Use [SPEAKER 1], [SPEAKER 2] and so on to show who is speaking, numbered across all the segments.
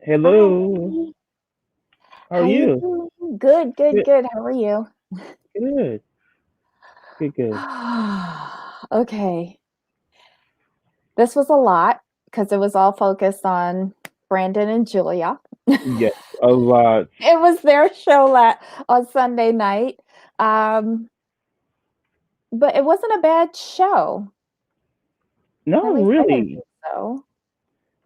[SPEAKER 1] Hello.
[SPEAKER 2] Hi.
[SPEAKER 1] How are
[SPEAKER 2] How you
[SPEAKER 1] you?
[SPEAKER 2] doing? Good, good,
[SPEAKER 1] Good.
[SPEAKER 2] good. How are you?
[SPEAKER 1] Good. Good. Good.
[SPEAKER 2] Okay. This was a lot because it was all focused on Brandon and Julia.
[SPEAKER 1] Yes, a lot.
[SPEAKER 2] It was their show on Sunday night. Um, but it wasn't a bad show.
[SPEAKER 1] Not
[SPEAKER 2] At least I didn't
[SPEAKER 1] really.
[SPEAKER 2] think so.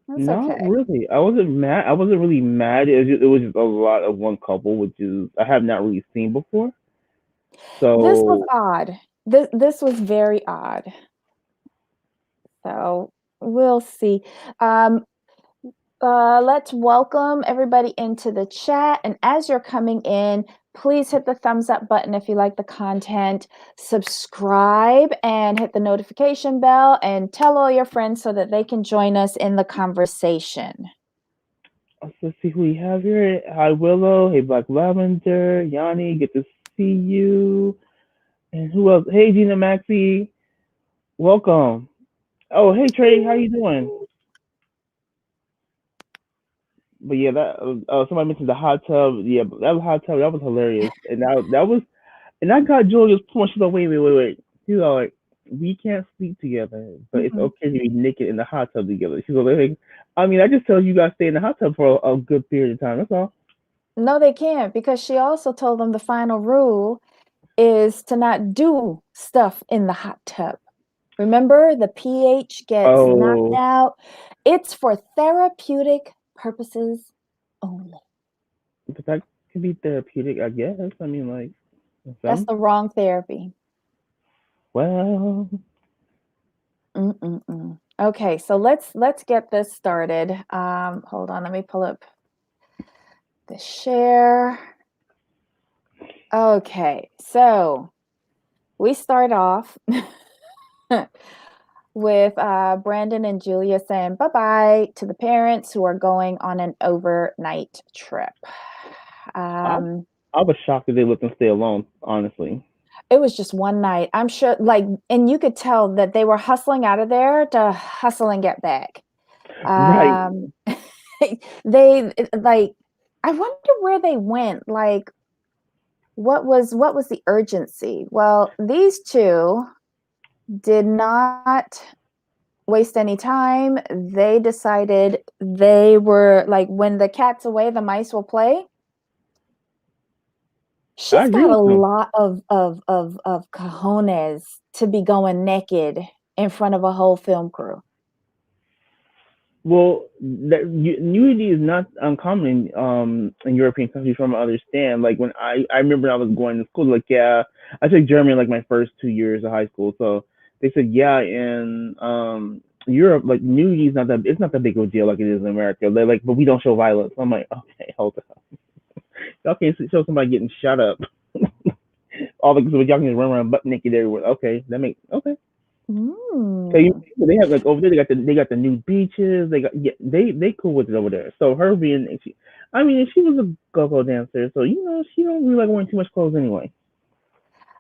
[SPEAKER 2] That's
[SPEAKER 1] Not
[SPEAKER 2] okay.
[SPEAKER 1] really. I wasn't mad. I wasn't really mad. It was just a lot of one couple, which is I have not really seen before.
[SPEAKER 2] This was
[SPEAKER 1] So
[SPEAKER 2] odd. This was very odd. So we'll see. Um, let's welcome everybody into the chat. And as you're coming in, please hit the thumbs up button if you like the content, subscribe and hit the notification bell and tell all your friends so that they can join us in the conversation.
[SPEAKER 1] let's see who we have here. Hi Willow. Hey Black Lavender. Yanni. Good to see you. And who else? Hey Gina Maxie. Welcome. Oh hey Trey. How you doing? But yeah, that somebody mentioned the hot tub. Yeah, that hot tub that was hilarious, and that was, and I got Julia's point. She's like, wait. She's like, we can't sleep together, but it's
[SPEAKER 2] Mhm.
[SPEAKER 1] okay to be naked in the hot tub together. She's like, I mean, I just tell you guys stay in the hot tub for a good period of time. That's all.
[SPEAKER 2] No, they can't because she also told them the final rule is to not do stuff in the hot tub. Remember, the pH gets knocked
[SPEAKER 1] Oh,
[SPEAKER 2] out. It's for therapeutic purposes only.
[SPEAKER 1] but that can be therapeutic, I guess. I mean, like
[SPEAKER 2] That's
[SPEAKER 1] some.
[SPEAKER 2] the wrong therapy.
[SPEAKER 1] Well,
[SPEAKER 2] Mm-mm-mm. Okay, so let's get this started. Hold on, let me pull up the share. Okay, so we start off with Brandon and Julia saying bye-bye to the parents who are going on an overnight trip.
[SPEAKER 1] I
[SPEAKER 2] Um,
[SPEAKER 1] I was shocked that they let them stay alone. Honestly,
[SPEAKER 2] it was just one night. I'm sure, like, and you could tell that they were hustling out of there to hustle and get back.
[SPEAKER 1] right.
[SPEAKER 2] Um, they like, I wonder where they went. Like, what was the urgency? Well, these two did not waste any time. They decided they were like, when the cat's away, the mice will play.
[SPEAKER 1] I
[SPEAKER 2] She's
[SPEAKER 1] agree
[SPEAKER 2] got a
[SPEAKER 1] with them.
[SPEAKER 2] lot of cojones to be going naked in front of a whole film crew.
[SPEAKER 1] Well, nudity is not uncommon in European countries, from what I understand. Like when I remember I was going to school, like yeah, I took German like my first 2 years of high school, so they said yeah in Europe like nudity is not that, it's not that big of a deal like it is in America. They're like, but we don't show violence. I'm like, okay, hold on, y'all can't show somebody getting shot up. All because y'all can just run around butt naked everywhere. Okay, that makes okay. So
[SPEAKER 2] Mm.
[SPEAKER 1] they have like over there they got the new beaches. They got yeah they cool with it over there. So her being she, I mean she was a go-go dancer, so you know she don't really like wearing too much clothes anyway.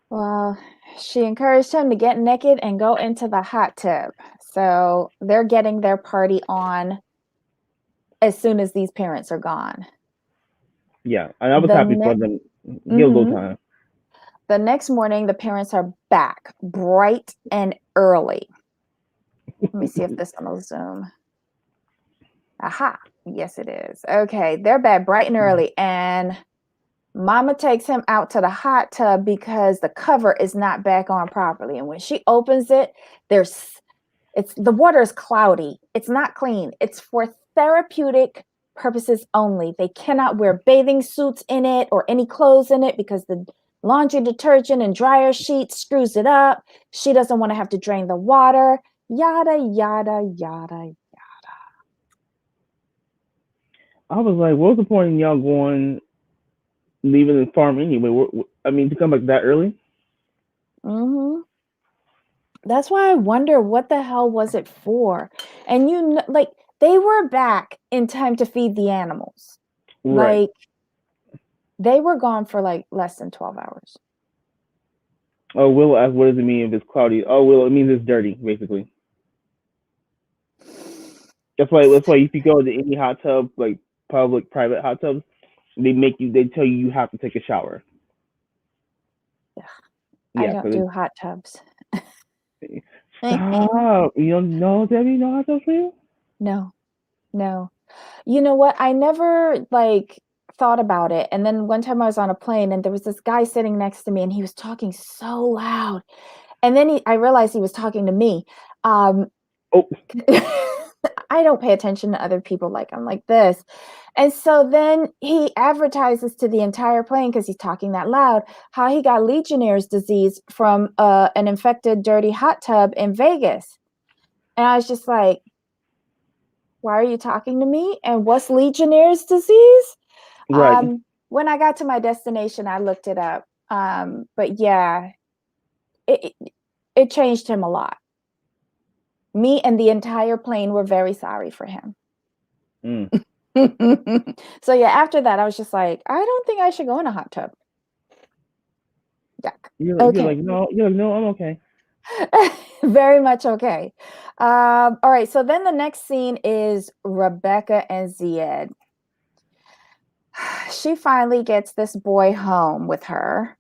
[SPEAKER 2] Well, she encouraged him to get naked and go into the hot tub. So they're getting their party on as soon as these parents are gone.
[SPEAKER 1] Yeah, and I was
[SPEAKER 2] The
[SPEAKER 1] happy for
[SPEAKER 2] next,
[SPEAKER 1] them. Get a little
[SPEAKER 2] mhm.
[SPEAKER 1] time.
[SPEAKER 2] The next morning, the parents are back bright and early. Let me see if this one will zoom. Aha. Yes, it is. Okay, they're back bright and early, and Mama takes him out to the hot tub because the cover is not back on properly. And when she opens it, it's the water is cloudy. It's not clean. It's for therapeutic purposes only. They cannot wear bathing suits in it or any clothes in it because the laundry detergent and dryer sheet screws it up. She doesn't want to have to drain the water. Yada yada yada.
[SPEAKER 1] I was like, what was the point in y'all going leaving the farm anyway? I mean, to come back that early.
[SPEAKER 2] Mm-hmm. That's why I wonder what the hell was it for? And like they were back in time to feed the animals.
[SPEAKER 1] Right.
[SPEAKER 2] Like they were gone for like less than 12 hours.
[SPEAKER 1] Oh, Will asked, what does it mean if it's cloudy? Oh, Will, it means it's dirty, basically. That's why if you go to any hot tub, like public private hot tubs, they tell you have to take a shower.
[SPEAKER 2] I
[SPEAKER 1] Yeah,
[SPEAKER 2] don't
[SPEAKER 1] because
[SPEAKER 2] do hot tubs.
[SPEAKER 1] stop. You don't know, Debbie, no hot tubs for you?
[SPEAKER 2] No, no. You know what? I never like thought about it. And then one time I was on a plane and there was this guy sitting next to me and he was talking so loud. And then I realized he was talking to me.
[SPEAKER 1] Oh,
[SPEAKER 2] I don't pay attention to other people like I'm like this. And so then he advertises to the entire plane because he's talking that loud how he got Legionnaire's disease from an infected dirty hot tub in Vegas. And I was just like, why are you talking to me? And what's Legionnaire's disease?
[SPEAKER 1] right,
[SPEAKER 2] When I got to my destination, I looked it up. But yeah, it changed him a lot. Me and the entire plane were very sorry for him.
[SPEAKER 1] mm.
[SPEAKER 2] So yeah, after that, I was just like, I don't think I should go in a hot tub. Yuck.
[SPEAKER 1] You're
[SPEAKER 2] Okay.
[SPEAKER 1] like, no, I'm okay.
[SPEAKER 2] Very much okay. All right. So then the next scene is Rebecca and Zied. She finally gets this boy home with her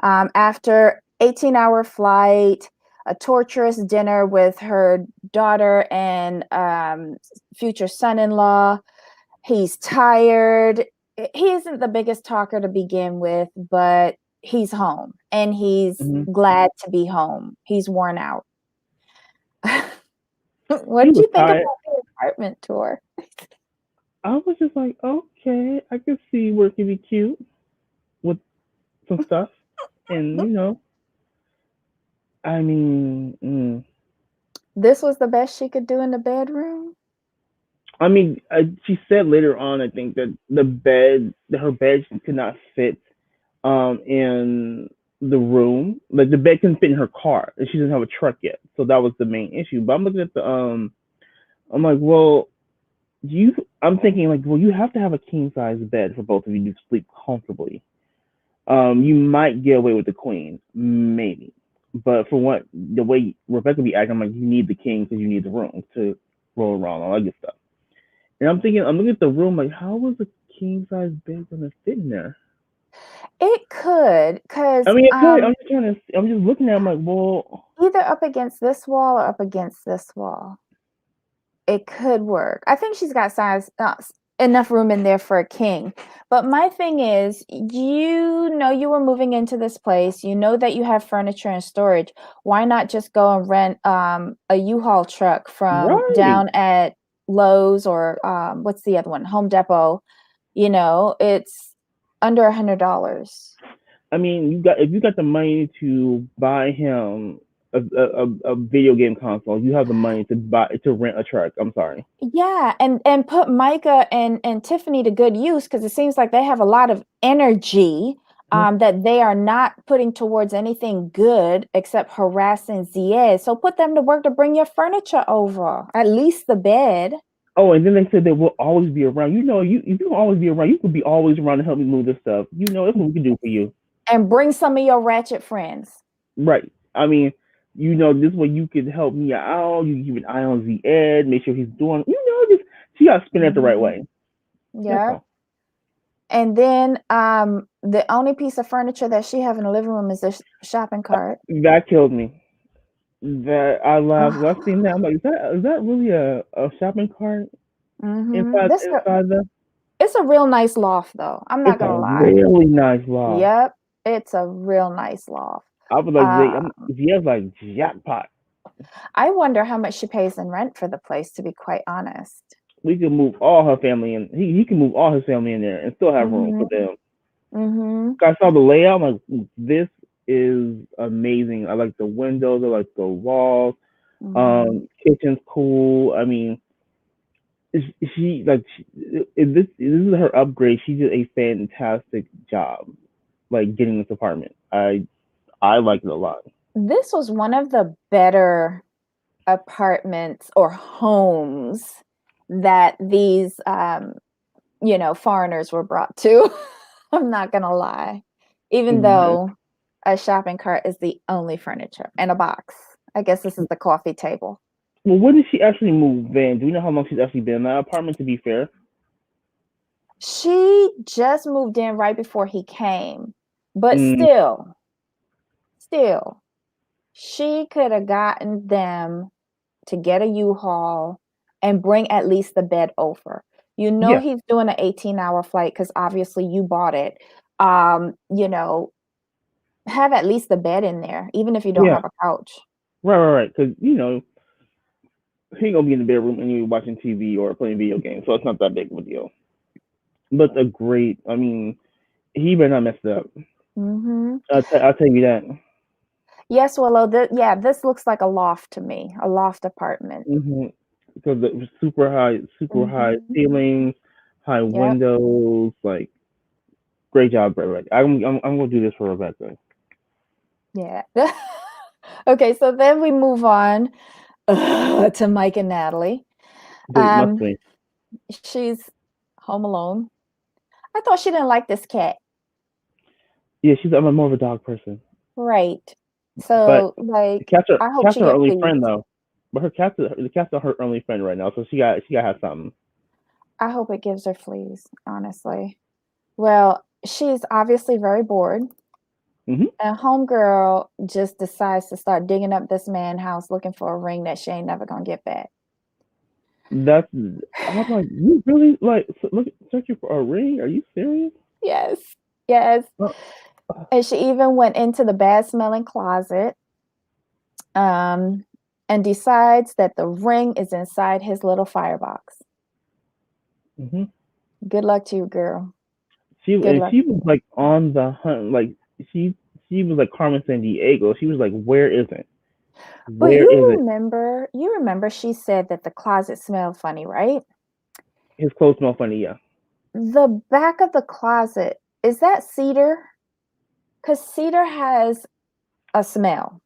[SPEAKER 2] after 18-hour flight, a torturous dinner with her daughter and future son-in-law. He's tired. He isn't the biggest talker to begin with, but he's home and he's
[SPEAKER 1] Mm-hmm.
[SPEAKER 2] glad to be home. He's worn out. What
[SPEAKER 1] He
[SPEAKER 2] did
[SPEAKER 1] was
[SPEAKER 2] you think
[SPEAKER 1] tired.
[SPEAKER 2] about the apartment tour?
[SPEAKER 1] I was just like, okay, I could see where it could be cute with some stuff, and I mean,
[SPEAKER 2] This was the best she could do in the bedroom.
[SPEAKER 1] I mean, she said later on, I think that her bed could not fit, in the room. Like the bed couldn't fit in her car, and she doesn't have a truck yet, so that was the main issue. But I'm looking at I'm like, well, I'm thinking like, well, you have to have a king size bed for both of you to sleep comfortably. You might get away with the queen, maybe, but for what the way Rebecca be acting, I'm like, you need the king because you need the room to roll around, all that good stuff. And I'm thinking, I'm looking at the room like, how was a king size bed gonna fit in there?
[SPEAKER 2] It could,
[SPEAKER 1] I
[SPEAKER 2] because
[SPEAKER 1] mean, it could. I'm just looking at. It, I'm like, well,
[SPEAKER 2] either up against this wall or up against this wall. It could work. I think she's got enough room in there for a king. But my thing is, you know, you were moving into this place. You know that you have furniture and storage. Why not just go and rent a U-Haul truck from
[SPEAKER 1] right.
[SPEAKER 2] down at Lowe's or what's the other one? Home Depot. You know, it's under $100.
[SPEAKER 1] I mean, if you got the money to buy him a video game console, you have the money to rent a truck. I'm sorry.
[SPEAKER 2] Yeah, and put Micah and Tiffany to good use because it seems like they have a lot of energy that they are not putting towards anything good except harassing Zied. So put them to work to bring your furniture over, at least the bed,
[SPEAKER 1] Oh, and then they said they will always be around. If you always be around, you could be always around to help me move this stuff. That's what we can do for you.
[SPEAKER 2] and bring some of your ratchet friends.
[SPEAKER 1] Right. I mean, this way you could help me out. You keep an eye on the Ed, make sure he's doing. Just she got to spin it the right way. That's
[SPEAKER 2] Yeah.
[SPEAKER 1] all.
[SPEAKER 2] And then the only piece of furniture that she have in the living room is a shopping cart.
[SPEAKER 1] That killed me. That I laughed. When I seen that, I'm like, is that really a shopping cart inside
[SPEAKER 2] This
[SPEAKER 1] the?
[SPEAKER 2] It's a real nice loft, though. I'm not
[SPEAKER 1] It's a
[SPEAKER 2] gonna lie.
[SPEAKER 1] really nice loft.
[SPEAKER 2] Yep, it's a real nice loft.
[SPEAKER 1] I was like,
[SPEAKER 2] Uh,
[SPEAKER 1] he has like jackpot.
[SPEAKER 2] I wonder how much she pays in rent for the place, to be quite honest.
[SPEAKER 1] We could move all her family in. He can move all his family in there and still have room
[SPEAKER 2] Mm-hmm.
[SPEAKER 1] for them.
[SPEAKER 2] Mm-hmm.
[SPEAKER 1] I saw the layout. I'm like, this is amazing. I like the windows. I like the walls.
[SPEAKER 2] Mm-hmm.
[SPEAKER 1] Kitchen's cool. I mean, this is her upgrade. She did a fantastic job, like getting this apartment. I like it a lot.
[SPEAKER 2] This was one of the better apartments or homes that these foreigners were brought to. I'm not gonna lie. Even though a shopping cart is the only furniture and a box. I guess this is the coffee table.
[SPEAKER 1] Well, when did she actually move in? Do you know how long she's actually been in that apartment? To be fair,
[SPEAKER 2] She just moved in right before he came, but
[SPEAKER 1] Mm,
[SPEAKER 2] still, she could have gotten them to get a U-Haul and bring at least the bed over. You know
[SPEAKER 1] yeah,
[SPEAKER 2] he's doing an 18-hour flight because obviously you bought it. You know, have at least the bed in there, even if you don't
[SPEAKER 1] yeah,
[SPEAKER 2] have a couch.
[SPEAKER 1] right. Because he ain't gonna be in the bedroom and you watching TV or playing video games, so it's not that big of a deal. But a great, I mean, he better not mess it up.
[SPEAKER 2] Mhm.
[SPEAKER 1] I'll tell you that.
[SPEAKER 2] Yes, Willow, yeah, this looks like a loft to me, a loft apartment.
[SPEAKER 1] Hmm. Because it was super high
[SPEAKER 2] Mhm.
[SPEAKER 1] ceilings, high
[SPEAKER 2] Yep.
[SPEAKER 1] windows, like great job, Rebecca. I'm gonna do this for Rebecca.
[SPEAKER 2] Yeah. Okay, so then we move on to Mike and Natalie.
[SPEAKER 1] Must
[SPEAKER 2] Um,
[SPEAKER 1] be.
[SPEAKER 2] she's home alone. I thought she didn't like this cat.
[SPEAKER 1] Yeah, I'm more of a dog person,
[SPEAKER 2] Right.
[SPEAKER 1] but
[SPEAKER 2] So, like, I hope
[SPEAKER 1] cats
[SPEAKER 2] she
[SPEAKER 1] are her
[SPEAKER 2] get
[SPEAKER 1] only friend
[SPEAKER 2] pleased.
[SPEAKER 1] though. But the cats are her only friend right now, so she got to have something.
[SPEAKER 2] I hope it gives her fleas, honestly. Well, she's obviously very bored.
[SPEAKER 1] Hmm.
[SPEAKER 2] And homegirl just decides to start digging up this man's house looking for a ring that she ain't never gonna get back.
[SPEAKER 1] That's I'm like, you really like look searching for a ring? Are you serious?
[SPEAKER 2] Yes. Yes.
[SPEAKER 1] Uh, uh,
[SPEAKER 2] And she even went into the bad smelling closet, um, and decides that the ring is inside his little firebox.
[SPEAKER 1] mhm.
[SPEAKER 2] Good luck to you, girl. Good luck
[SPEAKER 1] She
[SPEAKER 2] to
[SPEAKER 1] was
[SPEAKER 2] you.
[SPEAKER 1] like on the hunt, like she she was like Carmen San Diego. She was like, where is it?
[SPEAKER 2] But
[SPEAKER 1] Where is it?
[SPEAKER 2] you remember she said that the closet smelled funny, right?
[SPEAKER 1] His clothes smell funny, yeah.
[SPEAKER 2] The back of the closet, is that cedar? Because cedar has a smell.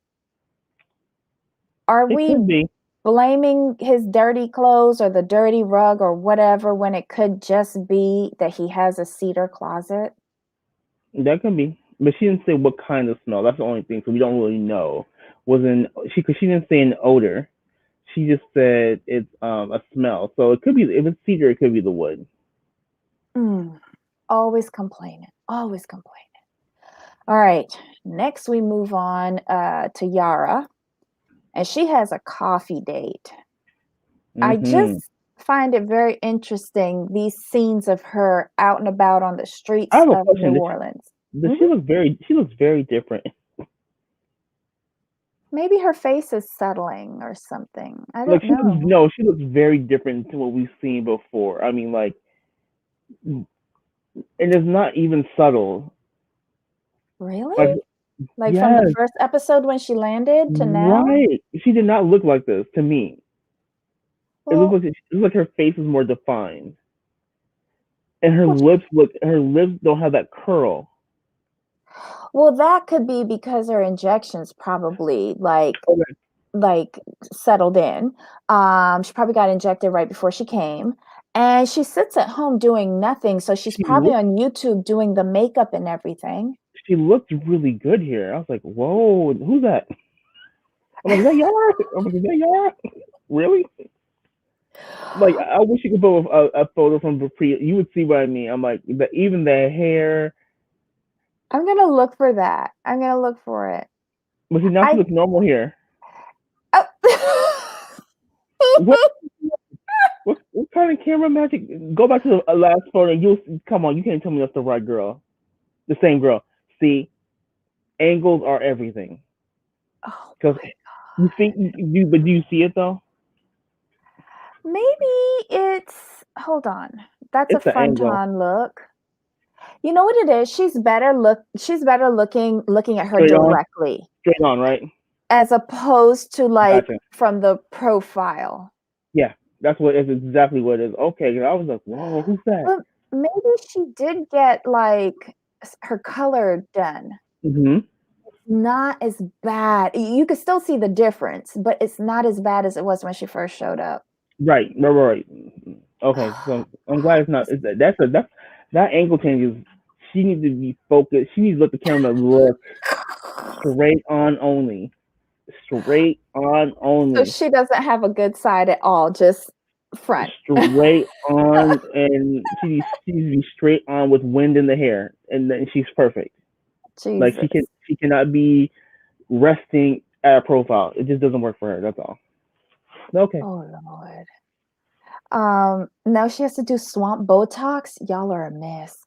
[SPEAKER 2] Are
[SPEAKER 1] It
[SPEAKER 2] we
[SPEAKER 1] could be.
[SPEAKER 2] blaming his dirty clothes or the dirty rug or whatever when it could just be that he has a cedar closet?
[SPEAKER 1] That could be. But she didn't say what kind of smell. That's the only thing. So we don't really know. Wasn't she? Because she didn't say an odor. She just said it's a smell. So it could be if it's cedar, it could be the wood.
[SPEAKER 2] Mm, always complaining. Always complaining. All right. Next, we move on to Yara, and she has a coffee date. I
[SPEAKER 1] Hmm.
[SPEAKER 2] just find it very interesting these scenes of her out and about on the
[SPEAKER 1] I
[SPEAKER 2] streets
[SPEAKER 1] have a
[SPEAKER 2] of New
[SPEAKER 1] question.
[SPEAKER 2] Orleans.
[SPEAKER 1] Does
[SPEAKER 2] Mhm.
[SPEAKER 1] she look very? She looks very different.
[SPEAKER 2] Maybe her face is settling or something. I
[SPEAKER 1] Like
[SPEAKER 2] don't know.
[SPEAKER 1] she looks very different to what we've seen before. I mean, like, and it's not even subtle. Like,
[SPEAKER 2] Really? Like from the
[SPEAKER 1] yes,
[SPEAKER 2] first episode when she landed to now?
[SPEAKER 1] right. She did not look like this to me.
[SPEAKER 2] Well,
[SPEAKER 1] It looks like her face is more defined, and
[SPEAKER 2] well,
[SPEAKER 1] her lips don't have that curl.
[SPEAKER 2] well, that could be because her injections probably
[SPEAKER 1] Okay.
[SPEAKER 2] like settled in. She probably got injected right before she came. And she sits at home doing nothing. So she's
[SPEAKER 1] She
[SPEAKER 2] probably
[SPEAKER 1] looked
[SPEAKER 2] on YouTube doing the makeup and everything.
[SPEAKER 1] she looked really good here. I was like, whoa, who's that? I'm like, is that Yara? I'm like, is that Yara? Really? Like, I wish you could put a photo from the pre. You would see what I mean. I'm like, even the hair.
[SPEAKER 2] I'm gonna look for that. I'm gonna look for it.
[SPEAKER 1] But see, now she
[SPEAKER 2] I
[SPEAKER 1] looks normal here.
[SPEAKER 2] oh.
[SPEAKER 1] What what kind of camera magic? Go back to the last photo. You'll come on. You can't tell me that's the right girl. The same girl. See, angles are everything.
[SPEAKER 2] Oh
[SPEAKER 1] Because
[SPEAKER 2] my
[SPEAKER 1] you think but do you see it though?
[SPEAKER 2] maybe it's hold on. That's a
[SPEAKER 1] It's the
[SPEAKER 2] front
[SPEAKER 1] angle.
[SPEAKER 2] on look. You know what it is? She's better looking at her
[SPEAKER 1] Straight on,
[SPEAKER 2] directly
[SPEAKER 1] straight on, right?
[SPEAKER 2] as opposed to like
[SPEAKER 1] Gotcha.
[SPEAKER 2] from the profile.
[SPEAKER 1] Yeah, that's what it's exactly what it is. Okay, 'cause I was like, whoa, who's that?
[SPEAKER 2] But maybe she did get like her color done.
[SPEAKER 1] Mm-hmm.
[SPEAKER 2] Not as bad. You could still see the difference, but it's not as bad as it was when she first showed up.
[SPEAKER 1] Right. Okay, so I'm glad it's not. That angle change is. She needs to be focused. She needs to let the camera look straight on only. Straight on
[SPEAKER 2] So
[SPEAKER 1] only.
[SPEAKER 2] she doesn't have a good side at all. Just front.
[SPEAKER 1] straight on, and she be straight on with wind in the hair, and then she's perfect. Like
[SPEAKER 2] Jesus.
[SPEAKER 1] she cannot be resting at a profile. It just doesn't work for her. That's all. Okay.
[SPEAKER 2] Oh Lord. Now she has to do swamp Botox. Y'all are a mess.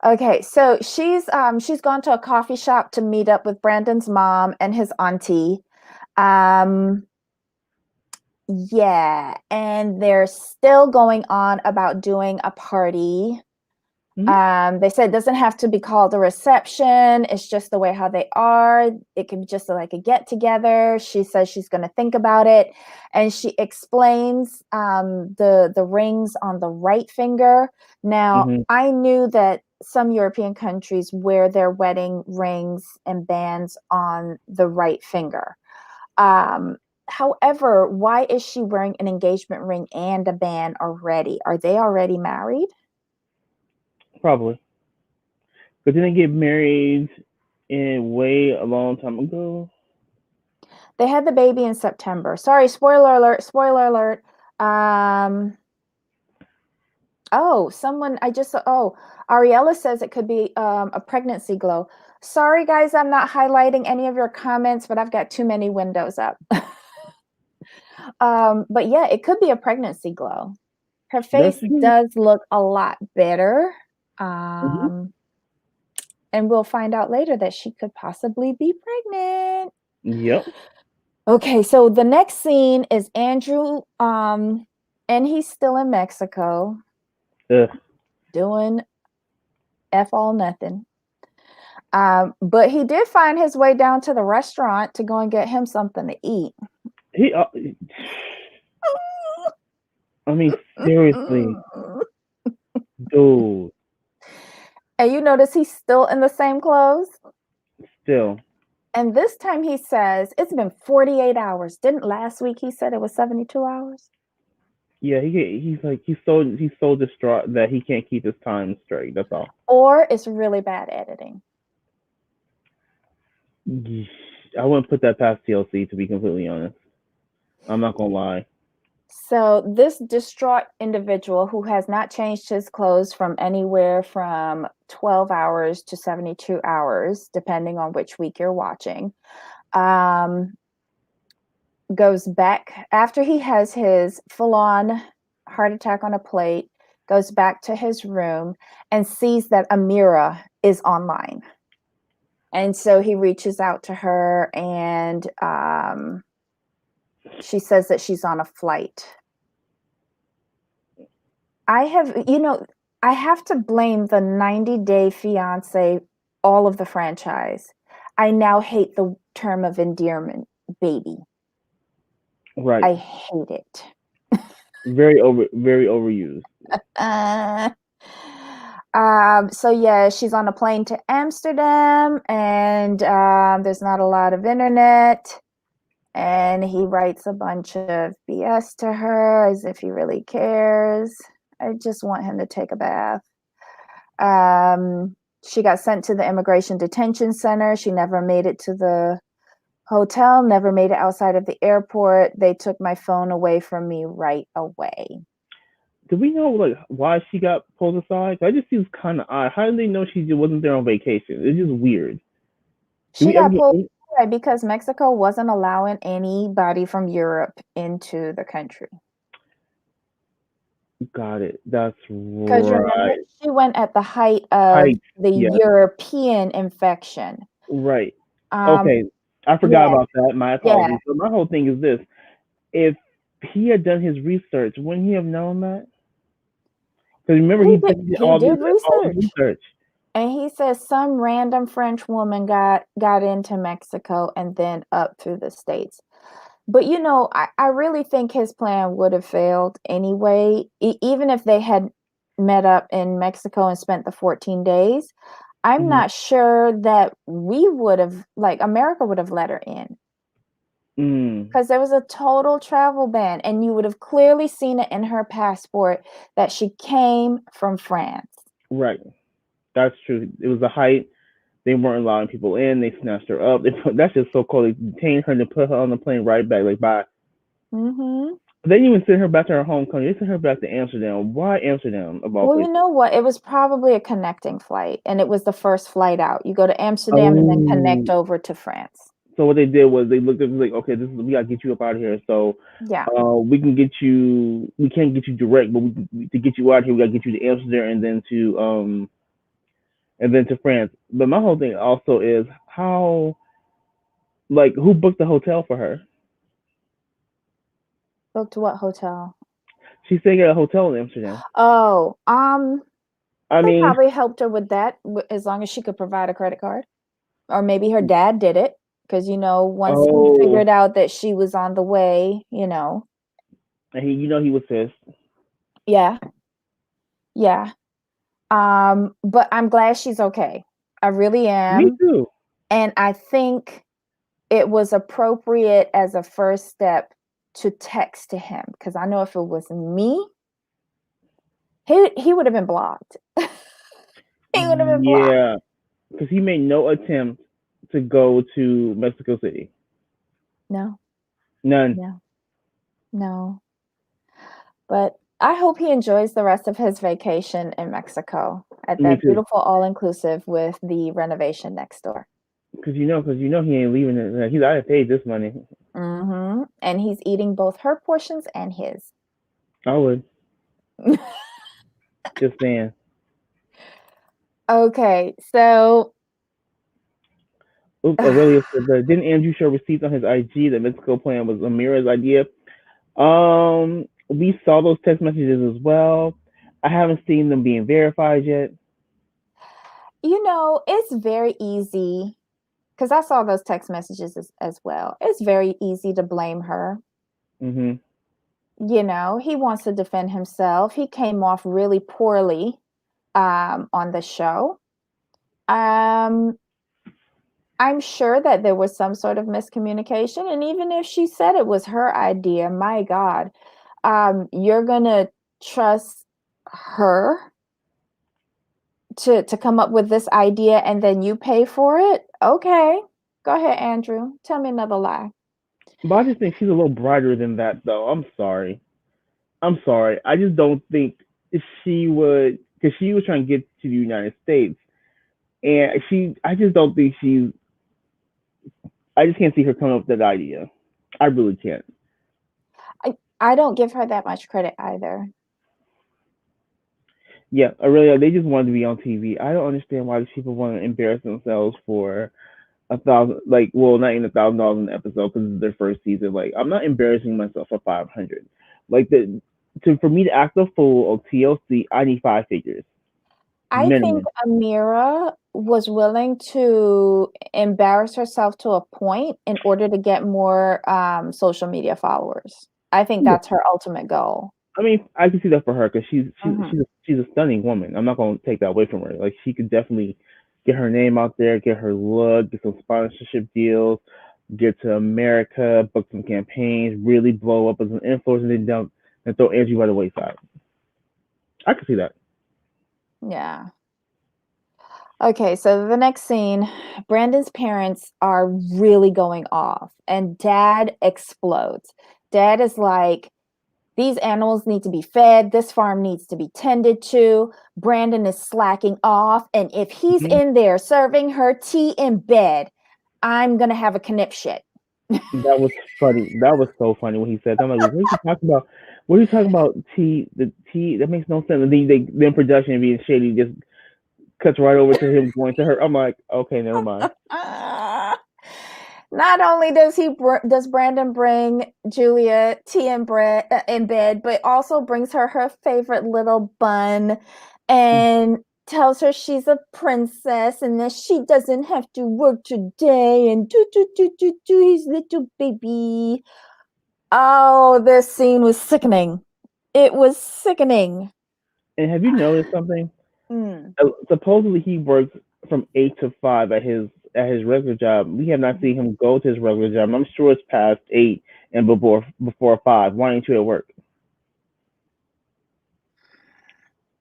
[SPEAKER 2] Okay, so she's gone to a coffee shop to meet up with Brandon's mom and his auntie. Um, yeah, and they're still going on about doing a party.
[SPEAKER 1] Mhm.
[SPEAKER 2] They said it doesn't have to be called a reception. It's just the way how they are. It can be just like a get together. She says she's going to think about it, and she explains the rings on the right finger. Now,
[SPEAKER 1] Mhm.
[SPEAKER 2] I knew that some European countries wear their wedding rings and bands on the right finger. Um, However, why is she wearing an engagement ring and a band already? Are they already married?
[SPEAKER 1] Probably. But didn't they get married in way a long time ago?
[SPEAKER 2] They had the baby in September. Sorry, spoiler alert, spoiler alert. Um, oh, someone I just oh, Ariella says it could be a pregnancy glow. Sorry guys, I'm not highlighting any of your comments, but I've got too many windows up. But yeah, it could be a pregnancy glow. Her
[SPEAKER 1] That's
[SPEAKER 2] face
[SPEAKER 1] true.
[SPEAKER 2] does look a lot better.
[SPEAKER 1] Mhm.
[SPEAKER 2] Um, and we'll find out later that she could possibly be pregnant.
[SPEAKER 1] Yep.
[SPEAKER 2] Okay, so the next scene is Andrew, and he's still in Mexico
[SPEAKER 1] Ugh.
[SPEAKER 2] doing F all nothing. But he did find his way down to the restaurant to go and get him something to eat.
[SPEAKER 1] He. I mean, seriously, dude.
[SPEAKER 2] And you notice he's still in the same clothes.
[SPEAKER 1] Still.
[SPEAKER 2] And this time he says it's been 48 hours. Didn't last week he said it was 72 hours?
[SPEAKER 1] Yeah. He's so distraught that he can't keep his time straight. That's all.
[SPEAKER 2] Or it's really bad editing.
[SPEAKER 1] Yeesh. I wouldn't put that past TLC, to be completely honest. I'm not gonna lie.
[SPEAKER 2] So this distraught individual who has not changed his clothes from anywhere from 12 hours to 72 hours, depending on which week you're watching, um, goes back after he has his full-on heart attack on a plate, goes back to his room and sees that Amira is online. And so he reaches out to her and she says that she's on a flight. I have to blame the 90 Day Fiancé, all of the franchise. I now hate the term of endearment, baby.
[SPEAKER 1] Right.
[SPEAKER 2] I hate it.
[SPEAKER 1] Very overused.
[SPEAKER 2] Uh, so yeah, she's on a plane to Amsterdam, and there's not a lot of internet. And he writes a bunch of BS to her as if he really cares. I just want him to take a bath. She got sent to the immigration detention center. She never made it to the hotel, never made it outside of the airport. They took my phone away from me right away.
[SPEAKER 1] Do we know like why she got pulled aside? That just seems kind of odd. How did they know she wasn't there on vacation? It's just weird. Do
[SPEAKER 2] She
[SPEAKER 1] we ever
[SPEAKER 2] got
[SPEAKER 1] get
[SPEAKER 2] pulled
[SPEAKER 1] any?
[SPEAKER 2] away because Mexico wasn't allowing anybody from Europe into the country.
[SPEAKER 1] Got it. That's
[SPEAKER 2] Because remember,
[SPEAKER 1] right.
[SPEAKER 2] she went at the height of
[SPEAKER 1] Height.
[SPEAKER 2] the
[SPEAKER 1] Yeah.
[SPEAKER 2] European infection.
[SPEAKER 1] Right.
[SPEAKER 2] Um,
[SPEAKER 1] Okay. I forgot
[SPEAKER 2] yeah,
[SPEAKER 1] about that. My
[SPEAKER 2] yeah.
[SPEAKER 1] apologies. So my whole thing is this: if he had done his research, wouldn't he have known that? Because remember,
[SPEAKER 2] He
[SPEAKER 1] he
[SPEAKER 2] did,
[SPEAKER 1] did
[SPEAKER 2] he did
[SPEAKER 1] all his
[SPEAKER 2] research.
[SPEAKER 1] research.
[SPEAKER 2] And he says some random French woman got into Mexico and then up through the States. But I really think his plan would have failed anyway. Even if they had met up in Mexico and spent the 14 days, I'm
[SPEAKER 1] Hmm.
[SPEAKER 2] not sure that we would have, like, America would have let her in
[SPEAKER 1] Mm,
[SPEAKER 2] because there was a total travel ban, and you would have clearly seen it in her passport that she came from France.
[SPEAKER 1] right. That's true. It was the height. They weren't allowing people in. They snatched her up. That's just so cool. They detained her and put her on the plane right back. Like, bye.
[SPEAKER 2] Mm-hmm.
[SPEAKER 1] They didn't even send her back to her home country. They sent her back to Amsterdam. Why Amsterdam, of all
[SPEAKER 2] Well, you
[SPEAKER 1] places?
[SPEAKER 2] know what? It was probably a connecting flight, and it was the first flight out. You go to Amsterdam and then connect
[SPEAKER 1] Oh,
[SPEAKER 2] over to France.
[SPEAKER 1] so what they did was they looked at it like, okay, this is we gotta get you up out of here. So,
[SPEAKER 2] Yeah.
[SPEAKER 1] we can get you. We can't get you direct, but to get you out of here, we gotta get you to Amsterdam and then to France. But my whole thing also is how, like, who booked the hotel for her?
[SPEAKER 2] Booked what hotel?
[SPEAKER 1] She's staying at a hotel in Amsterdam.
[SPEAKER 2] Oh,
[SPEAKER 1] I
[SPEAKER 2] they
[SPEAKER 1] mean,
[SPEAKER 2] probably helped her with that as long as she could provide a credit card. Or maybe her dad did it because, once he
[SPEAKER 1] oh,
[SPEAKER 2] figured out that she was on the way.
[SPEAKER 1] and he was pissed.
[SPEAKER 2] Yeah, yeah. But I'm glad she's okay. I really
[SPEAKER 1] Me
[SPEAKER 2] am.
[SPEAKER 1] too.
[SPEAKER 2] And I think it was appropriate as a first step to text to him because I know if it was me, he would have been blocked. He would have been blocked.
[SPEAKER 1] Yeah, because he made no attempt to go to Mexico City.
[SPEAKER 2] No,
[SPEAKER 1] None.
[SPEAKER 2] no, no. But I hope he enjoys the rest of his vacation in Mexico at
[SPEAKER 1] Me
[SPEAKER 2] that
[SPEAKER 1] too.
[SPEAKER 2] beautiful all inclusive with the renovation next door.
[SPEAKER 1] Because he ain't leaving it. He's I paid this money.
[SPEAKER 2] And he's eating both her portions and his.
[SPEAKER 1] I would just saying.
[SPEAKER 2] Okay, so
[SPEAKER 1] Oops, Aurelia said that didn't Andrew show receipts on his IG that Mexico plan was Amira's idea? We saw those text messages as well. I haven't seen them being verified yet.
[SPEAKER 2] it's very easy because I saw those text messages as well. It's very easy to blame her.
[SPEAKER 1] Mhm.
[SPEAKER 2] He wants to defend himself. He came off really poorly on the show. Um, I'm sure that there was some sort of miscommunication. And even if she said it was her idea, my God, you're going to trust her to come up with this idea and then you pay for it? Okay. Go ahead, Andrew. Tell me another lie.
[SPEAKER 1] But I just think she's a little brighter than that, though. I'm sorry. I'm sorry. I just don't think she would, because she was trying to get to the United States, and I just don't think she's. I just can't see her coming up with that idea. I really can't.
[SPEAKER 2] I don't give her that much credit either.
[SPEAKER 1] Yeah, Aurelia, they just wanted to be on TV. I don't understand why these people want to embarrass themselves for a thousand, like, well, not even $1,000 an episode because it's their first season. Like, I'm not embarrassing myself for 500. Like for me to act a fool on TLC, I need five figures
[SPEAKER 2] I think
[SPEAKER 1] minimum.
[SPEAKER 2] Amira was willing to embarrass herself to a point in order to get more social media followers. I think
[SPEAKER 1] Yeah,
[SPEAKER 2] that's her ultimate goal.
[SPEAKER 1] I mean, I can see that for her because
[SPEAKER 2] Mhm.
[SPEAKER 1] she's a stunning woman. I'm not gonna take that away from her. Like, she could definitely get her name out there, get her look, get some sponsorship deals, get to America, book some campaigns, really blow up as an influencer, and then dump and throw Angie by the wayside. I can see that.
[SPEAKER 2] Yeah. Okay, so the next scene, Brandon's parents are really going off, and dad explodes. Dad is like, these animals need to be fed. This farm needs to be tended to. Brandon is slacking off. And if he's
[SPEAKER 1] Mhm.
[SPEAKER 2] in there serving her tea in bed, I'm going to have a conniption.
[SPEAKER 1] That was funny. That was so funny when he said that. I'm like, what are you talking about? What are you talking about? Tea, the tea, that makes no sense. And then production being shady just cuts right over to him going to her. I'm like, okay, never mind.
[SPEAKER 2] Not only does Brandon bring Julia tea and bread in bed, but also brings her favorite little bun and tells her she's a princess and that she doesn't have to work today and do his little baby. Oh, this scene was sickening. It was sickening.
[SPEAKER 1] And have you noticed something?
[SPEAKER 2] Mm.
[SPEAKER 1] Supposedly he works from 8 to 5 at his regular job. We have not seen him go to his regular job. I'm sure it's past 8 and before 5. Why ain't you at work?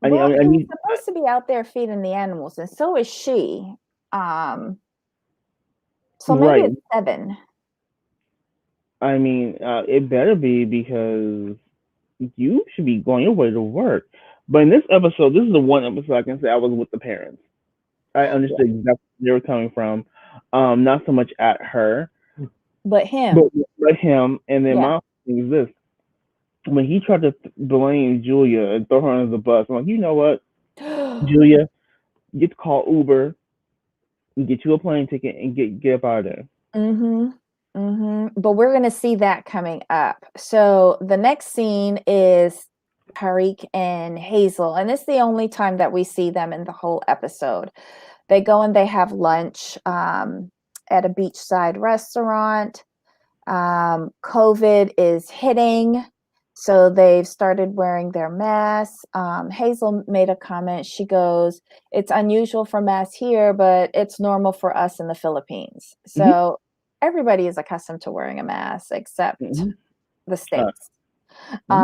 [SPEAKER 2] Well,
[SPEAKER 1] I
[SPEAKER 2] he's
[SPEAKER 1] need.
[SPEAKER 2] supposed to be out there feeding the animals, and so is she. Um, so maybe
[SPEAKER 1] Right.
[SPEAKER 2] it's 7.
[SPEAKER 1] I mean, it better be because you should be going your way to work. But in this episode, this is the one episode I can say I was with the parents. I
[SPEAKER 2] Yeah.
[SPEAKER 1] understood exactly where they were coming from. Not so much at her,
[SPEAKER 2] But
[SPEAKER 1] but,
[SPEAKER 2] him.
[SPEAKER 1] but him. And then
[SPEAKER 2] Yeah.
[SPEAKER 1] my thing is this: when he tried to blame Julia and throw her under the bus, I'm like, you know what, Julia, get to call Uber, and get you a plane ticket, and get up out of there.
[SPEAKER 2] Mhm. Mhm. But we're gonna see that coming up. So the next scene is Tariq and Hazel, and it's the only time that we see them in the whole episode. They go and they have lunch at a beachside restaurant. COVID is hitting, so they've started wearing their masks. Hazel made a comment. She goes, "It's unusual for masks here, but it's normal for us in the Philippines."
[SPEAKER 1] Mm-hmm.
[SPEAKER 2] So everybody is accustomed to wearing a mask except
[SPEAKER 1] Mm-hmm.
[SPEAKER 2] the
[SPEAKER 1] Uh,
[SPEAKER 2] states.
[SPEAKER 1] mm-hmm.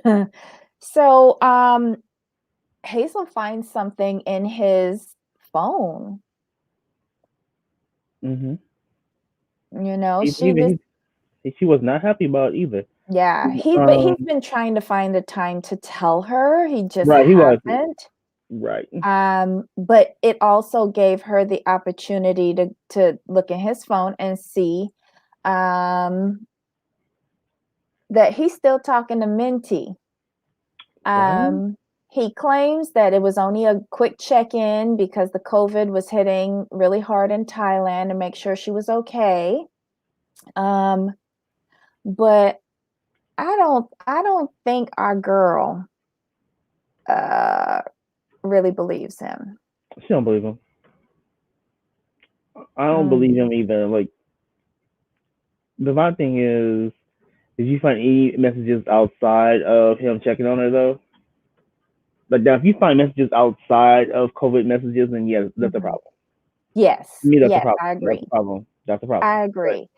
[SPEAKER 2] Um, so Hazel finds something in his phone.
[SPEAKER 1] Mm-hmm. He,
[SPEAKER 2] She just
[SPEAKER 1] she was not happy about it either.
[SPEAKER 2] Yeah,
[SPEAKER 1] Um,
[SPEAKER 2] he's been trying to find the time to tell her, he just
[SPEAKER 1] right, he was
[SPEAKER 2] hasn't.
[SPEAKER 1] right.
[SPEAKER 2] But it also gave her the opportunity to look in his phone and see um that he's still talking to Minty.
[SPEAKER 1] What?
[SPEAKER 2] Um, he claims that it was only a quick check-in because the COVID was hitting really hard in Thailand to make sure she was okay. Um, but I don't think our girl uh really believes him.
[SPEAKER 1] She don't believe him. I don't believe
[SPEAKER 2] Mm.
[SPEAKER 1] him either. Like the my thing is, did you find any messages outside of him checking on her though? Like now, if you find messages outside of COVID messages, then yes, that's a
[SPEAKER 2] Mhm.
[SPEAKER 1] problem. To
[SPEAKER 2] Yes,
[SPEAKER 1] me, that's a
[SPEAKER 2] yes,
[SPEAKER 1] problem.
[SPEAKER 2] I
[SPEAKER 1] That's a
[SPEAKER 2] agree.
[SPEAKER 1] problem. That's a problem.
[SPEAKER 2] I
[SPEAKER 1] But
[SPEAKER 2] agree.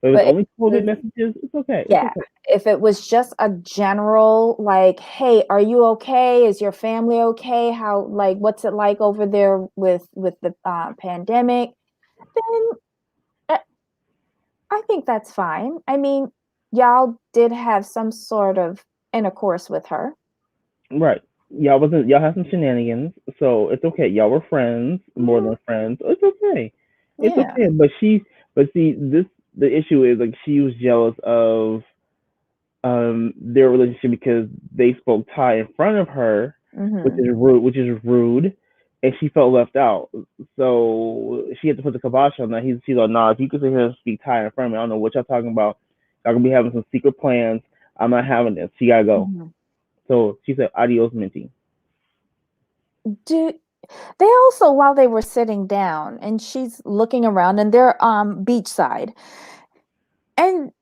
[SPEAKER 1] if it's
[SPEAKER 2] But
[SPEAKER 1] only COVID
[SPEAKER 2] if
[SPEAKER 1] messages, it's okay. It's
[SPEAKER 2] yeah,
[SPEAKER 1] okay.
[SPEAKER 2] if it was just a general like, "Hey, are you okay? Is your family okay? How like what's it like over there with the pandemic?" Then uh, I think that's fine. I mean, y'all did have some sort of intercourse with her.
[SPEAKER 1] Right. Y'all had some shenanigans, so it's okay. Y'all were friends, more
[SPEAKER 2] Mhm.
[SPEAKER 1] than friends. It's okay. It's
[SPEAKER 2] Yeah.
[SPEAKER 1] okay. But see, the issue is like she was jealous of their relationship because they spoke Thai in front of her,
[SPEAKER 2] Mhm.
[SPEAKER 1] which is rude, and she felt left out. So she had to put the kibosh on that. She's like, nah, if you can sit here and speak Thai in front of me, I don't know what y'all talking about. Y'all gonna be having some secret plans. I'm not having this. She gotta go.
[SPEAKER 2] Mhm.
[SPEAKER 1] So she said, adios, Minty.
[SPEAKER 2] Do they also, while they were sitting down and she's looking around and they're beachside, and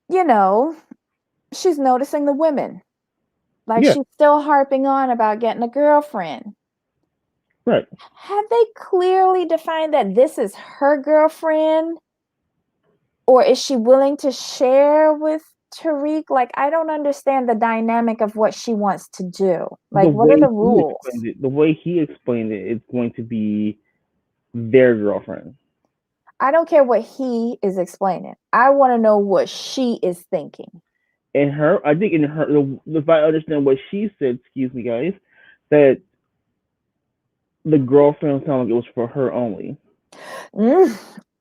[SPEAKER 2] she's noticing the women. Like
[SPEAKER 1] Yeah,
[SPEAKER 2] she's still harping on about getting a girlfriend.
[SPEAKER 1] right.
[SPEAKER 2] Have they clearly defined that this is her girlfriend? Or is she willing to share with Tariq? Like, I don't understand the dynamic of what she wants to do. Like, what are the rules?
[SPEAKER 1] The way he explained it, it's going to be their girlfriend.
[SPEAKER 2] I don't care what he is explaining. I want to know what she is thinking.
[SPEAKER 1] And her, I think in her, if I understand what she said, excuse me, guys, that the girlfriend sounded like it was for her only.
[SPEAKER 2] Mm.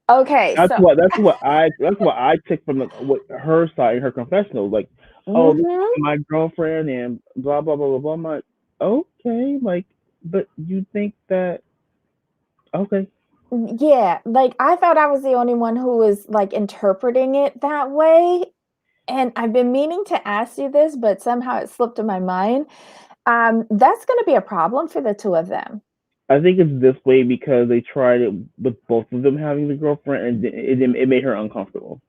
[SPEAKER 2] Okay, so
[SPEAKER 1] That's what I took from what her side in her confessional. Like, oh, this is
[SPEAKER 2] mhm.
[SPEAKER 1] my girlfriend and blah blah blah blah blah. I'm like, okay, like, but you think that okay?
[SPEAKER 2] Yeah, like I thought I was the only one who was like interpreting it that way. And I've been meaning to ask you this, but somehow it slipped in my mind. That's going to be a problem for the two of them.
[SPEAKER 1] I think it's this way because they tried it with both of them having the girlfriend, and it made her uncomfortable.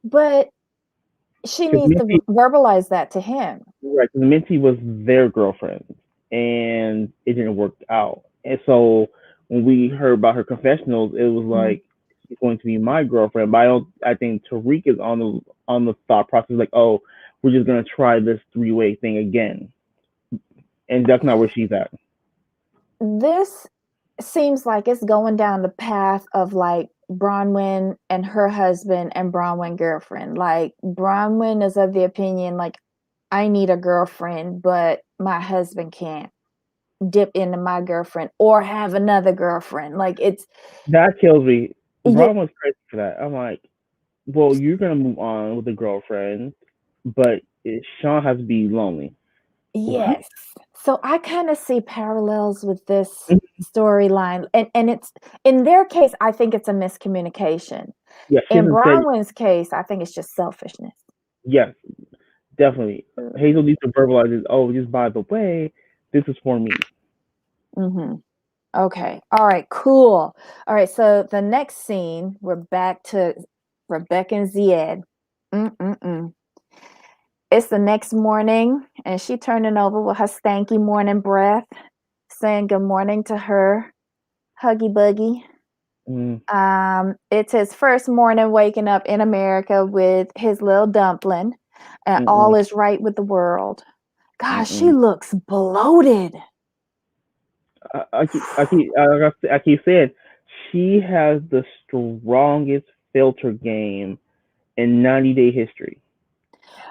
[SPEAKER 2] But she
[SPEAKER 1] Because
[SPEAKER 2] needs to verbalize that to him.
[SPEAKER 1] right, because Minty was their girlfriend, and it didn't work out. And so when we heard about her confessionals, it was
[SPEAKER 2] Mhm.
[SPEAKER 1] like she's going to be my girlfriend. But I don't. I think Tariq is on the thought process like, oh, we're just gonna try this three-way thing again, and that's not where she's at.
[SPEAKER 2] This seems like it's going down the path of like Bronwyn and her husband and Bronwyn girlfriend. Like, Bronwyn is of the opinion, like, I need a girlfriend, but my husband can't dip into my girlfriend or have another girlfriend. Like, it's
[SPEAKER 1] That kills me.
[SPEAKER 2] yeah,
[SPEAKER 1] Ron was crazy for that. I'm like, well, you're gonna move on with a girlfriend, but Sean has to be lonely. What?
[SPEAKER 2] yes. So I kind of see parallels with this storyline, and it's in their case, I think it's a miscommunication.
[SPEAKER 1] Yeah, she
[SPEAKER 2] In
[SPEAKER 1] doesn't say
[SPEAKER 2] Bronwyn's case, I think it's just selfishness.
[SPEAKER 1] yes, definitely.
[SPEAKER 2] Mm.
[SPEAKER 1] Hazel needs to verbalize it. Oh, just by the way, this is for me.
[SPEAKER 2] Mm-hmm. Okay. All right. Cool. All right. So the next scene, we're back to Rebecca and Ziad. Mm-mm-mm. It's the next morning, and she turning over with her stanky morning breath, saying good morning to her huggy buggy.
[SPEAKER 1] Mm,
[SPEAKER 2] It's his first morning waking up in America with his little dumpling, and
[SPEAKER 1] mm-mm,
[SPEAKER 2] all is right with the world. Gosh, she
[SPEAKER 1] mm-mm.
[SPEAKER 2] looks bloated.
[SPEAKER 1] I keep saying she has the strongest filter game in 90-day history.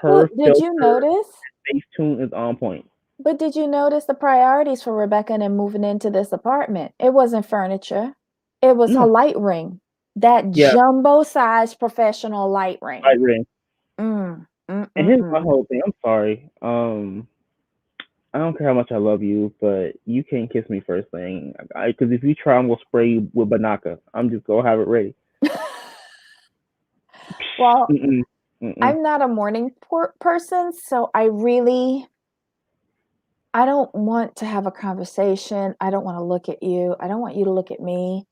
[SPEAKER 2] Well,
[SPEAKER 1] Her
[SPEAKER 2] did you
[SPEAKER 1] filter
[SPEAKER 2] notice?
[SPEAKER 1] face tune is on point.
[SPEAKER 2] But did you notice the priorities for Rebecca and moving into this apartment? It wasn't furniture. It was her
[SPEAKER 1] No,
[SPEAKER 2] light ring. That
[SPEAKER 1] yeah,
[SPEAKER 2] jumbo-sized professional light ring.
[SPEAKER 1] right ring.
[SPEAKER 2] Mm, mm,
[SPEAKER 1] And
[SPEAKER 2] mm,
[SPEAKER 1] here's my
[SPEAKER 2] mm.
[SPEAKER 1] whole thing. I'm sorry. I don't care how much I love you, but you can't kiss me first thing. Because if you try, I'm gonna spray you with Banaka. I'm just gonna have it ready.
[SPEAKER 2] Well,
[SPEAKER 1] Mm-mm, mm-mm.
[SPEAKER 2] I'm not a morning person, so I don't want to have a conversation. I don't wanna look at you. I don't want you to look at me.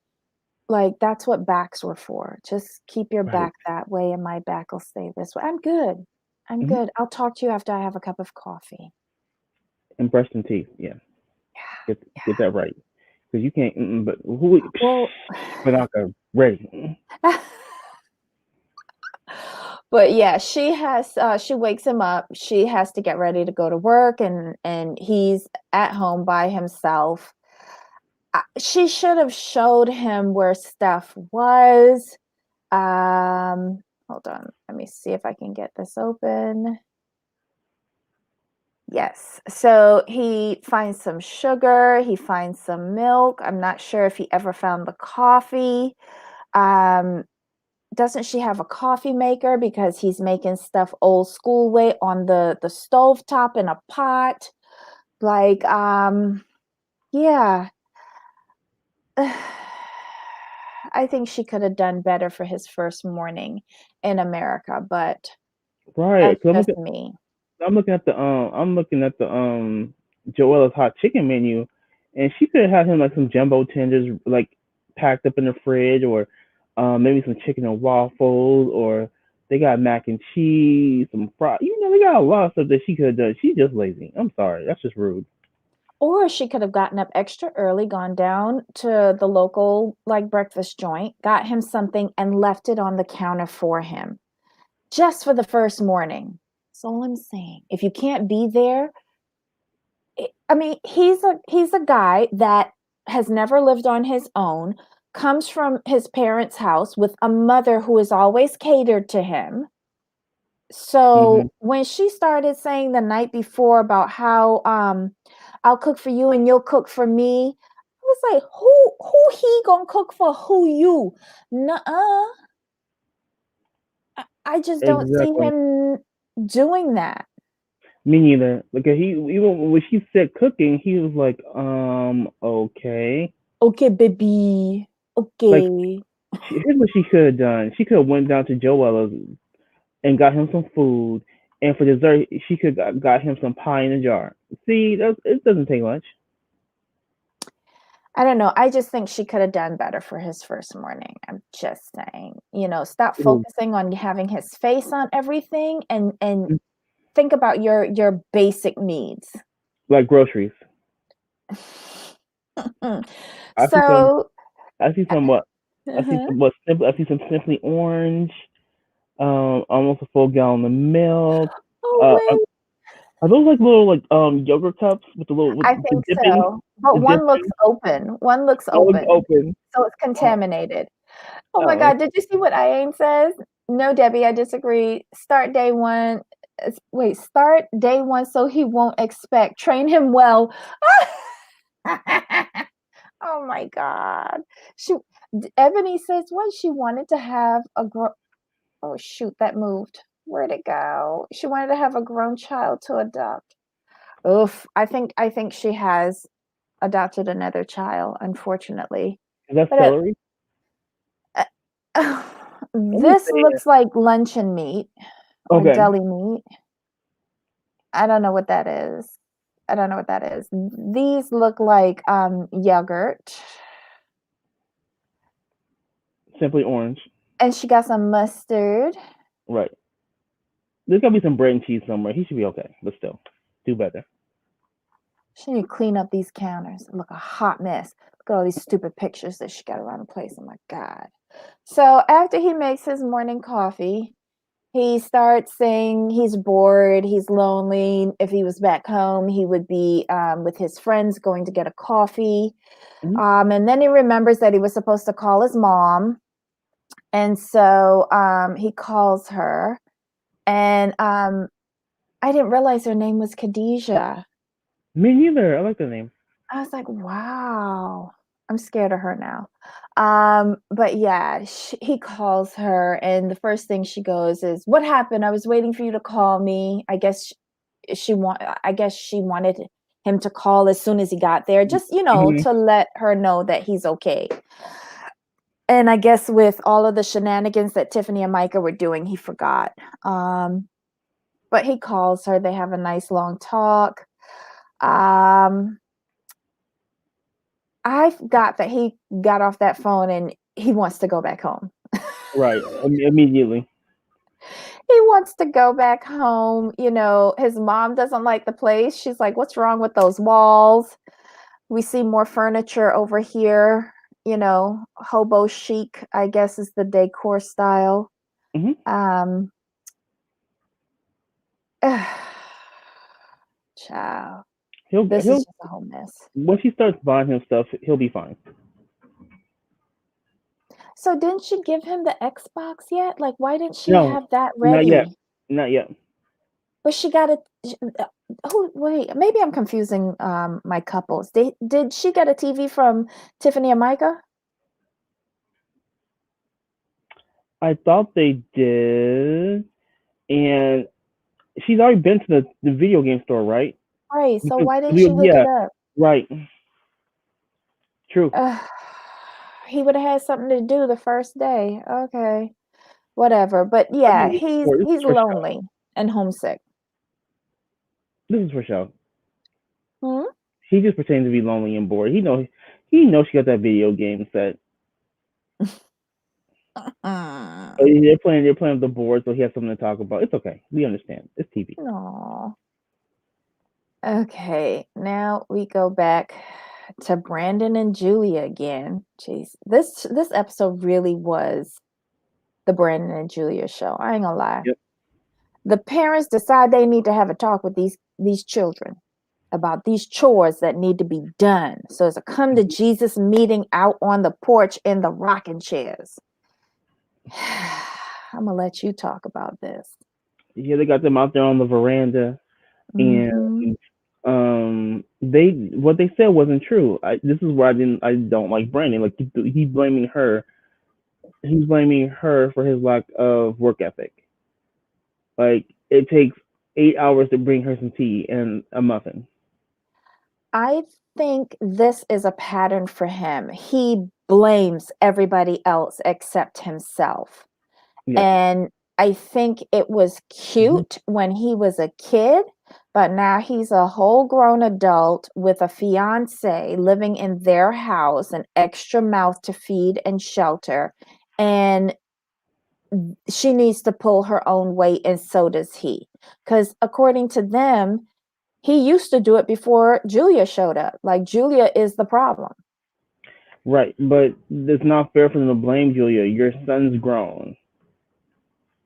[SPEAKER 2] Like, that's what backs were for. Just keep your
[SPEAKER 1] Right.
[SPEAKER 2] back that way and my back will stay this way. I'm good. I'm
[SPEAKER 1] Mm-hmm.
[SPEAKER 2] good. I'll talk to you after I have a cup of coffee.
[SPEAKER 1] And brush some teeth. Yeah, get
[SPEAKER 2] Yeah,
[SPEAKER 1] that right. Because you can't. But who?
[SPEAKER 2] yeah. Well,
[SPEAKER 1] Banaka ready.
[SPEAKER 2] but yeah, she wakes him up. She has to get ready to go to work, and he's at home by himself. She should have showed him where stuff was. Hold on. Let me see if I can get this open. Yes. So he finds some sugar, he finds some milk. I'm not sure if he ever found the coffee. Um, doesn't she have a coffee maker because he's making stuff old school way on the stove top in a pot? Like, yeah. I think she could have done better for his first morning in America, but
[SPEAKER 1] Right.
[SPEAKER 2] that's
[SPEAKER 1] Cause
[SPEAKER 2] just me.
[SPEAKER 1] I'm looking at the Joella's hot chicken menu, and she could have had him like some jumbo tenders like packed up in the fridge, or maybe some chicken and waffles, or they got mac and cheese, some fries. You know, they got a lot of stuff that she could have done. She's just lazy. I'm sorry, that's just rude.
[SPEAKER 2] Or she could have gotten up extra early, gone down to the local like breakfast joint, got him something and left it on the counter for him just for the first morning. That's all I'm saying. If you can't be there, I mean, he's a guy that has never lived on his own, comes from his parents' house with a mother who has always catered to him.
[SPEAKER 1] Hmm.
[SPEAKER 2] So when she started saying the night before about how I'll cook for you and you'll cook for me, I was like, who he gonna cook for who you? Nuh-uh. I just don't see
[SPEAKER 1] Exactly.
[SPEAKER 2] him doing that.
[SPEAKER 1] Me neither. Like he even when she said cooking, he was like, okay.
[SPEAKER 2] Okay, baby.
[SPEAKER 1] Like
[SPEAKER 2] Okay.
[SPEAKER 1] here's what she could have done. She could have went down to Joella's and got him some food, and for dessert, she could got him some pie in a jar. See, it doesn't take much.
[SPEAKER 2] I don't know. I just think she could have done better for his first morning. I'm just saying, stop
[SPEAKER 1] Ooh,
[SPEAKER 2] focusing on having his face on everything and think about your basic needs.
[SPEAKER 1] like groceries. I see some.
[SPEAKER 2] So,
[SPEAKER 1] I see some what? I see
[SPEAKER 2] uh-huh.
[SPEAKER 1] some what? I see some Simply Orange. Almost a full gallon of milk.
[SPEAKER 2] Oh,
[SPEAKER 1] Uh,
[SPEAKER 2] wait.
[SPEAKER 1] are those like little like yogurt cups with the little with
[SPEAKER 2] I
[SPEAKER 1] the
[SPEAKER 2] think
[SPEAKER 1] dipping?
[SPEAKER 2] so, but
[SPEAKER 1] The
[SPEAKER 2] one looks
[SPEAKER 1] dipping.
[SPEAKER 2] open. One looks
[SPEAKER 1] Oh, it's
[SPEAKER 2] open,
[SPEAKER 1] open.
[SPEAKER 2] so it's
[SPEAKER 1] Oh,
[SPEAKER 2] contaminated. Oh my
[SPEAKER 1] Oh,
[SPEAKER 2] God, did you see what Iane says? No, Debbie, I disagree. Start day one. Wait, start day one so he won't expect. Train him well. Oh my God. She Ebony says what she wanted to have a oh shoot, that moved. Where'd it go? She wanted to have a grown child to adopt. Oof. I think she has adopted another child, unfortunately.
[SPEAKER 1] is that
[SPEAKER 2] But
[SPEAKER 1] celery? I'm just
[SPEAKER 2] this
[SPEAKER 1] saying.
[SPEAKER 2] looks like luncheon meat or
[SPEAKER 1] Okay,
[SPEAKER 2] deli meat. I don't know what that is. I don't know what that is. These look like yogurt.
[SPEAKER 1] simply orange.
[SPEAKER 2] And she got some mustard.
[SPEAKER 1] Right. There's gotta be some bread and cheese somewhere. He should be okay, but still, do better.
[SPEAKER 2] She need to clean up these counters. Look, a hot mess. Look at all these stupid pictures that she got around the place. Oh my God. So after he makes his morning coffee, he starts saying he's bored, he's lonely. If he was back home, he would be with his friends going to get a coffee.
[SPEAKER 1] Mhm.
[SPEAKER 2] And then he remembers that he was supposed to call his mom. And so he calls her. And I didn't realize her name was Khadijah.
[SPEAKER 1] Me neither. I like the name.
[SPEAKER 2] I was like, wow, I'm scared of her now. But yeah, he calls her, and the first thing she goes is, "What happened? I was waiting for you to call me." I guess she wanted him to call as soon as he got there, just
[SPEAKER 1] Mhm.
[SPEAKER 2] to let her know that he's okay. And I guess with all of the shenanigans that Tiffany and Micah were doing, he forgot. But he calls her. They have a nice long talk. Um, I got that he got off that phone and he wants to go back home.
[SPEAKER 1] Right. Immediately.
[SPEAKER 2] He wants to go back home. His mom doesn't like the place. She's like, "What's wrong with those walls? We see more furniture over here." Hobo chic, I guess, is the decor style.
[SPEAKER 1] Hmm.
[SPEAKER 2] Um, Child, this is
[SPEAKER 1] He'll
[SPEAKER 2] just a whole mess.
[SPEAKER 1] once he starts buying him stuff, he'll be fine.
[SPEAKER 2] So didn't she give him the Xbox yet? Like, why didn't she
[SPEAKER 1] No,
[SPEAKER 2] have that
[SPEAKER 1] not yet.
[SPEAKER 2] ready?
[SPEAKER 1] Not yet.
[SPEAKER 2] But she got it. Oh, wait, maybe I'm confusing my couples. Did she get a TV from Tiffany and Micah?
[SPEAKER 1] I thought they did, and she's already been to the video game store, right?
[SPEAKER 2] Right. So
[SPEAKER 1] Because
[SPEAKER 2] why didn't she hook
[SPEAKER 1] yeah,
[SPEAKER 2] it up?
[SPEAKER 1] right. True.
[SPEAKER 2] Ugh, he would have had something to do the first day. Okay, whatever. But
[SPEAKER 1] I
[SPEAKER 2] yeah,
[SPEAKER 1] mean,
[SPEAKER 2] he's
[SPEAKER 1] this is
[SPEAKER 2] he's
[SPEAKER 1] for show.
[SPEAKER 2] lonely and homesick.
[SPEAKER 1] This is for show.
[SPEAKER 2] Hmm?
[SPEAKER 1] He just pretends to be lonely and bored. He knows she got that video game set. They're playing with the board, so he has something to talk about. It's okay. We understand. It's TV.
[SPEAKER 2] No. Okay, now we go back to Brandon and Julia again. Jeez, this episode really was the Brandon and Julia show. I ain't gonna lie.
[SPEAKER 1] Yep.
[SPEAKER 2] The parents decide they need to have a talk with these children about these chores that need to be done. So it's a come to Jesus meeting out on the porch in the rocking chairs. I'm gonna let you talk about this.
[SPEAKER 1] Yeah, they got them out there on the veranda, and
[SPEAKER 2] Mm-hmm.
[SPEAKER 1] they what they said wasn't true. This is where I don't like Brandon. Like he's blaming her. He's blaming her for his lack of work ethic. Like it takes 8 hours to bring her some tea and a muffin.
[SPEAKER 2] I think this is a pattern for him. He blames everybody else except himself.
[SPEAKER 1] Yep.
[SPEAKER 2] And I think it was
[SPEAKER 1] Hmm.
[SPEAKER 2] cute when he was a kid, but now he's a whole grown adult with a fiance living in their house, an extra mouth to feed and shelter. And she needs to pull her own weight, and so does he. Because according to them, he used to do it before Julia showed up. Like, Julia is the problem.
[SPEAKER 1] Right, but it's not fair for them to blame Julia. Your son's grown.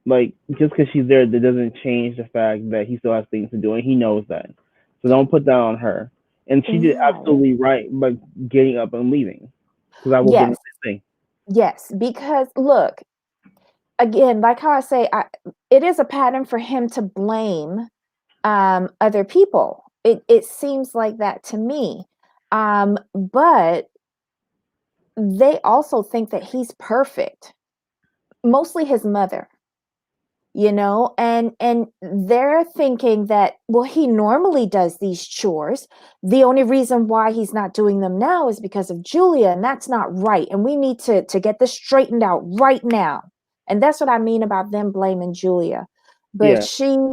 [SPEAKER 1] Like just because she's there, that doesn't change the fact that he still has things to do, and he knows that. So don't put that on her. And she did
[SPEAKER 2] Right.
[SPEAKER 1] absolutely right by getting up and leaving. Because I will have been the
[SPEAKER 2] Yes.
[SPEAKER 1] same thing.
[SPEAKER 2] Yes, because look, again, like how I say, it is a pattern for him to blame other people. It seems like that to me. But they also think that he's perfect, mostly his mother, and they're thinking that, well, he normally does these chores. The only reason why he's not doing them now is because of Julia, and that's not right, and we need to get this straightened out right now. And that's what I mean about them blaming Julia. But
[SPEAKER 1] Yeah,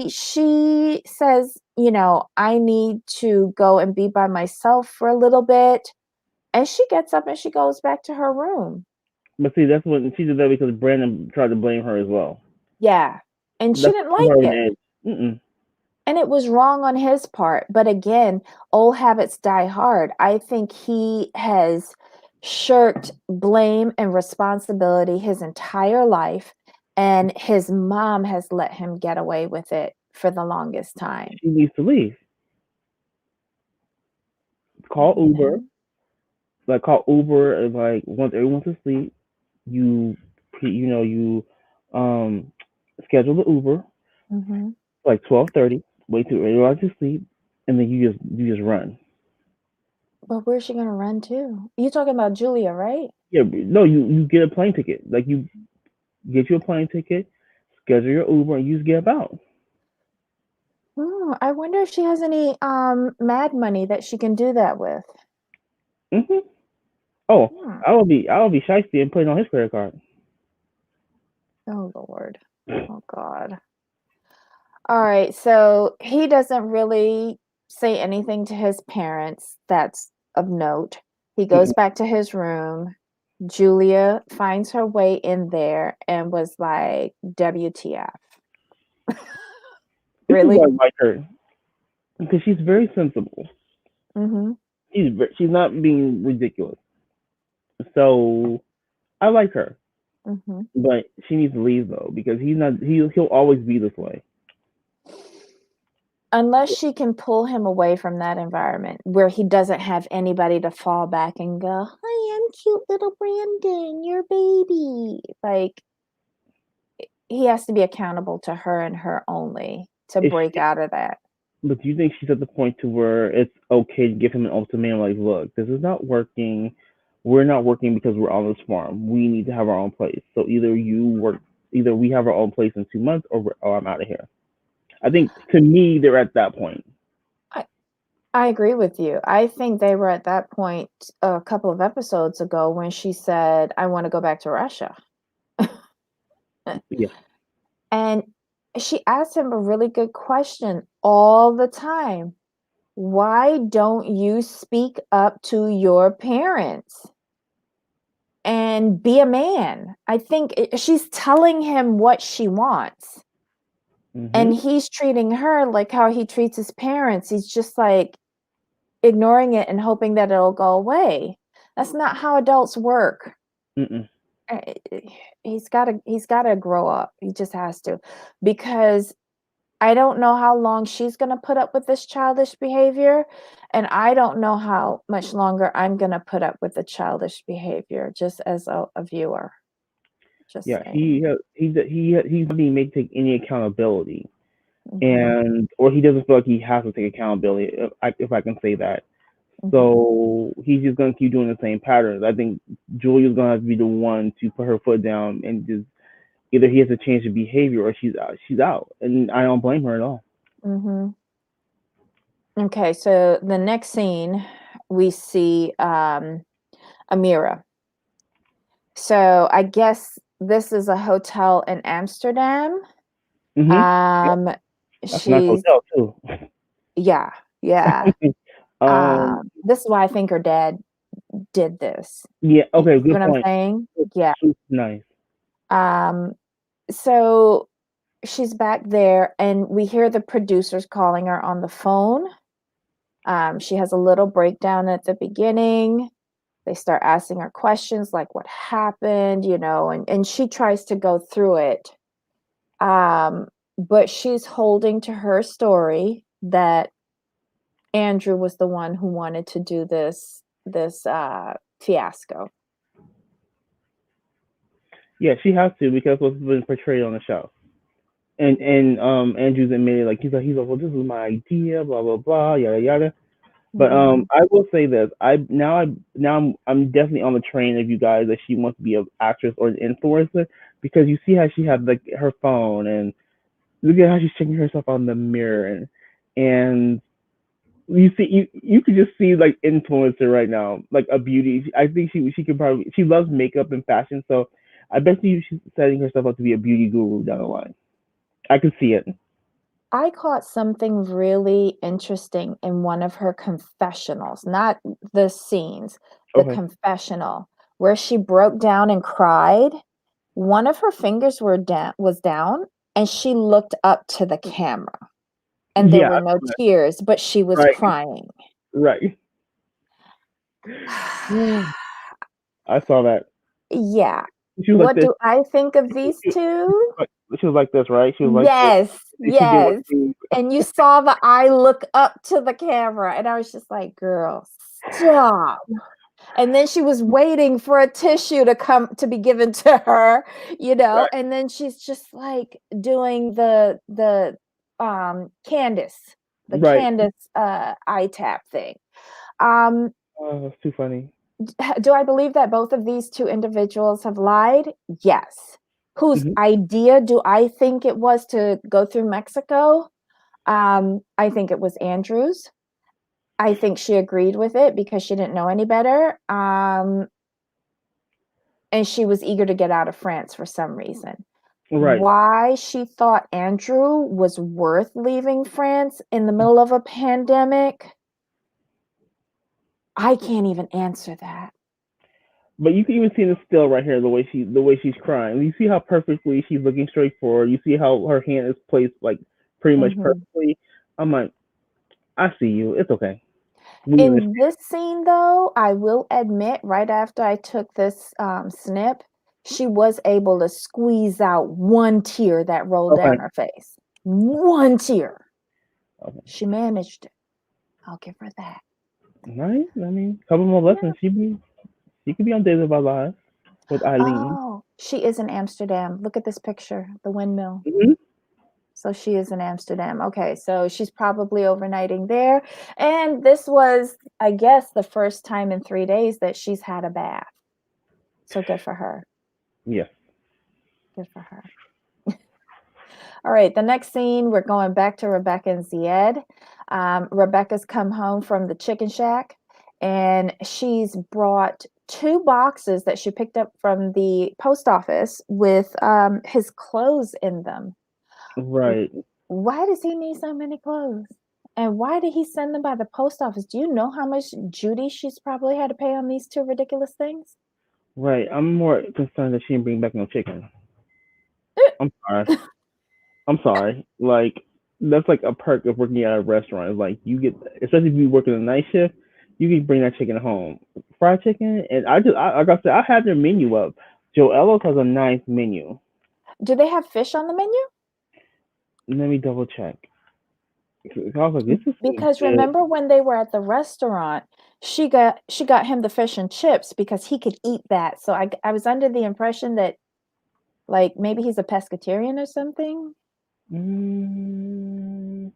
[SPEAKER 2] she says, I need to go and be by myself for a little bit, and she gets up and she goes back to her room.
[SPEAKER 1] but see, that's what she did that because Brandon tried to blame her as well.
[SPEAKER 2] Yeah, and she
[SPEAKER 1] That's
[SPEAKER 2] didn't
[SPEAKER 1] too
[SPEAKER 2] like
[SPEAKER 1] hard an
[SPEAKER 2] it.
[SPEAKER 1] edge. Mm-mm.
[SPEAKER 2] And it was wrong on his part. But again, old habits die hard. I think he has shirked blame and responsibility his entire life, and his mom has let him get away with it for the longest time.
[SPEAKER 1] She needs to leave. Call
[SPEAKER 2] You
[SPEAKER 1] Uber.
[SPEAKER 2] know?
[SPEAKER 1] Like call Uber like once everyone's asleep. You you um schedule the Uber
[SPEAKER 2] Hmm.
[SPEAKER 1] like 12:30. Wait till everyone's asleep, and then you just run.
[SPEAKER 2] But where's she gonna run to? You talking about Julia, right?
[SPEAKER 1] Yeah, no, you get a plane ticket. Like you get you a plane ticket, schedule your Uber, and you just get out.
[SPEAKER 2] I wonder if she has any mad money that she can do that with.
[SPEAKER 1] Hmm. Oh,
[SPEAKER 2] Hmm.
[SPEAKER 1] I will be shiesty and put it on his credit card.
[SPEAKER 2] Oh Lord. Oh God. All right, so he doesn't really say anything to his parents that's of note. He goes
[SPEAKER 1] Mm-mm.
[SPEAKER 2] back to his room. Julia finds her way in there and was like, WTF.
[SPEAKER 1] This is
[SPEAKER 2] Really?
[SPEAKER 1] why I like her because she's very sensible.
[SPEAKER 2] Mm-hmm.
[SPEAKER 1] She's not being ridiculous. So I like her,
[SPEAKER 2] Mm-hmm.
[SPEAKER 1] but she needs to leave though because he'll always be this way.
[SPEAKER 2] Unless she can pull him away from that environment where he doesn't have anybody to fall back and go, hi, I'm cute little Brandon, your baby. Like, he has to be accountable to her and her only to
[SPEAKER 1] Is
[SPEAKER 2] break
[SPEAKER 1] she,
[SPEAKER 2] out of that.
[SPEAKER 1] but do you think she's at the point to where it's okay to give him an ultimatum like, look, this is not working. We're not working because we're on this farm. We need to have our own place. So either we have our own place in 2 months, or I'm out of here. I think to me they're at that point.
[SPEAKER 2] I, I agree with you. I think they were at that point a couple of episodes ago when she said, I want to go back to Russia.
[SPEAKER 1] Yeah.
[SPEAKER 2] And she asked him a really good question all the time. Why don't you speak up to your parents and be a man? I think she's telling him what she wants. And
[SPEAKER 1] Mhm.
[SPEAKER 2] he's treating her like how he treats his parents. He's just like ignoring it and hoping that it'll go away. That's not how adults work.
[SPEAKER 1] Mm-mm.
[SPEAKER 2] Uh, he's got to grow up. He just has to, because I don't know how long she's going to put up with this childish behavior, and I don't know how much longer I'm going to put up with the childish behavior just as a viewer. Just
[SPEAKER 1] Yeah.
[SPEAKER 2] saying.
[SPEAKER 1] He's not being made to take any accountability,
[SPEAKER 2] Mhm.
[SPEAKER 1] and or he doesn't feel like he has to take accountability, if I can say that.
[SPEAKER 2] Mhm.
[SPEAKER 1] So he's just gonna keep doing the same patterns. I think Julia's gonna have to be the one to put her foot down and just either he has to change the behavior or she's out. She's out, and I don't blame her at all.
[SPEAKER 2] Mhm. Okay, so the next scene we see Amira. So I guess this is a hotel in Amsterdam.
[SPEAKER 1] Mhm. Yep.
[SPEAKER 2] Um,
[SPEAKER 1] That's a nice
[SPEAKER 2] she's
[SPEAKER 1] hotel too.
[SPEAKER 2] Yeah, yeah.
[SPEAKER 1] um.
[SPEAKER 2] This is why I think her dad did this.
[SPEAKER 1] Yeah.
[SPEAKER 2] You
[SPEAKER 1] Okay.
[SPEAKER 2] see
[SPEAKER 1] Good
[SPEAKER 2] what I'm
[SPEAKER 1] point.
[SPEAKER 2] saying? Yeah.
[SPEAKER 1] Super nice.
[SPEAKER 2] Um, so she's back there, and we hear the producers calling her on the phone. She has a little breakdown at the beginning. They start asking her questions like what happened, and she tries to go through it. But she's holding to her story that Andrew was the one who wanted to do this fiasco.
[SPEAKER 1] Yeah, she has to because what's been portrayed on the show. And Andrew's admitted like he's like well this is my idea blah blah blah yada yada. But
[SPEAKER 2] Mhm.
[SPEAKER 1] I will say this I'm definitely on the train of you guys that she wants to be an actress or an influencer because you see how she had like her phone and look at how she's checking herself on the mirror and you see you could just see like influencer right now like a beauty. I think she could probably she loves makeup and fashion so I bet you she's setting herself up to be a beauty guru down the line. I could see it.
[SPEAKER 2] I caught something really interesting in one of her confessionals, not the scenes, the
[SPEAKER 1] Okay.
[SPEAKER 2] confessional, where she broke down and cried. One of her fingers was down, and she looked up to the camera, and there
[SPEAKER 1] Yeah.
[SPEAKER 2] were no tears, but she was
[SPEAKER 1] Right.
[SPEAKER 2] crying.
[SPEAKER 1] Right. I saw that.
[SPEAKER 2] Yeah.
[SPEAKER 1] She was like
[SPEAKER 2] What
[SPEAKER 1] this.
[SPEAKER 2] do I think of these two?
[SPEAKER 1] She was like this, right? She was like this.
[SPEAKER 2] Yes,
[SPEAKER 1] And she did what
[SPEAKER 2] yes.
[SPEAKER 1] she.
[SPEAKER 2] And you saw the eye look up to the camera, and I was just like, "Girl, stop." And then she was waiting for a tissue to be given to her,
[SPEAKER 1] Right.
[SPEAKER 2] and then she's just like doing Candace, the
[SPEAKER 1] Right.
[SPEAKER 2] Candace eye tap thing. Um,
[SPEAKER 1] Oh, that's too funny.
[SPEAKER 2] do I believe that both of these two individuals have lied? Yes. Whose
[SPEAKER 1] Hmm.
[SPEAKER 2] idea do I think it was to go through Mexico? I think it was Andrew's. I think she agreed with it because she didn't know any better. And she was eager to get out of France for some reason.
[SPEAKER 1] Right.
[SPEAKER 2] Why she thought Andrew was worth leaving France in the middle of a pandemic, I can't even answer that.
[SPEAKER 1] But you can even see in the still right here the way she's crying. You see how perfectly she's looking straight forward. You see how her hand is placed like pretty much
[SPEAKER 2] Mhm.
[SPEAKER 1] perfectly. I'm like, I see you. It's okay. We
[SPEAKER 2] In
[SPEAKER 1] understand.
[SPEAKER 2] this scene, though, I will admit, right after I took this snip, she was able to squeeze out one tear that rolled
[SPEAKER 1] Okay.
[SPEAKER 2] down her face. One tear.
[SPEAKER 1] Okay.
[SPEAKER 2] She managed it. I'll give her that.
[SPEAKER 1] Right. I mean, couple more
[SPEAKER 2] Yeah.
[SPEAKER 1] lessons. She could be on Days of Our Lives with Eileen.
[SPEAKER 2] Oh, she is in Amsterdam. Look at this picture, the windmill.
[SPEAKER 1] Hmm.
[SPEAKER 2] So she is in Amsterdam. Okay, so she's probably overnighting there. And this was, I guess, the first time in 3 days that she's had a bath. So good for her.
[SPEAKER 1] Yes.
[SPEAKER 2] Good for her. All right, the next scene, we're going back to Rebecca and Zied. Rebecca's come home from the chicken shack and she's brought two boxes that she picked up from the post office with his clothes in them.
[SPEAKER 1] Right.
[SPEAKER 2] Why does he need so many clothes? And why did he send them by the post office? Do you know how much Judy she's probably had to pay on these two ridiculous things?
[SPEAKER 1] Right. I'm more concerned that she didn't bring back no chicken. I'm sorry. I'm sorry. Like that's like a perk of working at a restaurant. It's like you get, especially if you work in a night shift, you can bring that chicken home, fried chicken. And like I said, I had their menu up. Joello's has a nice menu.
[SPEAKER 2] Do they have fish on the menu?
[SPEAKER 1] Let me double check. I was like, this is
[SPEAKER 2] Because
[SPEAKER 1] good.
[SPEAKER 2] remember when they were at the restaurant, she got him the fish and chips because he could eat that. So I was under the impression that like maybe he's a pescatarian or something.
[SPEAKER 1] Mm,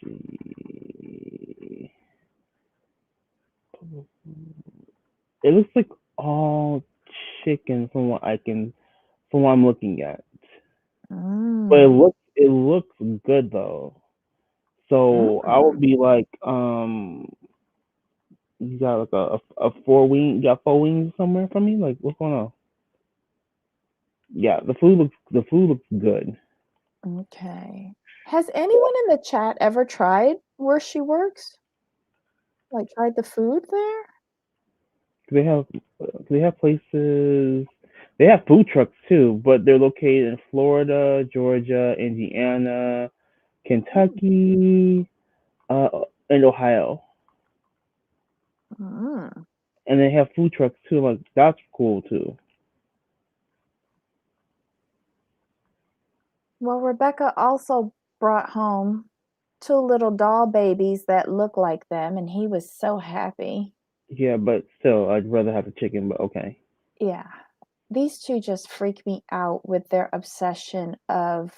[SPEAKER 1] see. It looks like all chicken from what I'm looking at. But
[SPEAKER 2] Mm.
[SPEAKER 1] it looks good though. So I would
[SPEAKER 2] Mm.
[SPEAKER 1] be like, you got like a four wing, you got four wings somewhere from me? Like what's going on? Yeah, the food looks good.
[SPEAKER 2] Okay. Has anyone in the chat ever tried where she works? Like tried the food there?
[SPEAKER 1] They have they have places. They have food trucks too, but they're located in Florida, Georgia, Indiana, Kentucky, and Ohio.
[SPEAKER 2] Mm.
[SPEAKER 1] And they have food trucks too. Like that's cool too.
[SPEAKER 2] Well, Rebecca also brought home two little doll babies that look like them, and he was so happy.
[SPEAKER 1] Yeah, but still, I'd rather have the chicken. But okay.
[SPEAKER 2] Yeah. these two just freak me out with their obsession of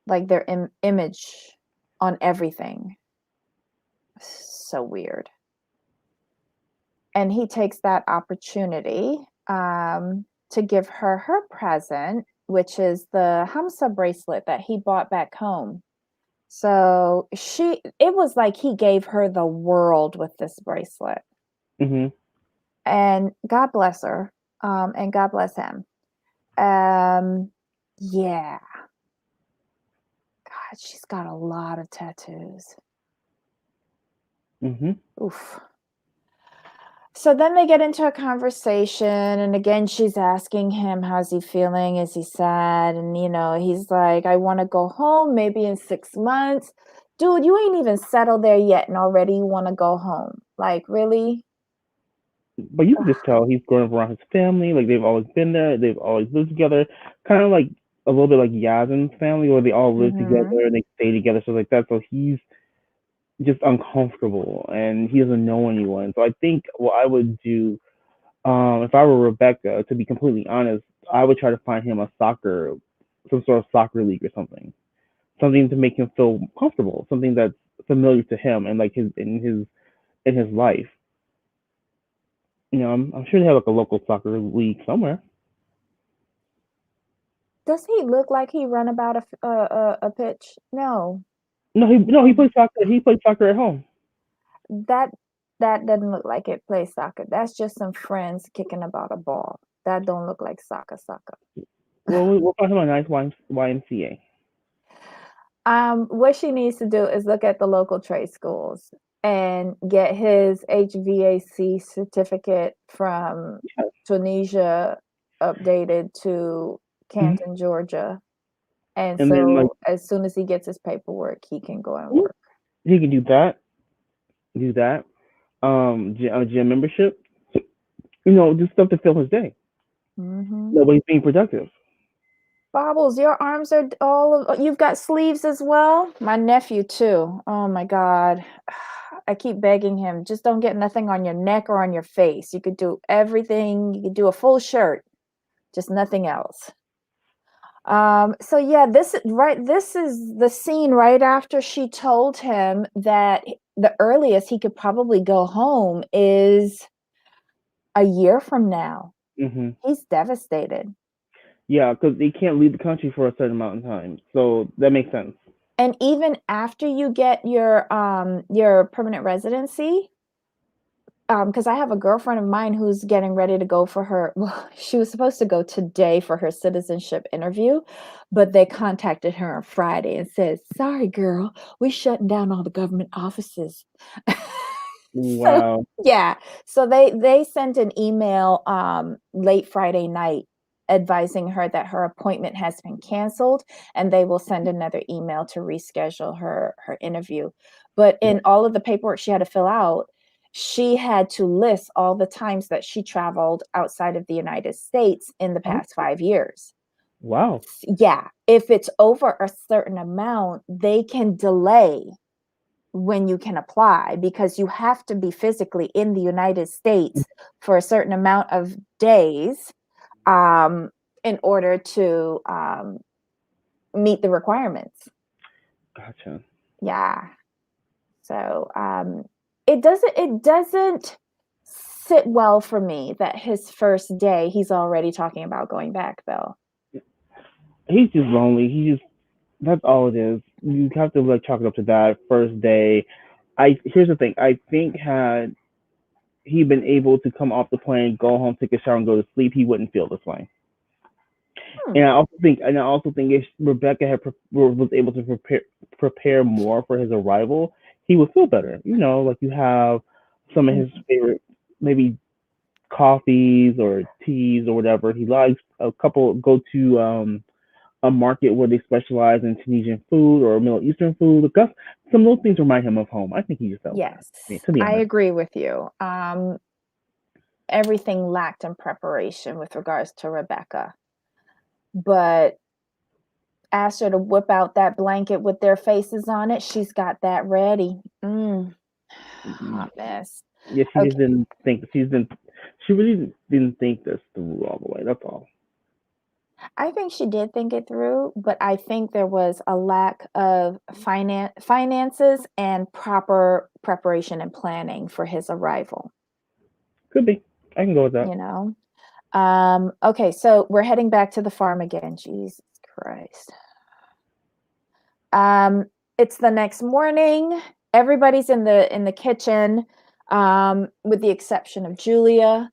[SPEAKER 2] like their image on everything. So weird. And he takes that opportunity to give her present, which is the Hamsa bracelet that he bought back home. So it was like he gave her the world with this bracelet.
[SPEAKER 1] Mm-hmm.
[SPEAKER 2] And God bless her, and God bless him. Yeah. God, she's got a lot of tattoos.
[SPEAKER 1] Mm-hmm.
[SPEAKER 2] Oof. So then they get into a conversation, and again, she's asking him, how's he feeling? Is he sad? And, he's like, I want to go home maybe in 6 months. Dude, you ain't even settled there yet, and already you want to go home. Like, really?
[SPEAKER 1] But you can just tell he's growing up around his family. Like they've always been there. They've always lived together. Kind of like a little bit like Yazin's family, where they all live
[SPEAKER 2] Mm-hmm.
[SPEAKER 1] together and they stay together, stuff like that. So he's just uncomfortable and he doesn't know anyone. So I think what I would do, if I were Rebecca, to be completely honest, I would try to find him some sort of soccer league or something to make him feel comfortable, something that's familiar to him and like in his life. I'm sure they have like a local soccer league somewhere.
[SPEAKER 2] Does he look like he run about a pitch? No.
[SPEAKER 1] No, he plays soccer. He plays soccer at home.
[SPEAKER 2] That that doesn't look like it plays soccer. That's just some friends kicking about a ball. That don't look like soccer.
[SPEAKER 1] Well, we'll find him a nice YMCA.
[SPEAKER 2] What she needs to do is look at the local trade schools and get his HVAC certificate from
[SPEAKER 1] Yeah.
[SPEAKER 2] Tunisia updated to
[SPEAKER 1] Mhm.
[SPEAKER 2] Canton, Georgia. And
[SPEAKER 1] And then like
[SPEAKER 2] so as soon as he gets his paperwork, he can go and work.
[SPEAKER 1] he can do that. Gym membership. Just stuff to fill his day.
[SPEAKER 2] Mm-hmm.
[SPEAKER 1] Nobody's being productive.
[SPEAKER 2] Bobbles, your arms are you've got sleeves as well? My nephew too. Oh my God. I keep begging him, just don't get nothing on your neck or on your face. You could do everything. You could do a full shirt, just nothing else. So yeah, this is the scene right after she told him that the earliest he could probably go home is a year from now.
[SPEAKER 1] Hmm.
[SPEAKER 2] He's devastated.
[SPEAKER 1] Yeah, because they can't leave the country for a certain amount of time, so that makes sense.
[SPEAKER 2] And even after you get your permanent residency, because I have a girlfriend of mine who's getting ready to go for her, well, she was supposed to go today for her citizenship interview, but they contacted her on Friday and said, sorry, girl, we're shutting down all the government offices. So
[SPEAKER 1] Wow.
[SPEAKER 2] yeah, so they sent an email late Friday night advising her that her appointment has been canceled, and they will send another email to reschedule her interview. But in all of the paperwork she had to fill out, she had to list all the times that she traveled outside of the United States in the
[SPEAKER 1] Oh,
[SPEAKER 2] past 5 years.
[SPEAKER 1] wow.
[SPEAKER 2] Yeah, if it's over a certain amount, they can delay when you can apply because you have to be physically in the United States for a certain amount of days um, in order to meet the requirements.
[SPEAKER 1] Gotcha.
[SPEAKER 2] Yeah. So it doesn't sit well for me that his first day he's already talking about going back though.
[SPEAKER 1] He's just lonely. That's all it is. You have to like chalk it up to that first day. Here's the thing. I think had he been able to come off the plane, go home, take a shower, and go to sleep, he wouldn't feel this way.
[SPEAKER 2] Hmm.
[SPEAKER 1] And I also think if Rebecca was able to prepare more for his arrival, he would feel better. Like you have some of his favorite, maybe coffees or teas or whatever he likes. A couple go to a market where they specialize in Tunisian food or Middle Eastern food. Some of those things remind him of home. I think he just felt better.
[SPEAKER 2] Yes,
[SPEAKER 1] To be
[SPEAKER 2] I
[SPEAKER 1] honest.
[SPEAKER 2] agree with you. Everything lacked in preparation with regards to Rebecca, but asked her to whip out that blanket with their faces on it. She's got that ready. Hot mess.
[SPEAKER 1] Yeah, she
[SPEAKER 2] Okay.
[SPEAKER 1] just didn't think She really didn't think this through all the way. That's all.
[SPEAKER 2] I think she did think it through, but I think there was a lack of finances and proper preparation and planning for his arrival,
[SPEAKER 1] Could be. I can go with that.
[SPEAKER 2] you know? Okay, so we're heading back to the farm again. Jesus Christ. It's the next morning. Everybody's in the kitchen, with the exception of Julia.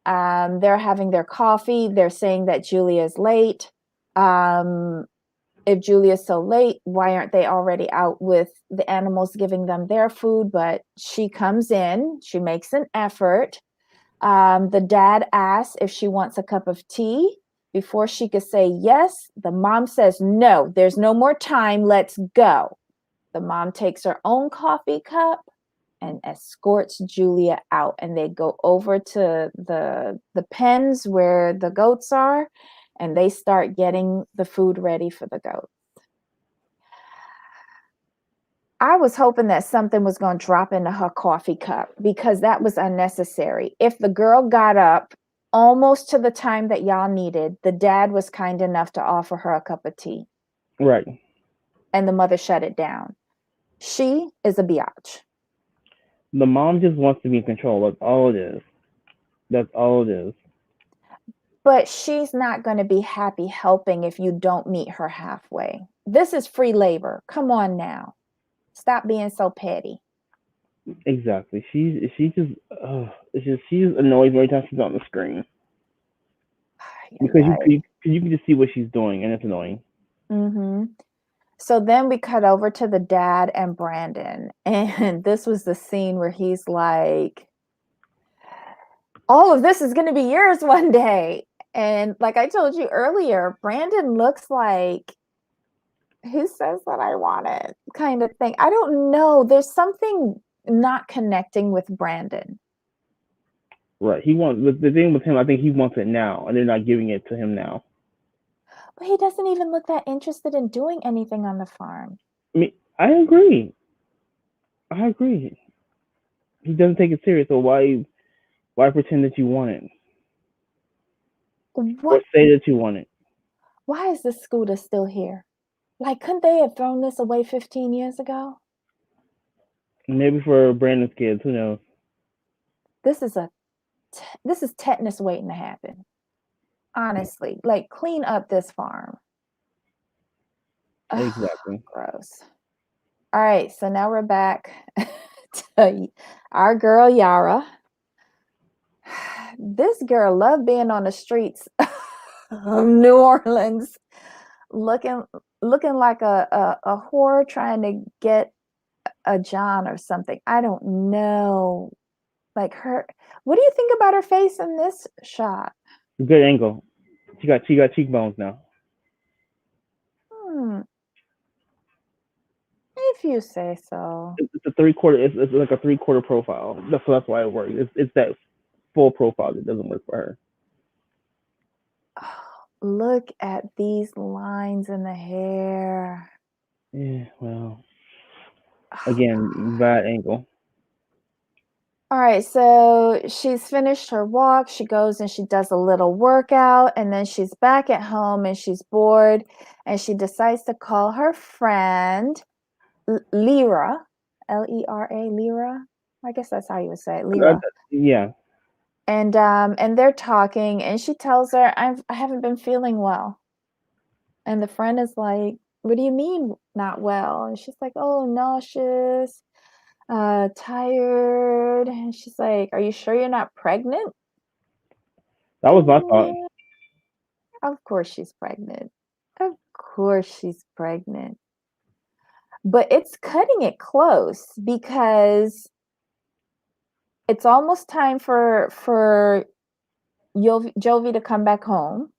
[SPEAKER 2] They're having their coffee. They're saying that Julia's late. If Julia's so late, why aren't they already out with the animals giving them their food? But she comes in, she makes an effort. The dad asks if she wants a cup of tea. Before she could say yes, the mom says, no, there's no more time. Let's go. The mom takes her own coffee cup and escorts Julia out. And they go over to the pens where the goats are, and they start getting the food ready for the goats. I was hoping that something was going to drop into her coffee cup because that was unnecessary. If the girl got up almost to the time that y'all needed, the dad was kind enough to offer her a cup of tea.
[SPEAKER 1] Right.
[SPEAKER 2] And the mother shut it down. She is a biatch.
[SPEAKER 1] The mom just wants to be in control. That's all it is. That's all it is.
[SPEAKER 2] But she's not going to be happy helping if you don't meet her halfway. This is free labor. Come on now. Stop being so petty.
[SPEAKER 1] Exactly. She just it's just she's annoyed every time she's on the screen because you can just see what she's doing and it's annoying.
[SPEAKER 2] Mm-hmm. So then we cut over to the dad and Brandon, and this was the scene where he's like, all of this is going to be yours one day. And like I told you earlier, Brandon looks like, who says that I want it kind of thing. I don't know. There's something not connecting with Brandon.
[SPEAKER 1] Right. He wants the thing with him. I think he wants it now, and they're not giving it to him now.
[SPEAKER 2] But he doesn't even look that interested in doing anything on the farm.
[SPEAKER 1] I mean, I agree. I agree. He doesn't take it serious. So why pretend that you want it or
[SPEAKER 2] What?
[SPEAKER 1] say that you want it?
[SPEAKER 2] Why is this scooter still here? Like, couldn't they have thrown this away 15 years ago?
[SPEAKER 1] Maybe for Brandon's kids. Who knows?
[SPEAKER 2] This is this is tetanus waiting to happen. Honestly, like, clean up this farm. Ugh,
[SPEAKER 1] Exactly.
[SPEAKER 2] gross. All right, so now we're back to our girl Yara. This girl loved being on the streets of New Orleans, looking like a whore trying to get a John or something. I don't know. Like her, what do you think about her face in this shot?
[SPEAKER 1] Good angle. She got cheekbones now.
[SPEAKER 2] Hmm, if you say so.
[SPEAKER 1] It's a 3/4. It's like a 3/4 profile. That's why it works. It's that full profile that doesn't work for her.
[SPEAKER 2] Oh, look at these lines in the hair.
[SPEAKER 1] Yeah. Well.
[SPEAKER 2] Oh,
[SPEAKER 1] Again, bad angle.
[SPEAKER 2] all right, so she's finished her walk. She goes and she does a little workout, and then she's back at home and she's bored, and she decides to call her friend Lyra, Lera, Lyra. I guess that's how you would say it, Lyra.
[SPEAKER 1] Yeah.
[SPEAKER 2] And they're talking, and she tells her, I haven't been feeling well. And the friend is like, what do you mean not well? And she's like, oh, nauseous, tired. And she's like, are you sure you're not pregnant?
[SPEAKER 1] That was my thought.
[SPEAKER 2] Of course she's pregnant. Of course she's pregnant. But it's cutting it close because it's almost time for Jovi to come back home.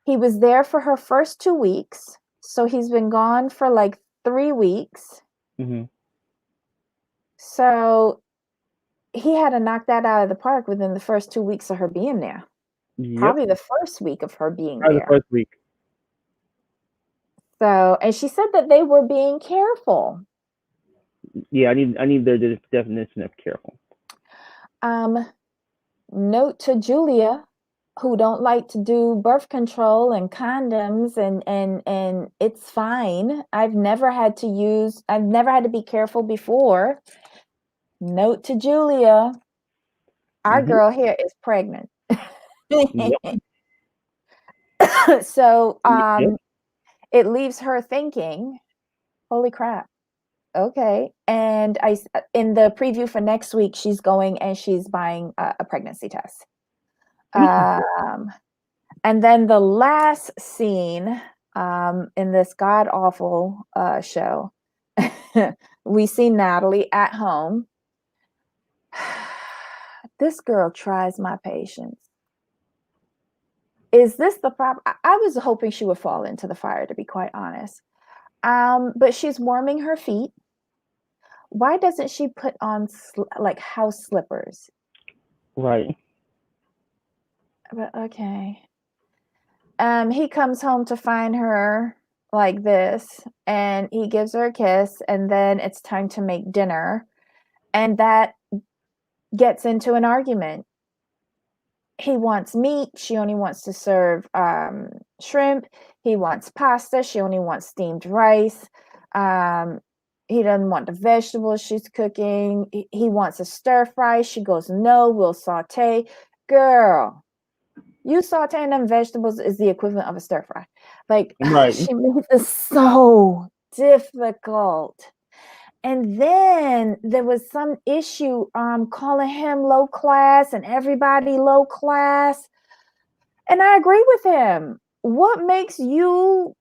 [SPEAKER 2] He was there for her first 2 weeks, so he's been gone for like 3 weeks.
[SPEAKER 1] Mm-hmm.
[SPEAKER 2] So he had to knock that out of the park within the first 2 weeks of her being there.
[SPEAKER 1] Yep.
[SPEAKER 2] Probably the first week of her being
[SPEAKER 1] Probably
[SPEAKER 2] there.
[SPEAKER 1] the first week.
[SPEAKER 2] So, and she said that they were being careful.
[SPEAKER 1] Yeah, I need their definition of careful.
[SPEAKER 2] Note to Julia, who don't like to do birth control and condoms, and it's fine. I've never had to be careful before. Note to Julia, our
[SPEAKER 1] Mm-hmm.
[SPEAKER 2] girl here is pregnant.
[SPEAKER 1] Yep.
[SPEAKER 2] So
[SPEAKER 1] Yep.
[SPEAKER 2] it leaves her thinking, holy crap. Okay. And in the preview for next week, she's going and she's buying a pregnancy test. And then the last scene in this god awful show, we see Natalie at home. This girl tries my patience. Is this the problem? I was hoping she would fall into the fire, to be quite honest. But she's warming her feet. Why doesn't she put on like house slippers?
[SPEAKER 1] Right.
[SPEAKER 2] But okay. He comes home to find her like this, and he gives her a kiss, and then it's time to make dinner, and that gets into an argument. He wants meat, she only wants to serve shrimp. He wants pasta, she only wants steamed rice. He doesn't want the vegetables she's cooking. He wants a stir fry. She goes, no, we'll saute. Girl, you sauteing them vegetables is the equivalent of a stir fry. Like,
[SPEAKER 1] Right.
[SPEAKER 2] she made this so difficult. And then there was some issue calling him low class and everybody low class. And I agree with him. What makes you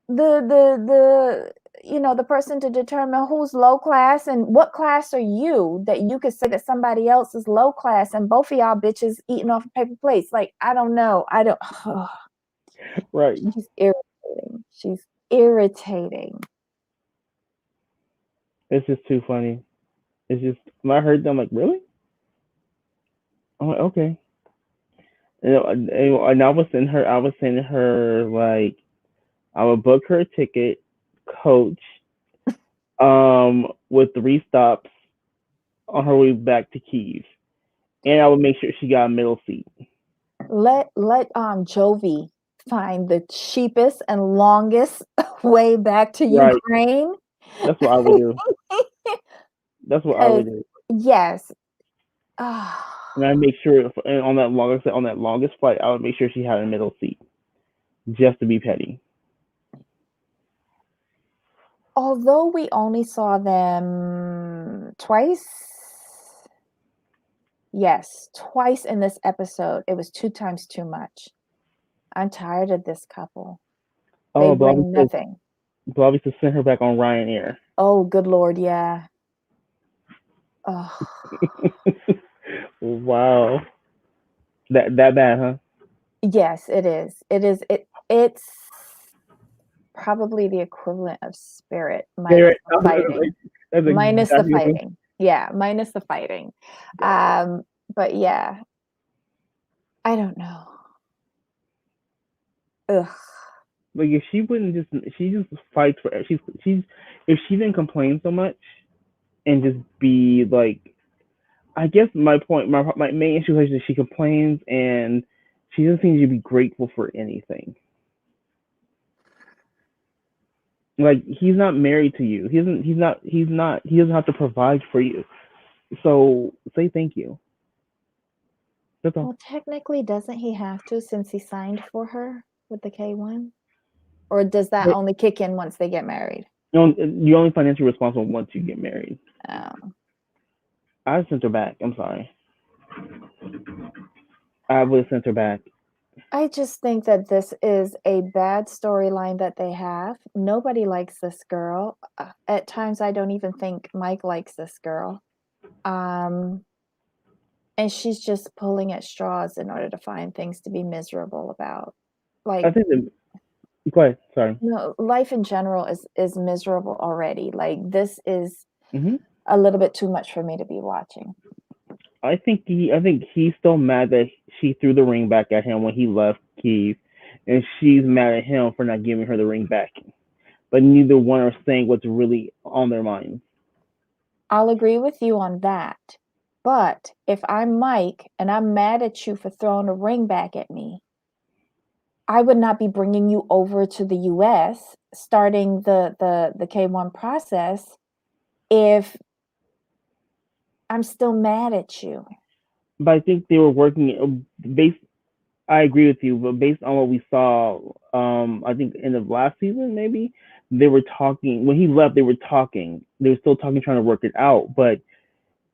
[SPEAKER 2] the person to determine who's low class, and what class are you that you could say that somebody else is low class and both of y'all bitches eating off a paper plates? Like, I don't know.
[SPEAKER 1] Right.
[SPEAKER 2] She's irritating. She's irritating.
[SPEAKER 1] It's just too funny. It's just when I heard them, like, really? I'm like, okay. And I was sending her like, I would book her a ticket, coach, with 3 stops on her way back to Kiev, and I would make sure she got a middle seat.
[SPEAKER 2] Let Jovi find the cheapest and longest way back to
[SPEAKER 1] Right.
[SPEAKER 2] Ukraine.
[SPEAKER 1] That's what I would do. That's what I would do.
[SPEAKER 2] Yes.
[SPEAKER 1] And I make sure and on that longest flight, I would make sure she had a middle seat, just to be petty.
[SPEAKER 2] Although we only saw them twice. Yes, twice in this episode. It was 2 times too much. I'm tired of this couple. They
[SPEAKER 1] Oh,
[SPEAKER 2] bring nothing.
[SPEAKER 1] Bobby to send her back on Ryanair.
[SPEAKER 2] Oh, good Lord, yeah. Oh.
[SPEAKER 1] Wow. That bad, huh?
[SPEAKER 2] Yes, it is. It's probably the equivalent of Spirit minus the fighting. Minus the fighting. Yeah, minus the fighting. But yeah, I don't know. Ugh.
[SPEAKER 1] Like if she just fights for she's if she didn't complain so much and just be like, I guess my main issue is that she complains and she doesn't seem to be grateful for anything. Like he's not married to you. He doesn't have to provide for you. So say thank you. That's all.
[SPEAKER 2] Well, technically, doesn't he have to, since he signed for her with the K1? Or does that
[SPEAKER 1] But
[SPEAKER 2] only kick in once they get married?
[SPEAKER 1] you're only financially responsible once you get married.
[SPEAKER 2] Oh.
[SPEAKER 1] I sent her back. I'm sorry. I would have sent her back.
[SPEAKER 2] I just think that this is a bad storyline that they have. Nobody likes this girl. At times, I don't even think Mike likes this girl. And she's just pulling at straws in order to find things to be miserable about. Like,
[SPEAKER 1] I think go ahead. Sorry.
[SPEAKER 2] no, life in general is miserable already. Like, this is
[SPEAKER 1] Hmm.
[SPEAKER 2] a little bit too much for me to be watching.
[SPEAKER 1] I think he's still mad that she threw the ring back at him when he left Kiev, and she's mad at him for not giving her the ring back. But neither one are saying what's really on their minds.
[SPEAKER 2] I'll agree with you on that. But if I'm Mike and I'm mad at you for throwing a ring back at me, I would not be bringing you over to the US, starting the K1 process if I'm still mad at you.
[SPEAKER 1] But I think they were working based. I agree with you, but based on what we saw, I think end of last season maybe they were talking. When he left, they were talking. They were still talking, trying to work it out. But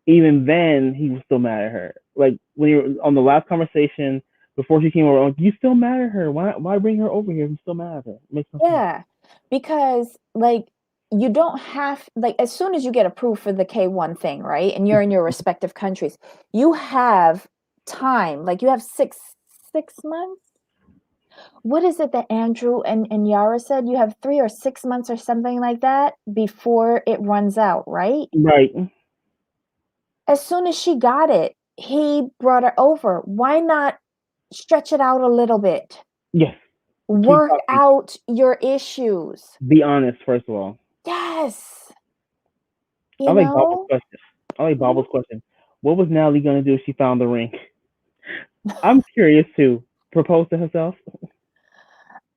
[SPEAKER 1] even then, he was still mad at her. Like when you were on the last conversation before she came over, like, you still mad at her? Why bring her over here if you still mad at her? It makes no sense.
[SPEAKER 2] Yeah, because like you don't have like as soon as you get approved for the K1 thing, right? And you're in your respective countries, you have time. Like you have six months. What is it that Andrew and Yara said? You have 3 or 6 months or something like that before it runs out, right?
[SPEAKER 1] Right.
[SPEAKER 2] As soon as she got it, he brought her over. Why not stretch it out a little bit?
[SPEAKER 1] Yes. Keep
[SPEAKER 2] Work
[SPEAKER 1] talking.
[SPEAKER 2] out your issues.
[SPEAKER 1] Be honest, first of all.
[SPEAKER 2] Yes.
[SPEAKER 1] I
[SPEAKER 2] You
[SPEAKER 1] like Bob's
[SPEAKER 2] know?
[SPEAKER 1] question. I like
[SPEAKER 2] Mhm.
[SPEAKER 1] Bob's question. What was Natalie gonna do if she found the ring? I'm curious too. Propose to herself,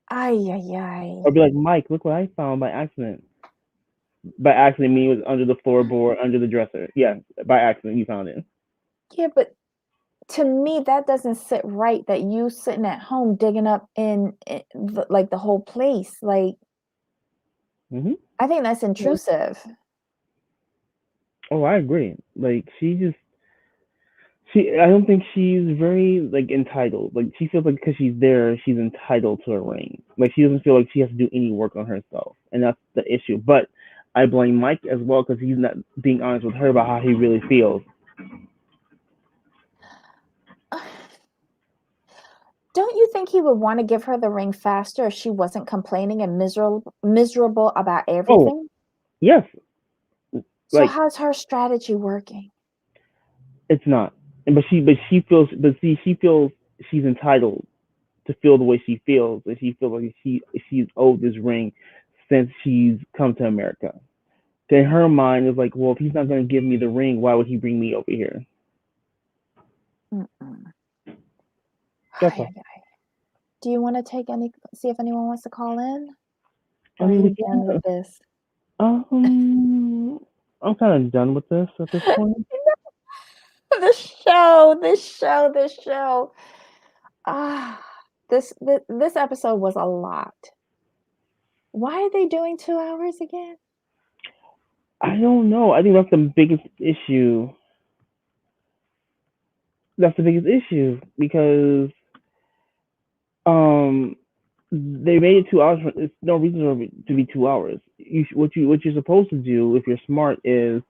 [SPEAKER 2] Ay, ay, ay.
[SPEAKER 1] or be like, Mike, look what I found by accident. By accident, me was under the floorboard, under the dresser. Yeah, by accident, you found it.
[SPEAKER 2] Yeah, but to me, that doesn't sit right that you sitting at home digging up in like the whole place. Like,
[SPEAKER 1] Hmm.
[SPEAKER 2] I think that's intrusive.
[SPEAKER 1] Oh, I agree. Like she. I don't think she's very like entitled. Like she feels like because she's there, she's entitled to a ring. Like she doesn't feel like she has to do any work on herself, and that's the issue. But I blame Mike as well because he's not being honest with her about how he really feels.
[SPEAKER 2] Don't you think he would want to give her the ring faster if she wasn't complaining and miserable about
[SPEAKER 1] Oh,
[SPEAKER 2] everything?
[SPEAKER 1] yes.
[SPEAKER 2] So
[SPEAKER 1] Like
[SPEAKER 2] how's her strategy working?
[SPEAKER 1] it's not. But she feels but see she feels she's entitled to feel the way she feels, and she feels like she's owed this ring since she's come to America. In her mind, it's like, well, if he's not going to give me the ring, why would he bring me over here?
[SPEAKER 2] Mm-mm.
[SPEAKER 1] That's
[SPEAKER 2] Ay,
[SPEAKER 1] all.
[SPEAKER 2] ay, ay. Do you want to see if anyone wants to call in?
[SPEAKER 1] I
[SPEAKER 2] Or are
[SPEAKER 1] mean, we
[SPEAKER 2] you done
[SPEAKER 1] can.
[SPEAKER 2] with this?
[SPEAKER 1] I'm kind of done with this at this point.
[SPEAKER 2] The show. Ah, this episode was a lot. Why are they doing 2 hours again?
[SPEAKER 1] I don't know. I think that's the biggest issue. That's the biggest issue because um they made it 2 hours. It's no reason for it to be 2 hours. What you're supposed to do if you're smart is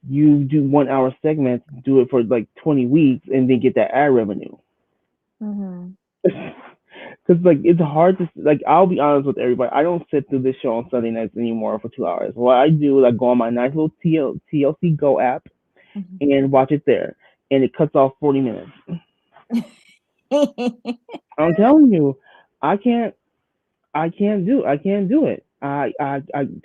[SPEAKER 1] you do 1 hour segments, do it for like 20 weeks, and then get that ad revenue.
[SPEAKER 2] Mhm.
[SPEAKER 1] Because like it's hard to like. I'll be honest with everybody. I don't sit through this show on Sunday nights anymore for 2 hours. What I do is I go on my nice little TLC Go app
[SPEAKER 2] Mhm.
[SPEAKER 1] and watch it there, and it cuts off 40 minutes. I'm telling you, I can't. I can't do it.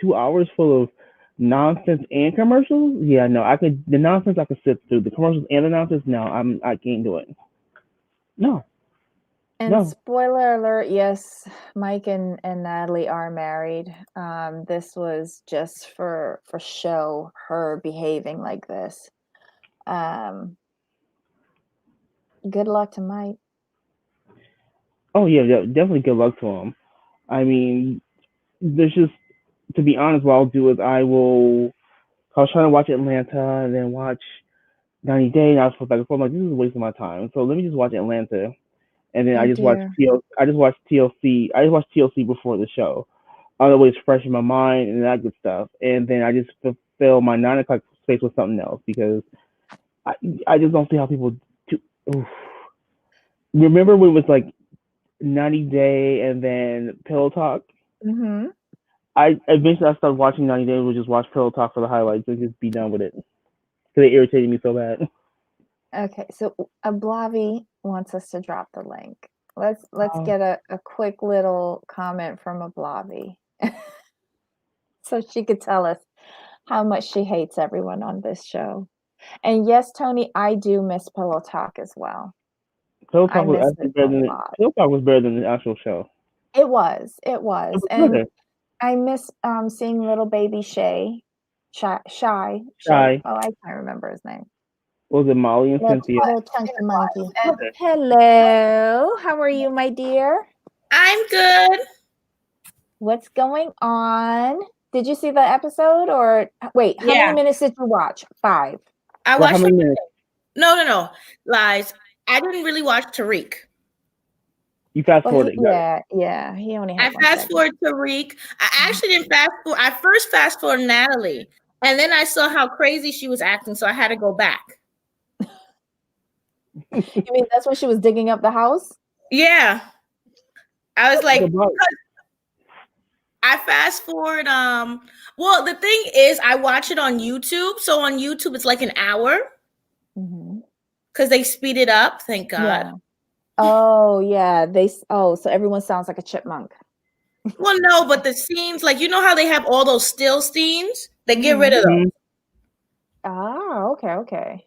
[SPEAKER 1] 2 hours full of nonsense and commercials. Yeah, no, I could. The nonsense I could sit through. The commercials and the nonsense. No, I can't do it. No,
[SPEAKER 2] And
[SPEAKER 1] no.
[SPEAKER 2] spoiler alert, yes, Mike and Natalie are married. This was just for show, her behaving like this. Um, Good luck to Mike.
[SPEAKER 1] Oh yeah, definitely good luck to them. I mean, there's just to be honest, what I'll do is I will. I was trying to watch Atlanta and then watch 90 Day, and I was back and forth. I'm like, this is a waste of my time. So let me just watch Atlanta, and then
[SPEAKER 2] Oh
[SPEAKER 1] I just watched
[SPEAKER 2] dear.
[SPEAKER 1] TL. I just watched TLC. I just watched TLC before the show. Otherwise, fresh in my mind and that good stuff. And then I just fulfill my 9 o'clock space with something else because I I just don't see how people do. Oof. Remember when it was like 90 Day and then Pillow Talk?
[SPEAKER 2] Mm-hmm.
[SPEAKER 1] I eventually I started watching 90 Day. Would just watch Pillow Talk for the highlights and just be done with it because it irritated me so bad.
[SPEAKER 2] Okay, so Ablavi wants us to drop the link. Let's get a quick little comment from Ablavi so she could tell us how much she hates everyone on this show. And yes, Tony, I do miss Pillow Talk as well.
[SPEAKER 1] Pillow
[SPEAKER 2] I
[SPEAKER 1] Talk was
[SPEAKER 2] miss
[SPEAKER 1] actually
[SPEAKER 2] it
[SPEAKER 1] better
[SPEAKER 2] a
[SPEAKER 1] than
[SPEAKER 2] lot.
[SPEAKER 1] Pillow Talk was better than the actual show.
[SPEAKER 2] It was.
[SPEAKER 1] It was
[SPEAKER 2] And
[SPEAKER 1] better.
[SPEAKER 2] I miss seeing little baby Shy.
[SPEAKER 1] Shy.
[SPEAKER 2] Oh, I can't remember his name.
[SPEAKER 1] Was it Molly and Cynthia?
[SPEAKER 2] Little chunky monkey.
[SPEAKER 1] Okay.
[SPEAKER 2] Hello. How are you, my dear?
[SPEAKER 3] I'm good.
[SPEAKER 2] What's going on? Did you see the episode or wait, how many
[SPEAKER 3] Yeah.
[SPEAKER 2] minutes did you watch? 5.
[SPEAKER 3] I
[SPEAKER 1] Well, how
[SPEAKER 3] watched
[SPEAKER 1] many minutes?
[SPEAKER 3] No. Lies. I didn't really watch Tariq.
[SPEAKER 1] You fast
[SPEAKER 2] Well,
[SPEAKER 1] forwarded.
[SPEAKER 2] yeah. He only
[SPEAKER 3] I
[SPEAKER 2] had one
[SPEAKER 3] fast
[SPEAKER 2] segment.
[SPEAKER 3] forward Tariq. I actually didn't fast forward. I first fast forwarded Natalie, and then I saw how crazy she was acting, so I had to go back.
[SPEAKER 2] You mean that's when she was digging up the house?
[SPEAKER 3] Yeah. I was like, I fast forward. Well, the thing is, I watch it on YouTube. So on YouTube, it's like an hour because they speed it up. Thank God.
[SPEAKER 2] Yeah. Oh, yeah. So everyone sounds like a chipmunk.
[SPEAKER 3] Well, no, but the scenes, like, you know how they have all those still scenes? They get rid of those.
[SPEAKER 2] Ah, okay.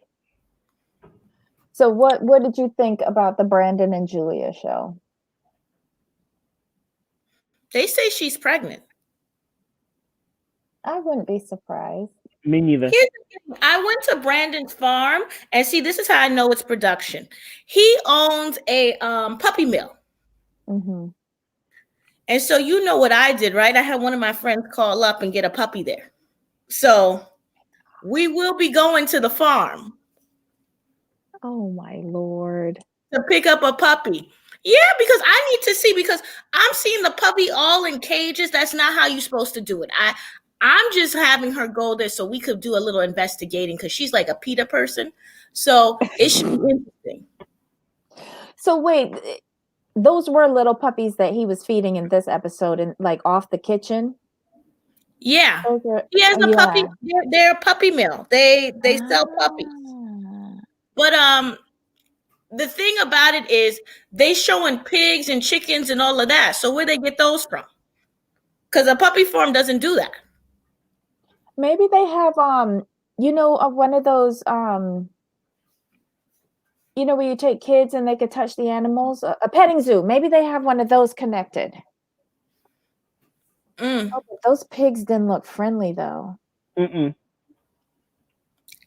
[SPEAKER 2] So what did you think about the Brandon and Julia show?
[SPEAKER 3] They say she's pregnant.
[SPEAKER 2] I wouldn't be surprised.
[SPEAKER 1] Me neither.
[SPEAKER 3] I went to Brandon's farm, and see, this is how I know it's production. He owns a puppy mill. And so you know what I did, right? I had one of my friends call up and get a puppy there. So we will be going to the farm.
[SPEAKER 2] Oh my Lord.
[SPEAKER 3] To pick up a puppy. Yeah, because I need to see, because I'm seeing the puppy all in cages. That's not how you're supposed to do it. I'm just having her go there so we could do a little investigating, because she's like a PETA person. So it should be interesting.
[SPEAKER 2] So wait, those were little puppies that he was feeding in this episode, and like off the kitchen?
[SPEAKER 3] Yeah. He has a puppy. They're a puppy mill. They sell puppies. But the thing about it is they showing pigs and chickens and all of that. So where they get those from? Because a puppy farm doesn't do that.
[SPEAKER 2] Maybe they have one of those where you take kids and they could touch the animals, a petting zoo. Maybe they have one of those connected. Oh, but those pigs didn't look friendly though.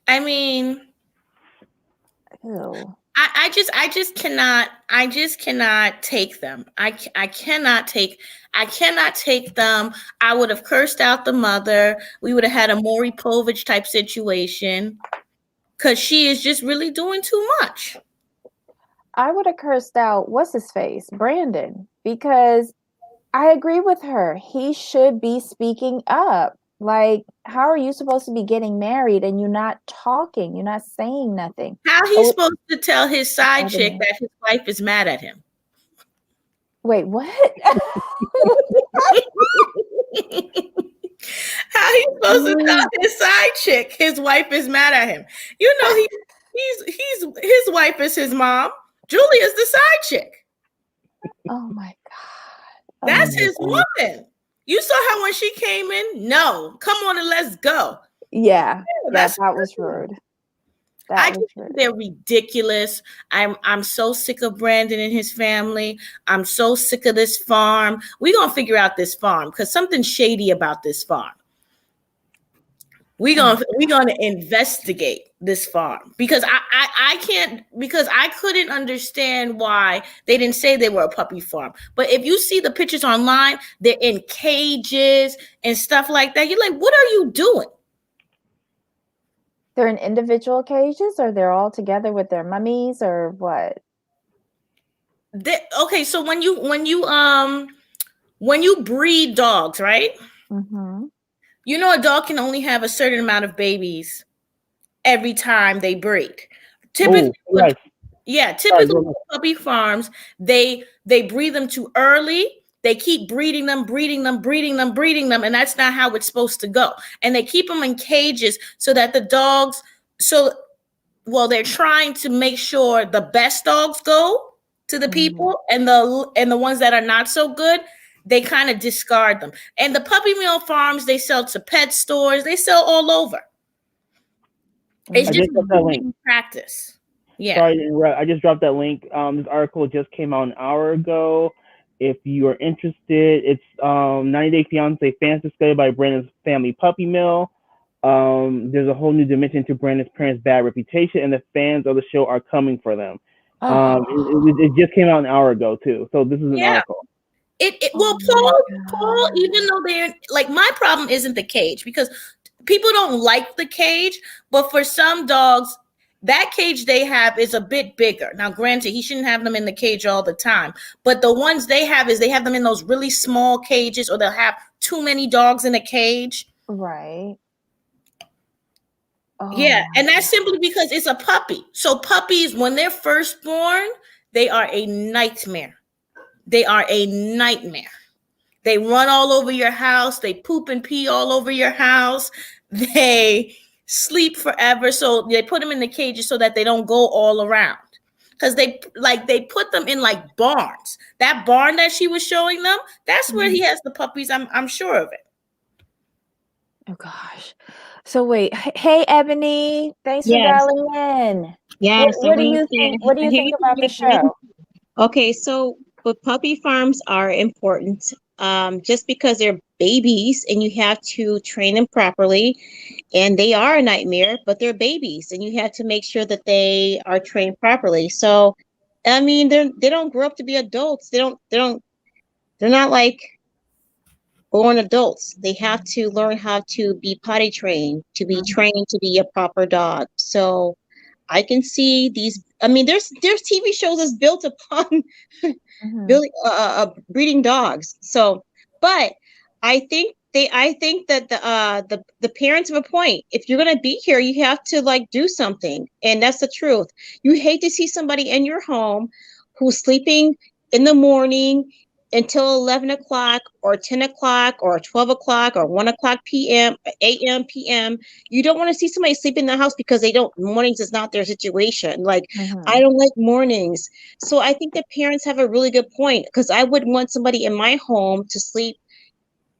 [SPEAKER 3] I mean,
[SPEAKER 2] ew.
[SPEAKER 3] I just cannot take them. I cannot take them. I would have cursed out the mother. We would have had a Maury Povich type situation, because she is just really doing too much.
[SPEAKER 2] I would have cursed out what's his face, Brandon, because I agree with her. He should be speaking up. Like, how are you supposed to be getting married and you're not talking? You're not saying nothing.
[SPEAKER 3] How he's supposed to tell his side chick that his wife is mad at him?
[SPEAKER 2] Wait, what?
[SPEAKER 3] How he's supposed to tell his side chick his wife is mad at him? You know, his wife is his mom. Julia's the side chick.
[SPEAKER 2] Oh my God.
[SPEAKER 3] That's his woman. You saw her when she came in? No. Come on and let's go.
[SPEAKER 2] Yeah, that was rude.
[SPEAKER 3] I just think they're ridiculous. I'm so sick of Brandon and his family. I'm so sick of this farm. We're gonna figure out this farm, because something's shady about this farm. We're gonna investigate this farm, because I can't, because I couldn't understand why they didn't say they were a puppy farm. But if you see the pictures online, they're in cages and stuff like that. You're like, what are you doing?
[SPEAKER 2] They're in individual cages, or they're all together with their mummies, or what?
[SPEAKER 3] Okay, so when you breed dogs, right? You know, a dog can only have a certain amount of babies every time they breed. Typically, with puppy farms, they breed them too early. They keep breeding them, and that's not how it's supposed to go. And they keep them in cages so that the dogs, they're trying to make sure the best dogs go to the people, and the ones that are not so good, they kind of discard them. And the puppy mill farms, they sell to pet stores, they sell all over. It's just practice. Yeah.
[SPEAKER 1] Sorry, I just dropped that link. This article just came out an hour ago. If you are interested, it's 90 Day Fiancé fans discovered by Brandon's family puppy mill. There's a whole new dimension to Brandon's parents' bad reputation, and the fans of the show are coming for them. It just came out an hour ago too, so this is an article.
[SPEAKER 3] Paul, even though they're like, my problem isn't the cage, because people don't like the cage, but for some dogs, that cage they have is a bit bigger. Now, granted, he shouldn't have them in the cage all the time, but the ones they have them in those really small cages, or they'll have too many dogs in a cage.
[SPEAKER 2] Right.
[SPEAKER 3] Yeah, and that's simply because it's a puppy. So puppies, when they're first born, they are a nightmare. They are a nightmare. They run all over your house. They poop and pee all over your house. They sleep forever. So they put them in the cages so that they don't go all around. Because they put them in like barns. That barn that she was showing them, that's where he has the puppies. I'm sure of it.
[SPEAKER 2] Oh gosh. So wait, hey Ebony, thanks for dialing in.
[SPEAKER 4] Yes.
[SPEAKER 2] What do you think? What do you think about the show?
[SPEAKER 4] Okay, so but puppy farms are important. Just because they're babies and you have to train them properly, and they are a nightmare, but they're babies and you have to make sure that they are trained properly. So, I mean, they don't grow up to be adults. They're not like born adults. They have to learn how to be potty trained, to be trained to be a proper dog. So I can see these. I mean, there's TV shows that's built upon breeding dogs. So, but I think that the parents have a point. If you're gonna be here, you have to like do something, and that's the truth. You hate to see somebody in your home who's sleeping in the morning until 11 o'clock or 10 o'clock or 12 o'clock or 1 o'clock p.m., a.m., p.m. You don't want to see somebody sleep in the house because mornings is not their situation. Like, I don't like mornings. So I think the parents have a really good point, because I wouldn't want somebody in my home to sleep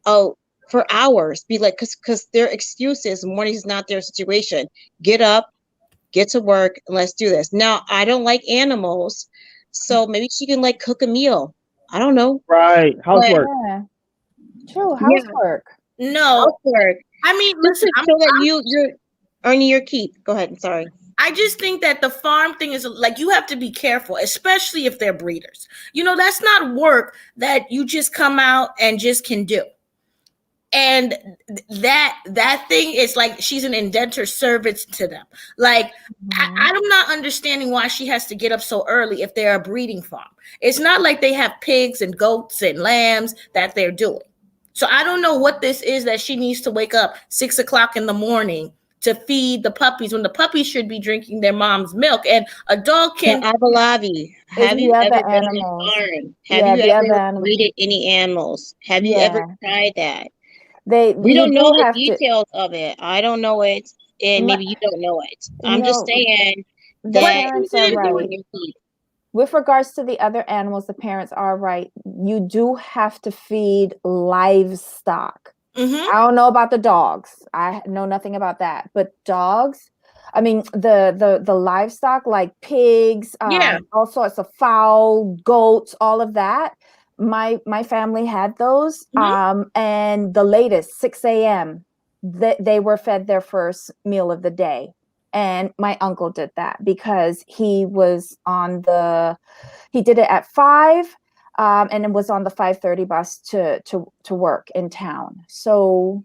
[SPEAKER 4] for hours, be like, because their excuse is mornings is not their situation. Get up, get to work, and let's do this. Now, I don't like animals, so maybe she can like cook a meal. I don't know.
[SPEAKER 1] Right. Housework.
[SPEAKER 2] Yeah. True. Housework.
[SPEAKER 3] Yeah. No.
[SPEAKER 4] Housework.
[SPEAKER 3] I mean, listen,
[SPEAKER 4] you're earning your keep. Go ahead. I'm sorry.
[SPEAKER 3] I just think that the farm thing is like, you have to be careful, especially if they're breeders. You know, that's not work that you just come out and just can do. And that thing is like, she's an indentured servant to them. Like, I'm not understanding why she has to get up so early if they're a breeding farm. It's not like they have pigs and goats and lambs that they're doing. So I don't know what this is that she needs to wake up 6 o'clock in the morning to feed the puppies, when the puppies should be drinking their mom's milk. And a dog can.
[SPEAKER 4] Abalavi, have you ever been on a farm? Have you ever breeded any animals? Have you ever tried that? We don't know the details of it. I don't know it, and maybe you don't know it. I'm just saying
[SPEAKER 2] the parents are right. With regards to the other animals, the parents are right. You do have to feed livestock. I don't know about the dogs. I know nothing about that. But dogs, I mean, the livestock like pigs, all sorts of fowl, goats, all of that. My family had those, and the latest 6 a.m. They were fed their first meal of the day, and my uncle did that because he was he did it at 5, and it was on the 5:30 bus to work in town. So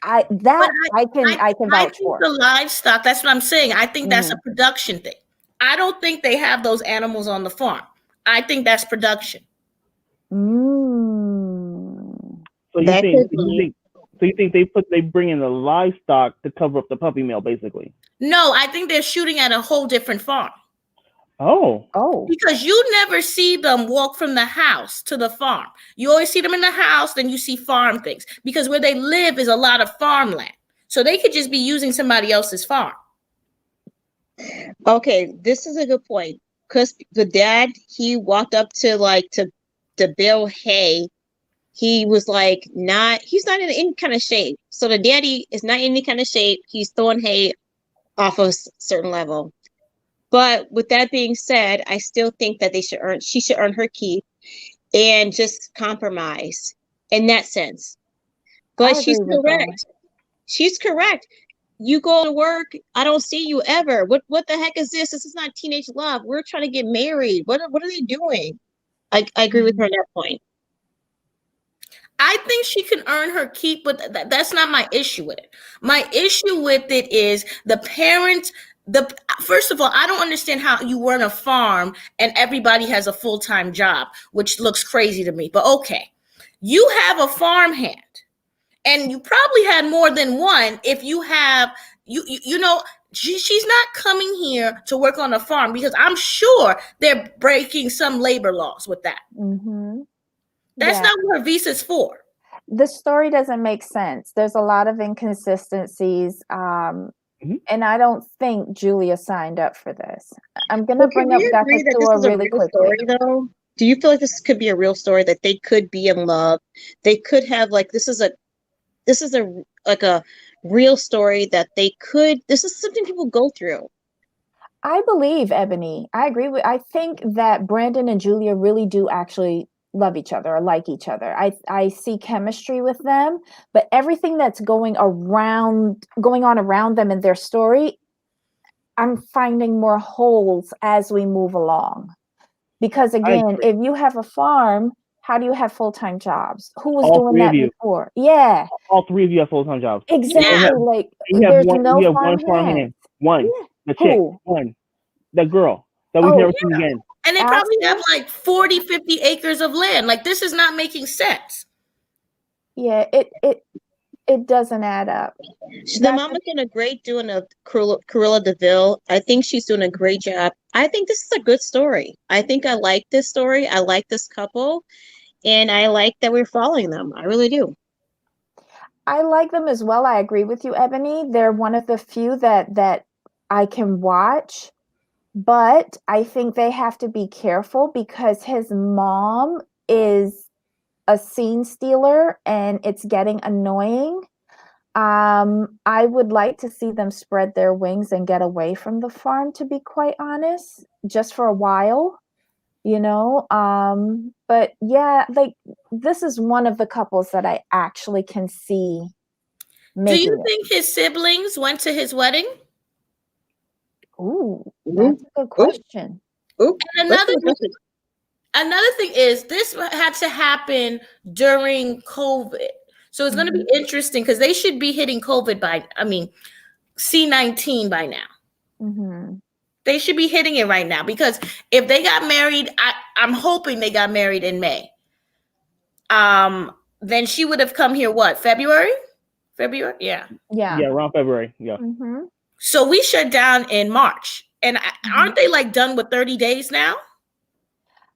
[SPEAKER 2] I can vouch for
[SPEAKER 3] the livestock. That's what I'm saying. I think that's a production thing. I don't think they have those animals on the farm. I think that's production.
[SPEAKER 1] So you think they bring in the livestock to cover up the puppy mill, basically?
[SPEAKER 3] No, I think they're shooting at a whole different farm.
[SPEAKER 1] Oh.
[SPEAKER 3] Because you never see them walk from the house to the farm. You always see them in the house, then you see farm things. Because where they live is a lot of farmland. So they could just be using somebody else's farm.
[SPEAKER 4] Okay, this is a good point. Because the dad, he walked up to bale hay. He was like, he's not in any kind of shape. So the daddy is not in any kind of shape. He's throwing hay off of a certain level. But with that being said, I still think that she should earn her keep and just compromise in that sense. But she's correct. She's correct. You go to work, I don't see you ever. What the heck is this? This is not teenage love. We're trying to get married. What are they doing? I agree with her on that point.
[SPEAKER 3] I think she can earn her keep, but that's not my issue with it. My issue with it is the parents. First of all, I don't understand how you run a farm and everybody has a full-time job, which looks crazy to me. But okay, you have a farmhand, and you probably had more than one. If you have, you know, she's not coming here to work on a farm because I'm sure they're breaking some labor laws with that.
[SPEAKER 2] Mm-hmm.
[SPEAKER 3] That's not what her visa's for.
[SPEAKER 2] The story doesn't make sense. There's a lot of inconsistencies. And I don't think Julia signed up for this. I'm going to bring up Gakatua really quickly.
[SPEAKER 4] Story, though? Do you feel like this could be a real story, that they could be in love? They could have, like, this is a real story that this is something people go through.
[SPEAKER 2] I believe, Ebony. I think that Brandon and Julia really do actually love each other or like each other. I see chemistry with them, but everything that's going on around them in their story, I'm finding more holes as we move along. Because again, if you have a farm, how do you have full-time jobs? Who was doing that before? Yeah.
[SPEAKER 1] All three of you have full-time jobs.
[SPEAKER 2] Exactly. Like there's no farmhand.
[SPEAKER 1] One. The chick. One. The girl that we've never seen again.
[SPEAKER 3] And they probably have like 40, 50 acres of land. Like, this is not making sense.
[SPEAKER 2] Yeah, it doesn't add up.
[SPEAKER 4] The mama's doing a great doing of Cruella DeVille. I think she's doing a great job. I think this is a good story. I think I like this story. I like this couple. And I like that we're following them. I really do.
[SPEAKER 2] I like them as well. I agree with you, Ebony. They're one of the few that I can watch. But I think they have to be careful because his mom is a scene stealer and it's getting annoying. I would like to see them spread their wings and get away from the farm, to be quite honest, just for a while, you know. But yeah, like this is one of the couples that I actually can see.
[SPEAKER 3] Do you think his siblings went to his wedding?
[SPEAKER 2] Ooh, that's a good question.
[SPEAKER 3] And another thing is this had to happen during COVID. So it's going to be interesting because they should be hitting COVID C-19 by now.
[SPEAKER 2] Mm-hmm.
[SPEAKER 3] They should be hitting it right now because if they got married, I'm hoping they got married in May. Then she would have come here, what, February? Yeah.
[SPEAKER 2] Yeah,
[SPEAKER 1] around February. Yeah.
[SPEAKER 2] Mm-hmm.
[SPEAKER 3] So we shut down in March. And aren't they like done with 30 days now?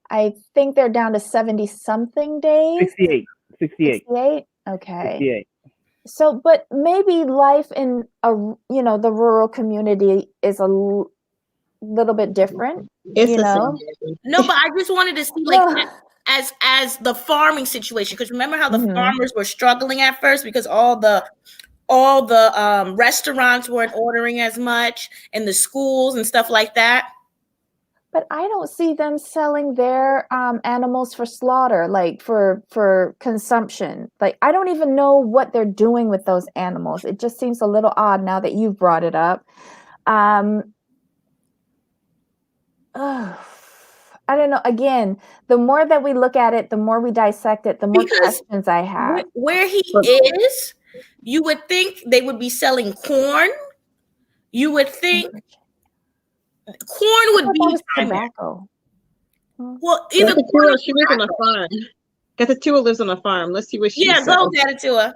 [SPEAKER 2] I think they're down to 70-something days.
[SPEAKER 1] 68.
[SPEAKER 2] Okay.
[SPEAKER 1] 68.
[SPEAKER 2] So, but maybe life in the rural community is a little bit different. No,
[SPEAKER 3] but I just wanted to see like as the farming situation, because remember how the farmers were struggling at first because all the restaurants weren't ordering as much and the schools and stuff like that.
[SPEAKER 2] But I don't see them selling their animals for slaughter, like for consumption. Like, I don't even know what they're doing with those animals. It just seems a little odd now that you've brought it up. I don't know. Again, the more that we look at it, the more we dissect it, the more questions I have.
[SPEAKER 3] Where he is, you would think they would be selling corn. You would think corn would be
[SPEAKER 2] tobacco.
[SPEAKER 3] Well, either
[SPEAKER 4] she lives on a farm. Gatatua lives on a farm. Let's see what she says.
[SPEAKER 3] Go Gatatua.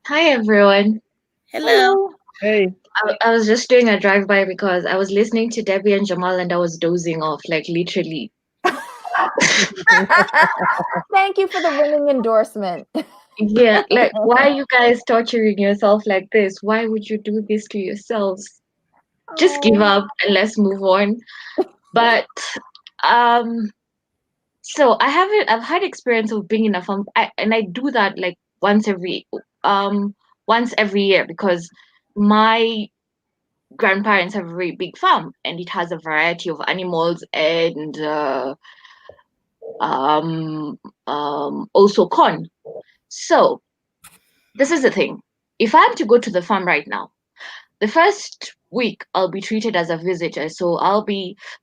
[SPEAKER 5] Hi everyone.
[SPEAKER 3] Hello.
[SPEAKER 1] Hey.
[SPEAKER 5] I was just doing a drive-by because I was listening to Debbie and Jamal and I was dozing off, like literally.
[SPEAKER 2] Thank you for the ringing endorsement.
[SPEAKER 5] Yeah, like why are you guys torturing yourself like this? Why would you do this to yourselves? Just give up and let's move on. But so I've had experience of being in a farm, and I do that like once every year because my grandparents have a very big farm, and it has a variety of animals and also corn. So this is the thing. If I'm to go to the farm right now, the first week I'll be treated as a visitor. So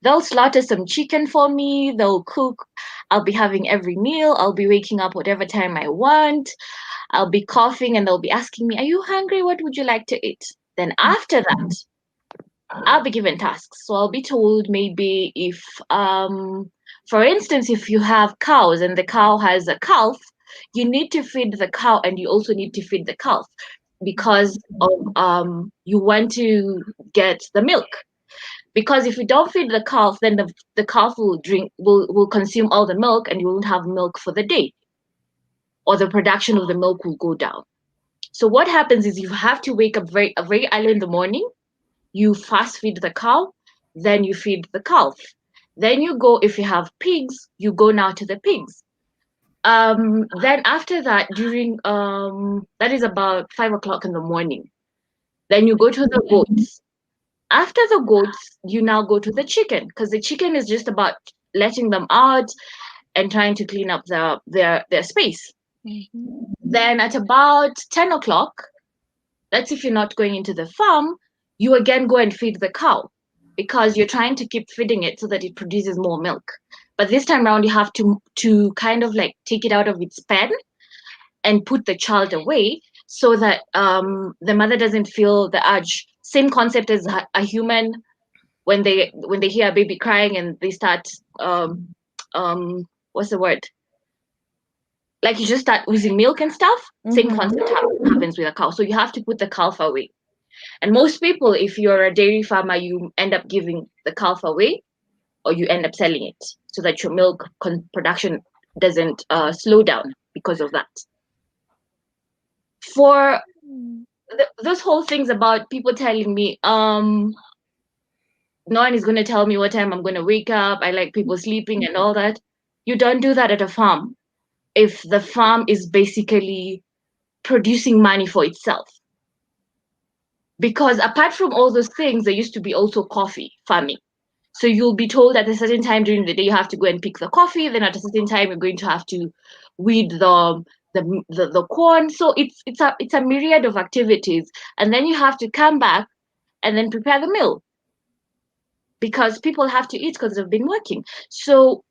[SPEAKER 5] they'll slaughter some chicken for me, they'll cook, I'll be having every meal, I'll be waking up whatever time I want, I'll be coughing and they'll be asking me, are you hungry? What would you like to eat? Then after that, I'll be given tasks. So I'll be told maybe if, for instance, if you have cows and the cow has a calf, you need to feed the cow and you also need to feed the calf because of you want to get the milk. Because if you don't feed the calf, then the calf will consume all the milk and you won't have milk for the day, or the production of the milk will go down. So what happens is you have to wake up very early in the morning. You fast feed the cow, then you feed the calf. Then you go, if you have pigs, you go now to the pigs. Then after that, during that is about 5 o'clock in the morning. Then you go to the goats. After the goats, you now go to the chicken, because the chicken is just about letting them out and trying to clean up their space. Mm-hmm. Then at about 10 o'clock, that's if you're not going into the farm, you again go and feed the cow, because you're trying to keep feeding it so that it produces more milk. But this time around, you have to kind of like take it out of its pen and put the child away so that the mother doesn't feel the urge. Same concept as a human when they hear a baby crying and they start what's the word? Like you just start oozing milk and stuff. Mm-hmm. Same concept happens with a cow. So you have to put the calf away. And most people, if you're a dairy farmer, you end up giving the calf away or you end up selling it so that your milk production doesn't slow down because of that. For those whole things about people telling me, no one is going to tell me what time I'm going to wake up. I like people sleeping and all that. You don't do that at a farm if the farm is basically producing money for itself. Because apart from all those things, there used to be also coffee farming. So you'll be told at a certain time during the day you have to go and pick the coffee. Then at a certain time you're going to have to weed the corn. So it's a myriad of activities, and then you have to come back and then prepare the meal because people have to eat because they've been working. So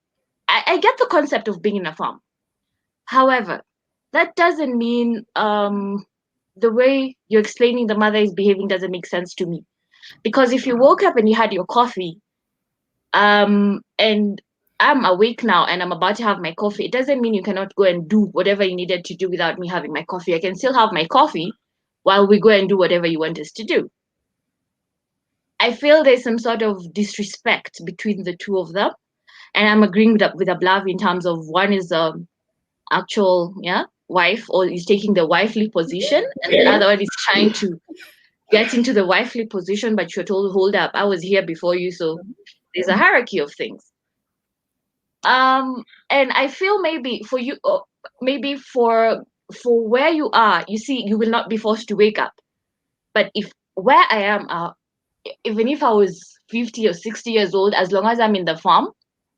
[SPEAKER 5] I get the concept of being in a farm. However, that doesn't mean the way you're explaining the mother is behaving doesn't make sense to me. Because if you woke up and you had your coffee, and I'm awake now and I'm about to have my coffee, it doesn't mean you cannot go and do whatever you needed to do without me having my coffee. I can still have my coffee while we go and do whatever you want us to do. I feel there's some sort of disrespect between the two of them. And I'm agreeing with Ablavi in terms of one is actual wife, or is taking the wifely position, and the other one is trying to get into the wifely position, but you're told, hold up, I was here before you, so there's a hierarchy of things. And I feel maybe for you, maybe for where you are, you see, you will not be forced to wake up. But if where I am, even if I was 50 or 60 years old, as long as I'm in the farm,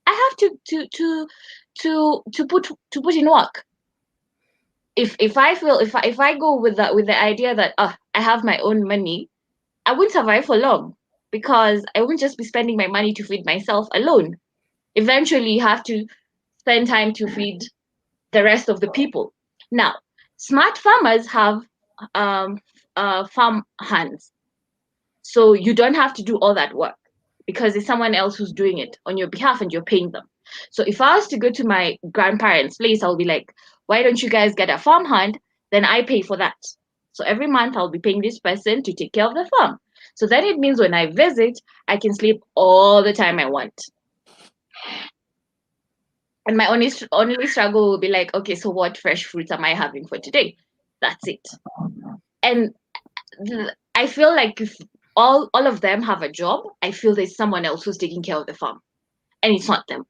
[SPEAKER 5] I have to put in work. If I go with the idea that I have my own money, I wouldn't survive for long, because I wouldn't just be spending my money to feed myself alone. Eventually, you have to spend time to feed the rest of the people. Now, smart farmers have farm hands, so you don't have to do all that work because it's someone else who's doing it on your behalf and you're paying them. So if I was to go to my grandparents' place, I'll be like, why don't you guys get a farm hand? Then I pay for that. So every month I'll be paying this person to take care of the farm. So then it means when I visit, I can sleep all the time I want. And my only struggle will be like, okay, so what fresh fruits am I having for today? That's it. And I feel like if all of them have a job, I feel there's someone else who's taking care of the farm. And it's not them.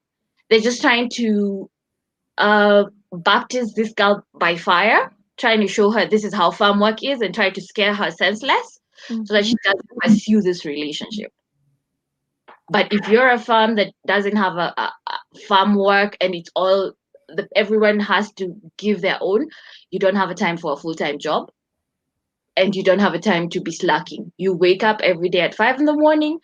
[SPEAKER 5] They're just trying to baptize this girl by fire, trying to show her this is how farm work is and try to scare her senseless so that she doesn't pursue this relationship. But if you're a farm that doesn't have a farm work and it's all everyone has to give their own, you don't have a time for a full-time job, and you don't have a time to be slacking. You wake up every day at 5 a.m.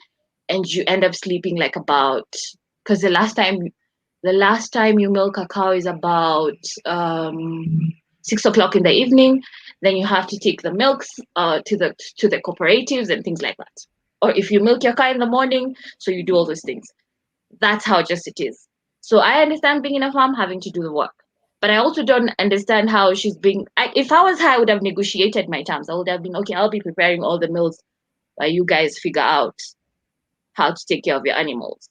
[SPEAKER 5] and you end up sleeping like about, because the last time you milk a cow is about 6 o'clock in the evening. Then you have to take the milks to the cooperatives and things like that. Or if you milk your cow in the morning, so you do all those things. That's how just it is. So I understand being in a farm, having to do the work. But I also don't understand how she's being. If I was her, I would have negotiated my terms. I would have been, okay, I'll be preparing all the meals while you guys figure out how to take care of your animals.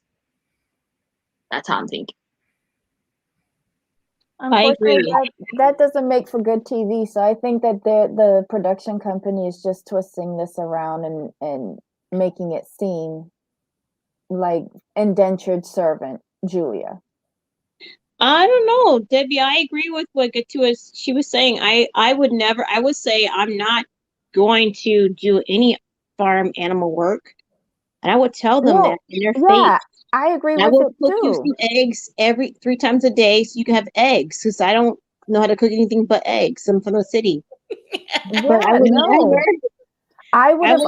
[SPEAKER 5] That's how I'm thinking.
[SPEAKER 2] Unfortunately, that doesn't make for good TV. So I think that the production company is just twisting this around and making it seem like indentured servant Julia.
[SPEAKER 4] I don't know, Debbie. I agree with what she was saying. I would never. I would say I'm not going to do any farm animal work, and I would tell them that in their face.
[SPEAKER 2] I agree with
[SPEAKER 4] it too. I will cook you some eggs every 3 times a day, so you can have eggs. Because I don't know how to cook anything but eggs. I'm from the city.
[SPEAKER 2] But I would never. I would have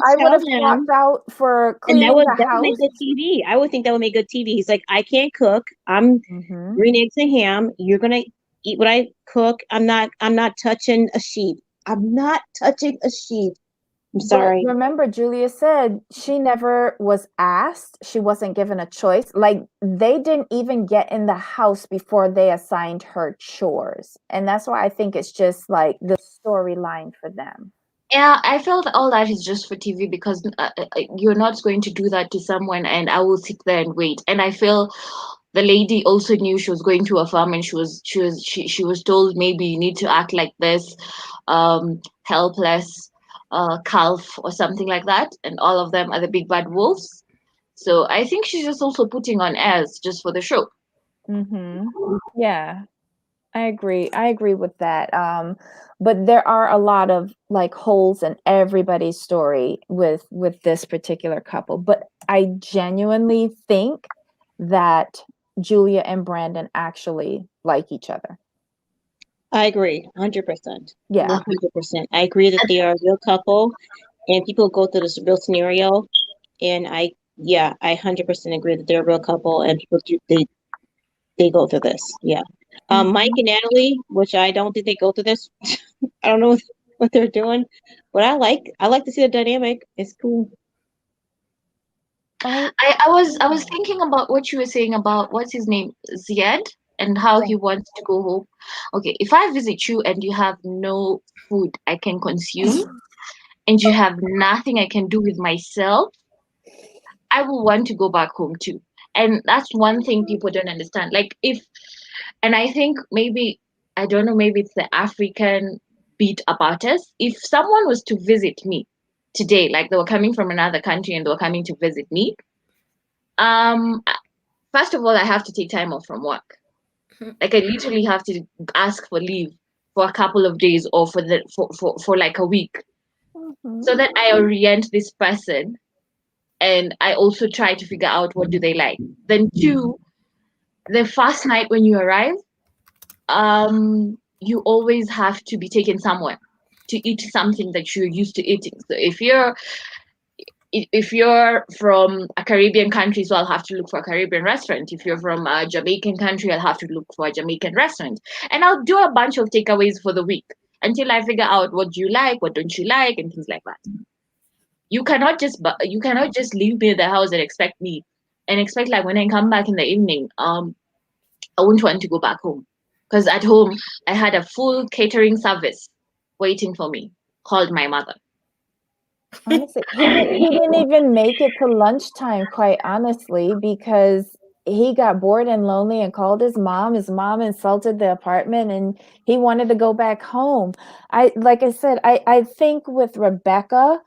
[SPEAKER 2] swapped out for cleaning the house.
[SPEAKER 4] Make good TV. I would think that would make good TV. He's like, I can't cook. I'm green eggs and ham. You're gonna eat what I cook. I'm not touching a sheep. I'm not touching a sheep. I'm sorry.
[SPEAKER 2] But remember, Julia said she never was asked. She wasn't given a choice. Like, they didn't even get in the house before they assigned her chores. And that's why I think it's just like the storyline for them.
[SPEAKER 5] Yeah, I felt all that is just for TV, because you're not going to do that to someone and I will sit there and wait. And I feel the lady also knew she was going to a farm, and she was told, maybe you need to act like this, helpless calf or something like that. And all of them are the big bad wolves. So I think she's just also putting on airs just for the show.
[SPEAKER 2] Yeah. I agree with that. But there are a lot of like holes in everybody's story with this particular couple. But I genuinely think that Julia and Brandon actually like each other.
[SPEAKER 4] I agree, 100%.
[SPEAKER 2] Yeah,
[SPEAKER 4] 100%. I agree that they are a real couple, and people go through this real scenario. And I 100% agree that they're a real couple, and people they go through this. Yeah. Mike and Natalie, which I don't think they go through this. I don't know what they're doing, but I like to see the dynamic. It's cool.
[SPEAKER 5] I was thinking about what you were saying about what's his name, Ziad, and how he wants to go home. Okay, if I visit you and you have no food I can consume, and you have nothing I can do with myself, I will want to go back home too. And that's one thing people don't understand. Like, and I think maybe, I don't know, maybe it's the African beat about us. If someone was to visit me today, like they were coming from another country and they were coming to visit me, first of all, I have to take time off from work. Like, I literally have to ask for leave for a couple of days, or for like a week, so that I orient this person. And I also try to figure out what do they like. Then 2, the first night when you arrive, you always have to be taken somewhere to eat something that you're used to eating. So if you're from a Caribbean country, so I'll have to look for a Caribbean restaurant. If you're from a Jamaican country, I'll have to look for a Jamaican restaurant. And I'll do a bunch of takeaways for the week until I figure out what do you like, what don't you like, and things like that. You cannot just leave me at the house and expect like when I come back in the evening, I won't want to go back home, because at home I had a full catering service waiting for me, called my mother.
[SPEAKER 2] Honestly, he didn't even make it to lunchtime, quite honestly, because he got bored and lonely and called his mom. His mom insulted the apartment and he wanted to go back home. I think with Rebecca,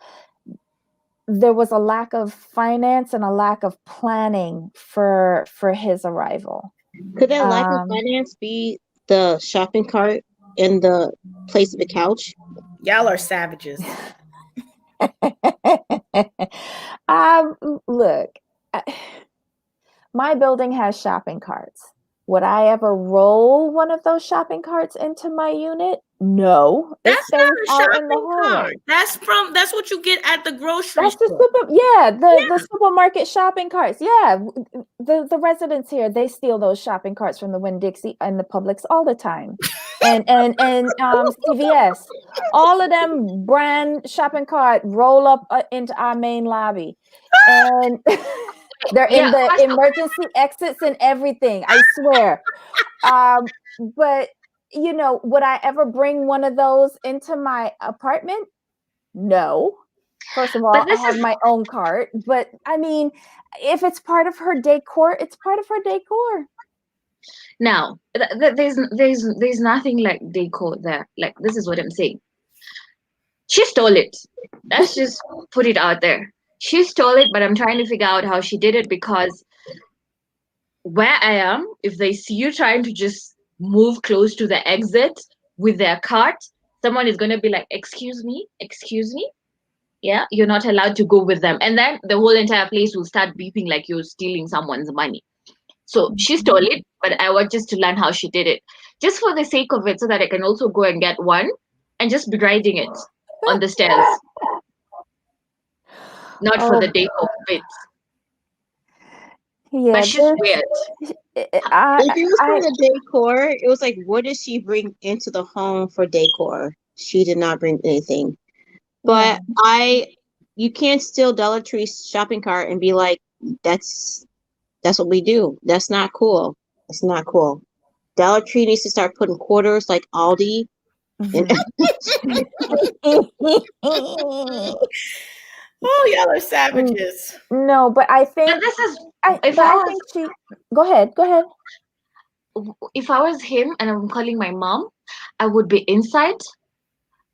[SPEAKER 2] there was a lack of finance and a lack of planning for his arrival.
[SPEAKER 4] Could that lack of finance be the shopping cart in the place of the couch?
[SPEAKER 3] Y'all are savages.
[SPEAKER 2] Look, my building has shopping carts. Would I ever roll one of those shopping carts into my unit? No.
[SPEAKER 3] That's not a
[SPEAKER 2] out in the
[SPEAKER 3] shopping
[SPEAKER 2] hallway.
[SPEAKER 3] cart. That's what you get at the grocery
[SPEAKER 2] That's the
[SPEAKER 3] store.
[SPEAKER 2] the supermarket shopping carts. Yeah. The residents here, they steal those shopping carts from the Winn-Dixie and the Publix all the time. And CVS. All of them brand shopping cart roll up into our main lobby. And they're in the emergency exits and everything, I swear. But you know, would I ever bring one of those into my apartment? No. First of all, I have my own cart, but I mean, if it's part of her decor, it's part of her decor.
[SPEAKER 5] Now, there's nothing like decor there. Like, this is what I'm saying. She stole it. Let's just put it out there. She stole it, but I'm trying to figure out how she did it, because where I am, if they see you trying to just move close to the exit with their cart, someone is going to be like, excuse me, yeah, you're not allowed to go with them. And then the whole entire place will start beeping like you're stealing someone's money. So she stole it, but I want just to learn how she did it, just for the sake of it, so that I can also go and get one and just be riding it on the stairs. Not for the decor bits.
[SPEAKER 2] Yeah,
[SPEAKER 5] but she's weird.
[SPEAKER 4] If it was for the decor, it was like, what did she bring into the home for decor? She did not bring anything. But you can't steal Dollar Tree's shopping cart and be like, that's what we do. That's not cool. It's not cool. Dollar Tree needs to start putting quarters like Aldi.
[SPEAKER 3] Oh, y'all are savages.
[SPEAKER 2] No, but I think
[SPEAKER 5] but this is.
[SPEAKER 2] Go ahead.
[SPEAKER 5] If I was him and I'm calling my mom, I would be inside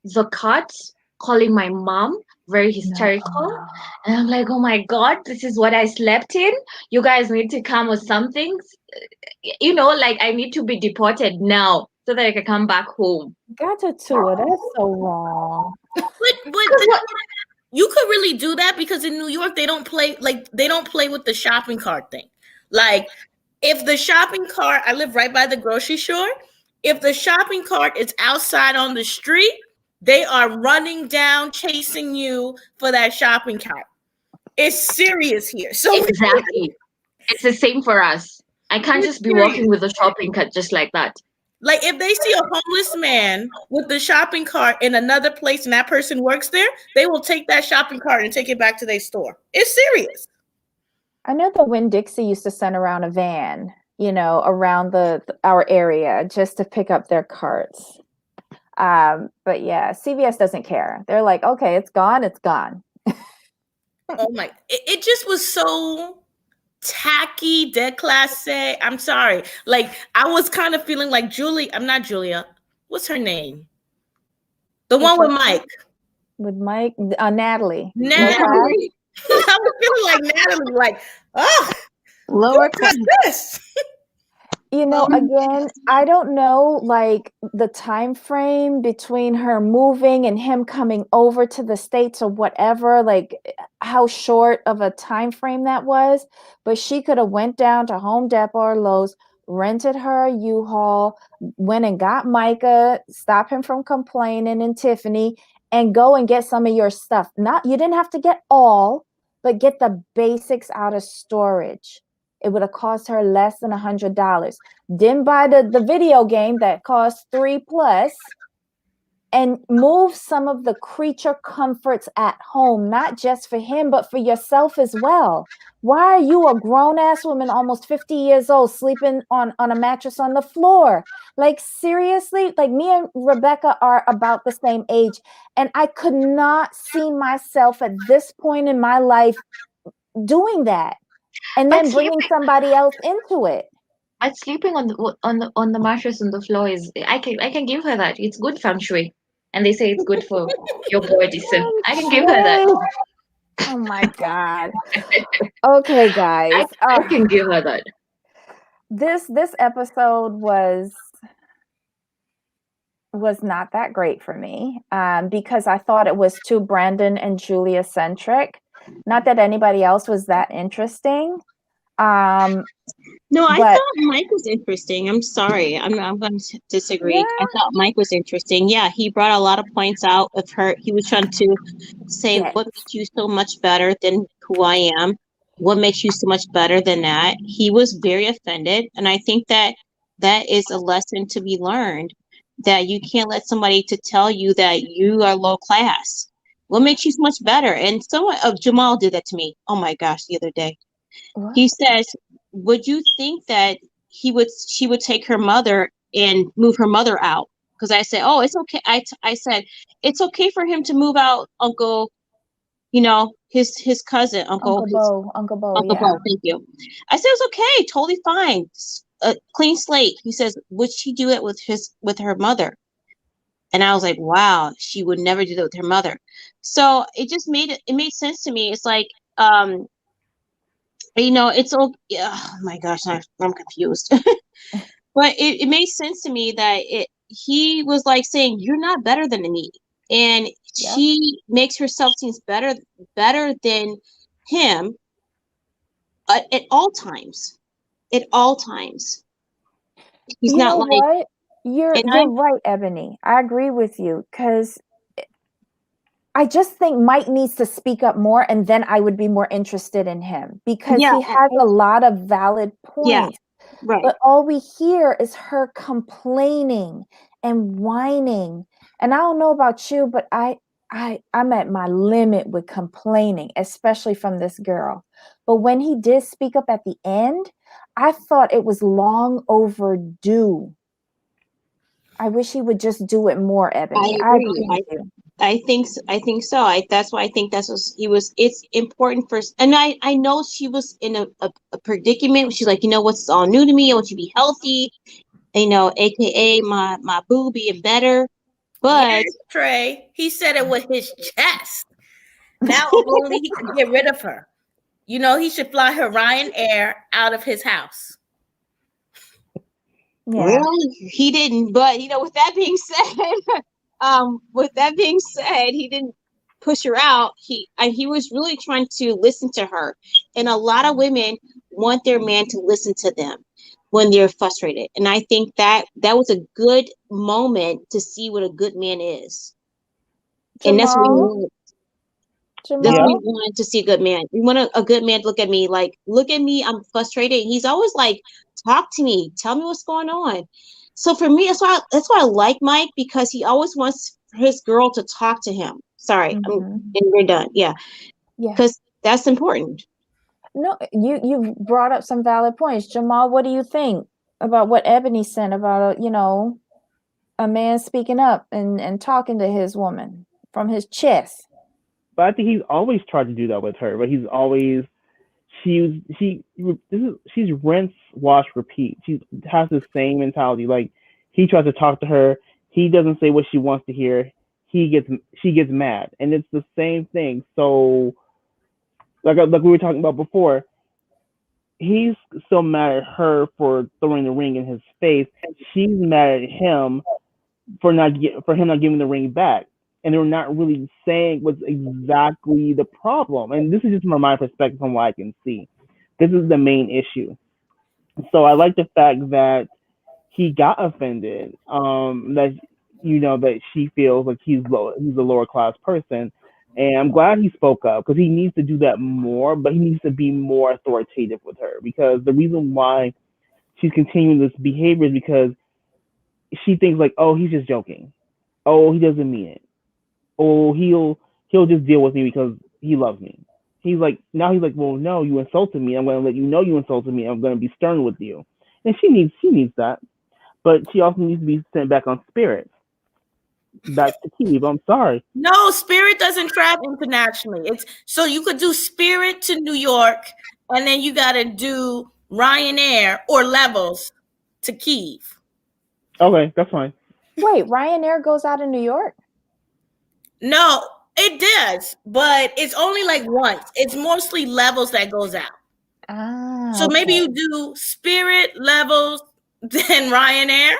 [SPEAKER 5] the cart calling my mom, very hysterical. No. And I'm like, oh my God, this is what I slept in. You guys need to come or something. You know, like, I need to be deported now so that I can come back home.
[SPEAKER 2] Got a tour. That's so wrong.
[SPEAKER 3] But you could really do that, because in New York they don't play with the shopping cart thing. Like, if the shopping cart, I live right by the grocery store. If the shopping cart is outside on the street, they are running down, chasing you for that shopping cart. It's serious here. So
[SPEAKER 5] exactly, it's the same for us. I can't just be walking with a shopping cart just like that.
[SPEAKER 3] Like, if they see a homeless man with the shopping cart in another place and that person works there, they will take that shopping cart and take it back to their store. It's serious.
[SPEAKER 2] I know the Winn-Dixie used to send around a van, you know, around our area just to pick up their carts. But yeah, CVS doesn't care. They're like, okay, it's gone.
[SPEAKER 3] Oh my! It just was so tacky, déclassé. I'm sorry. Like, I was kind of feeling like I'm not Julia. What's her name? The one with Mike.
[SPEAKER 2] With Mike, Natalie.
[SPEAKER 3] Natalie. I was feeling like Natalie, like, oh,
[SPEAKER 4] lower class.
[SPEAKER 2] You know, again, I don't know, like, the time frame between her moving and him coming over to the States or whatever, like how short of a time frame that was. But she could have went down to Home Depot or Lowe's, rented her a U-Haul, went and got Micah, stop him from complaining, and Tiffany, and go and get some of your stuff. You didn't have to get all, but get the basics out of storage. It would have cost her less than $100. Didn't buy the video game that cost $3+, and move some of the creature comforts at home, not just for him, but for yourself as well. Why are you, a grown-ass woman, almost 50 years old, sleeping on a mattress on the floor? Like, seriously? Like, me and Rebecca are about the same age, and I could not see myself at this point in my life doing that. And then bringing somebody else into it.
[SPEAKER 5] But sleeping on the mattress on the floor is, I can give her that. It's good feng shui, and they say it's good for your body, so I can give her that.
[SPEAKER 2] Oh my God. Okay, guys,
[SPEAKER 5] I can give her that.
[SPEAKER 2] This episode was was not that great for me, because I thought it was too Brandon and Julia centric. Not that anybody else was that interesting.
[SPEAKER 4] No, I
[SPEAKER 2] but
[SPEAKER 4] thought Mike was interesting. I'm sorry. I'm going to disagree.
[SPEAKER 2] yeah,
[SPEAKER 4] I thought Mike was interesting. Yeah, he brought a lot of points out of her. He was trying to say
[SPEAKER 2] yes.
[SPEAKER 4] what makes you so much better than who I am. What makes you so much better than that? He was very offended, and I think that that is a lesson to be learned. That you can't let somebody to tell you that you are low class. What makes you so much better? And someone, Jamal did that to me. Oh my gosh, the other day.
[SPEAKER 2] What?
[SPEAKER 4] He says, would you think that she would take her mother and move her mother out? Because I said, oh, it's okay. I said, it's okay for him to move out, Uncle, his cousin,
[SPEAKER 2] Uncle Bo,
[SPEAKER 4] Uncle
[SPEAKER 2] yeah.
[SPEAKER 4] Bo, thank you. I said, it's okay, totally fine. A clean slate. He says, would she do it with her mother? And I was like, wow, she would never do that with her mother. So it made sense to me. It's like, it's all, oh my gosh, I'm confused. But it made sense to me that he was like saying, you're not better than me. And
[SPEAKER 2] Yep.
[SPEAKER 4] she makes herself seems better than him at all times. At all times. He's not like,
[SPEAKER 2] what? You're right, Ebony. I agree with you, because I just think Mike needs to speak up more, and then I would be more interested in him, because he has a lot of valid points.
[SPEAKER 4] Yeah, right.
[SPEAKER 2] But all we hear is her complaining and whining. And I don't know about you, but I'm at my limit with complaining, especially from this girl. But when he did speak up at the end, I thought it was long overdue. I wish he would just do it more, Ebony.
[SPEAKER 4] I agree. I think so. That's why I think it's important for, and I know she was in a predicament. She's like, what's all new to me? I want you to be healthy, AKA my boo being better. But
[SPEAKER 3] yes, Trey, he said it with his chest. Now only he can get rid of her. He should fly her Ryanair out of his house.
[SPEAKER 2] Yeah.
[SPEAKER 4] Really, he didn't. But with that being said, he didn't push her out. He was really trying to listen to her, and a lot of women want their man to listen to them when they're frustrated. And I think that was a good moment to see what a good man is.
[SPEAKER 2] Jamal?
[SPEAKER 4] And that's what we want.
[SPEAKER 2] Jamal?
[SPEAKER 4] That's what we want to see a good man. We want a good man to look at me like, look at me, I'm frustrated. He's always like, talk to me, tell me what's going on. So for me, that's why I like Mike, because he always wants his girl to talk to him. Sorry, and we're done. Yeah, because that's important.
[SPEAKER 2] No, you brought up some valid points. Jamal, what do you think about what Ebony said about a man speaking up and talking to his woman from his chest?
[SPEAKER 1] But I think he's always tried to do that with her. But he's always she's rinse, wash, repeat. She has the same mentality. Like, he tries to talk to her, he doesn't say what she wants to hear. She gets mad, and it's the same thing. So, like we were talking about before, he's so mad at her for throwing the ring in his face. She's mad at him for him not giving the ring back. And they're not really saying what's exactly the problem. And this is just from my perspective, from what I can see. This is the main issue. So I like the fact that he got offended, that that she feels like he's a lower class person. And I'm glad he spoke up, because he needs to do that more, but he needs to be more authoritative with her, because the reason why she's continuing this behavior is because she thinks like, oh, he's just joking. Oh, he doesn't mean it. Oh, he'll just deal with me because he loves me. He's like, well, no, you insulted me. I'm going to let you know you insulted me. I'm going to be stern with you. And she needs that. But she also needs to be sent back on Spirit. Back to Kyiv. I'm sorry.
[SPEAKER 3] No, Spirit doesn't travel internationally. So you could do Spirit to New York, and then you got to do Ryanair or Levels to Kyiv.
[SPEAKER 1] Okay, that's fine.
[SPEAKER 2] Wait, Ryanair goes out of New York?
[SPEAKER 3] No, it does, but it's only like once. It's mostly Levels that goes out. So maybe you do Spirit, Levels, then Ryanair.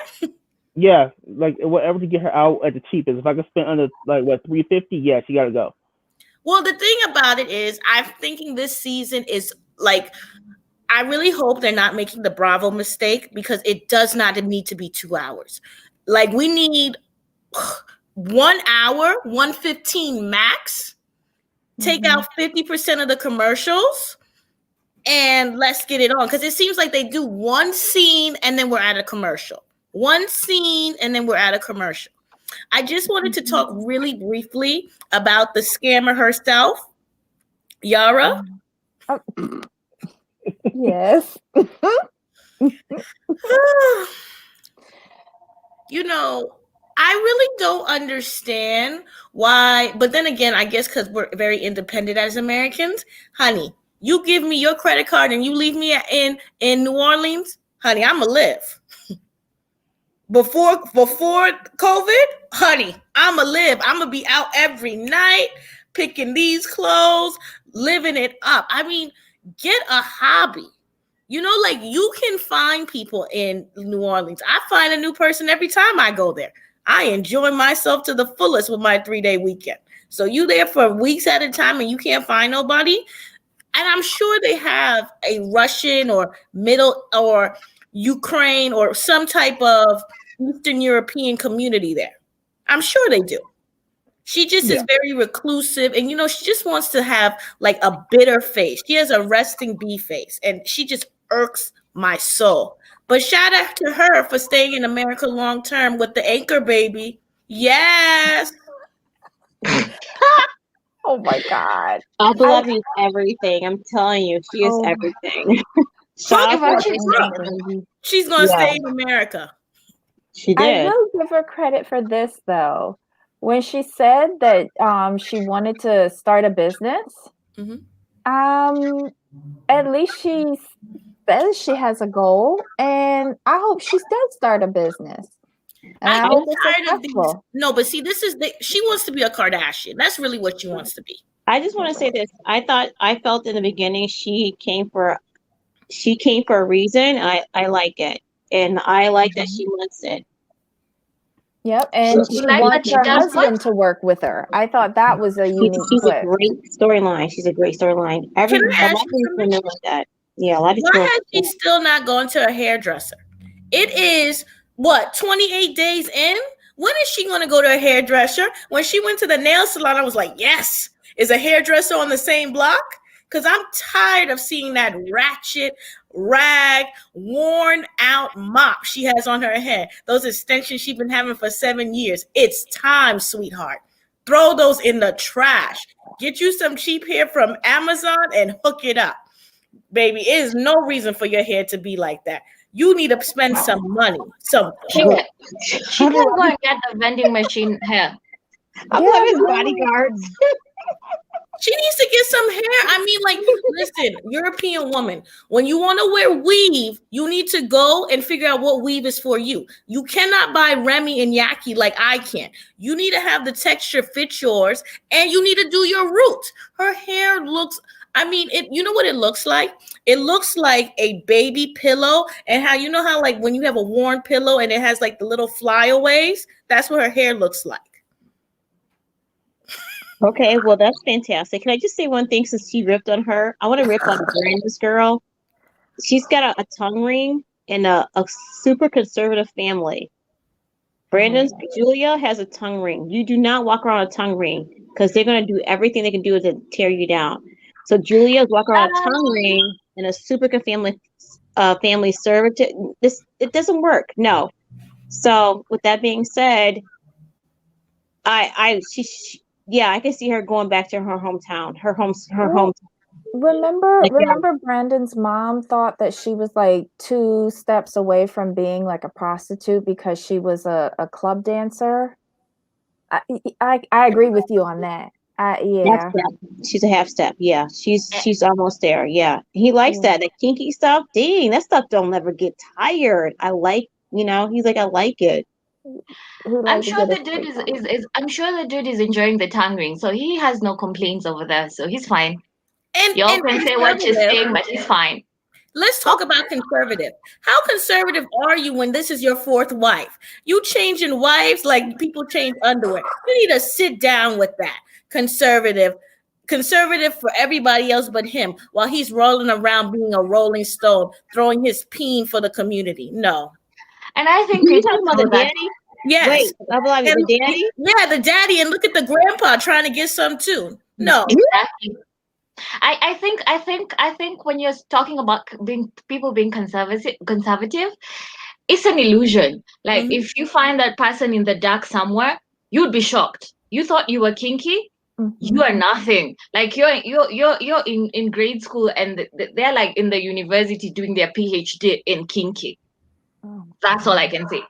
[SPEAKER 1] Yeah, like whatever to get her out at the cheapest. If I could spend under like what $350, yeah, she gotta go.
[SPEAKER 3] Well, the thing about it is, I'm thinking this season is like, I really hope they're not making the Bravo mistake, because it does not need to be 2 hours. Like, we need 1 hour, 1:15 max. Take out 50% of the commercials and let's get it on. Because it seems like they do one scene and then we're at a commercial. One scene and then we're at a commercial. I just wanted to talk really briefly about the scammer herself, Yara.
[SPEAKER 2] Oh. Yes.
[SPEAKER 3] You know, I really don't understand why, but then again, I guess because we're very independent as Americans. Honey, you give me your credit card and you leave me in New Orleans, honey, I'ma live. Before COVID, honey, I'ma live. I'ma be out every night picking these clothes, living it up. I mean, get a hobby. You know, like, you can find people in New Orleans. I find a new person every time I go there. I enjoy myself to the fullest with my 3-day weekend. So you there for weeks at a time and you can't find nobody? And I'm sure they have a Russian or Middle or Ukraine or some type of Eastern European community there. I'm sure they do. She just is very reclusive, and she just wants to have like a bitter face. She has a resting bee face, and she just irks my soul. But shout out to her for staying in America long term with the anchor baby. Yes.
[SPEAKER 2] Oh my God.
[SPEAKER 4] Abu Dhabi is everything. I'm telling you, she is everything.
[SPEAKER 3] She's gonna stay in America.
[SPEAKER 4] She did.
[SPEAKER 2] I will give her credit for this though. When she said that she wanted to start a business, at least she says she has a goal, and I hope she does start a business. And I hope it's successful.
[SPEAKER 3] No, but see, she wants to be a Kardashian. That's really what she wants to be.
[SPEAKER 4] I just want to say this. I felt in the beginning she came for a reason. I like it, and I like that she wants it.
[SPEAKER 2] Yep, and she wants her husband to work with her. I thought that was a unique
[SPEAKER 4] She's a great storyline. She's a great storyline. A lot of people know that. Yeah, a lot of people.
[SPEAKER 3] Why has she still not gone to a hairdresser? It is, 28 days in? When is she going to go to a hairdresser? When she went to the nail salon, I was like, yes. Is a hairdresser on the same block? Because I'm tired of seeing that ratchet, rag, worn out mop she has on her head. Those extensions she's been having for 7 years. It's time, sweetheart. Throw those in the trash. Get you some cheap hair from Amazon and hook it up. Baby, it is no reason for your hair to be like that. You need to spend some money.
[SPEAKER 5] She can go and get the vending machine hair.
[SPEAKER 4] I'm one of his bodyguards.
[SPEAKER 3] She needs to get some hair. I mean, like, listen, European woman, when you want to wear weave, you need to go and figure out what weave is for you. You cannot buy Remy and Yaki like I can. You need to have the texture fit yours, and you need to do your roots. Her hair looks, you know what it looks like? It looks like a baby pillow, and how like when you have a worn pillow and it has like the little flyaways, that's what her hair looks like.
[SPEAKER 4] Okay, well, that's fantastic. Can I just say one thing since she ripped on her? I want to rip on Brandon's girl. She's got a tongue ring in a super conservative family. Julia has a tongue ring. You do not walk around a tongue ring because they're going to do everything they can do to tear you down. So Julia's walking around a tongue ring in a super family servant. It doesn't work. No. So with that being said, I can see her going back to her hometown, her home.
[SPEAKER 2] Remember Brandon's mom thought that she was like 2 steps away from being like a prostitute because she was a club dancer. I agree with you on that. Yeah.
[SPEAKER 4] She's a half step. Yeah, she's almost there. Yeah, he likes that kinky stuff. Dang, that stuff don't never get tired. I like, he's like, I like it.
[SPEAKER 5] I'm sure the dude is enjoying the tongue ring, so he has no complaints over there, so he's fine. And y'all can say what you're saying, but he's fine.
[SPEAKER 3] Let's talk about conservative. How conservative are you when this is your fourth wife? You changing wives like people change underwear. You need to sit down with that. Conservative for everybody else but him, while he's rolling around being a rolling stone, throwing his peen for the community. No.
[SPEAKER 5] And I think
[SPEAKER 4] you're talking about the daddy.
[SPEAKER 3] Yes.
[SPEAKER 4] Wait, the daddy.
[SPEAKER 3] Yeah, the daddy, and look at the grandpa trying to get some too. No.
[SPEAKER 5] Exactly. I think when you're talking about people being conservative, it's an illusion. Like if you find that person in the dark somewhere, you'd be shocked. You thought you were kinky. You are nothing. Like you're in grade school and they're like in the university doing their PhD in kinky. That's all I can say.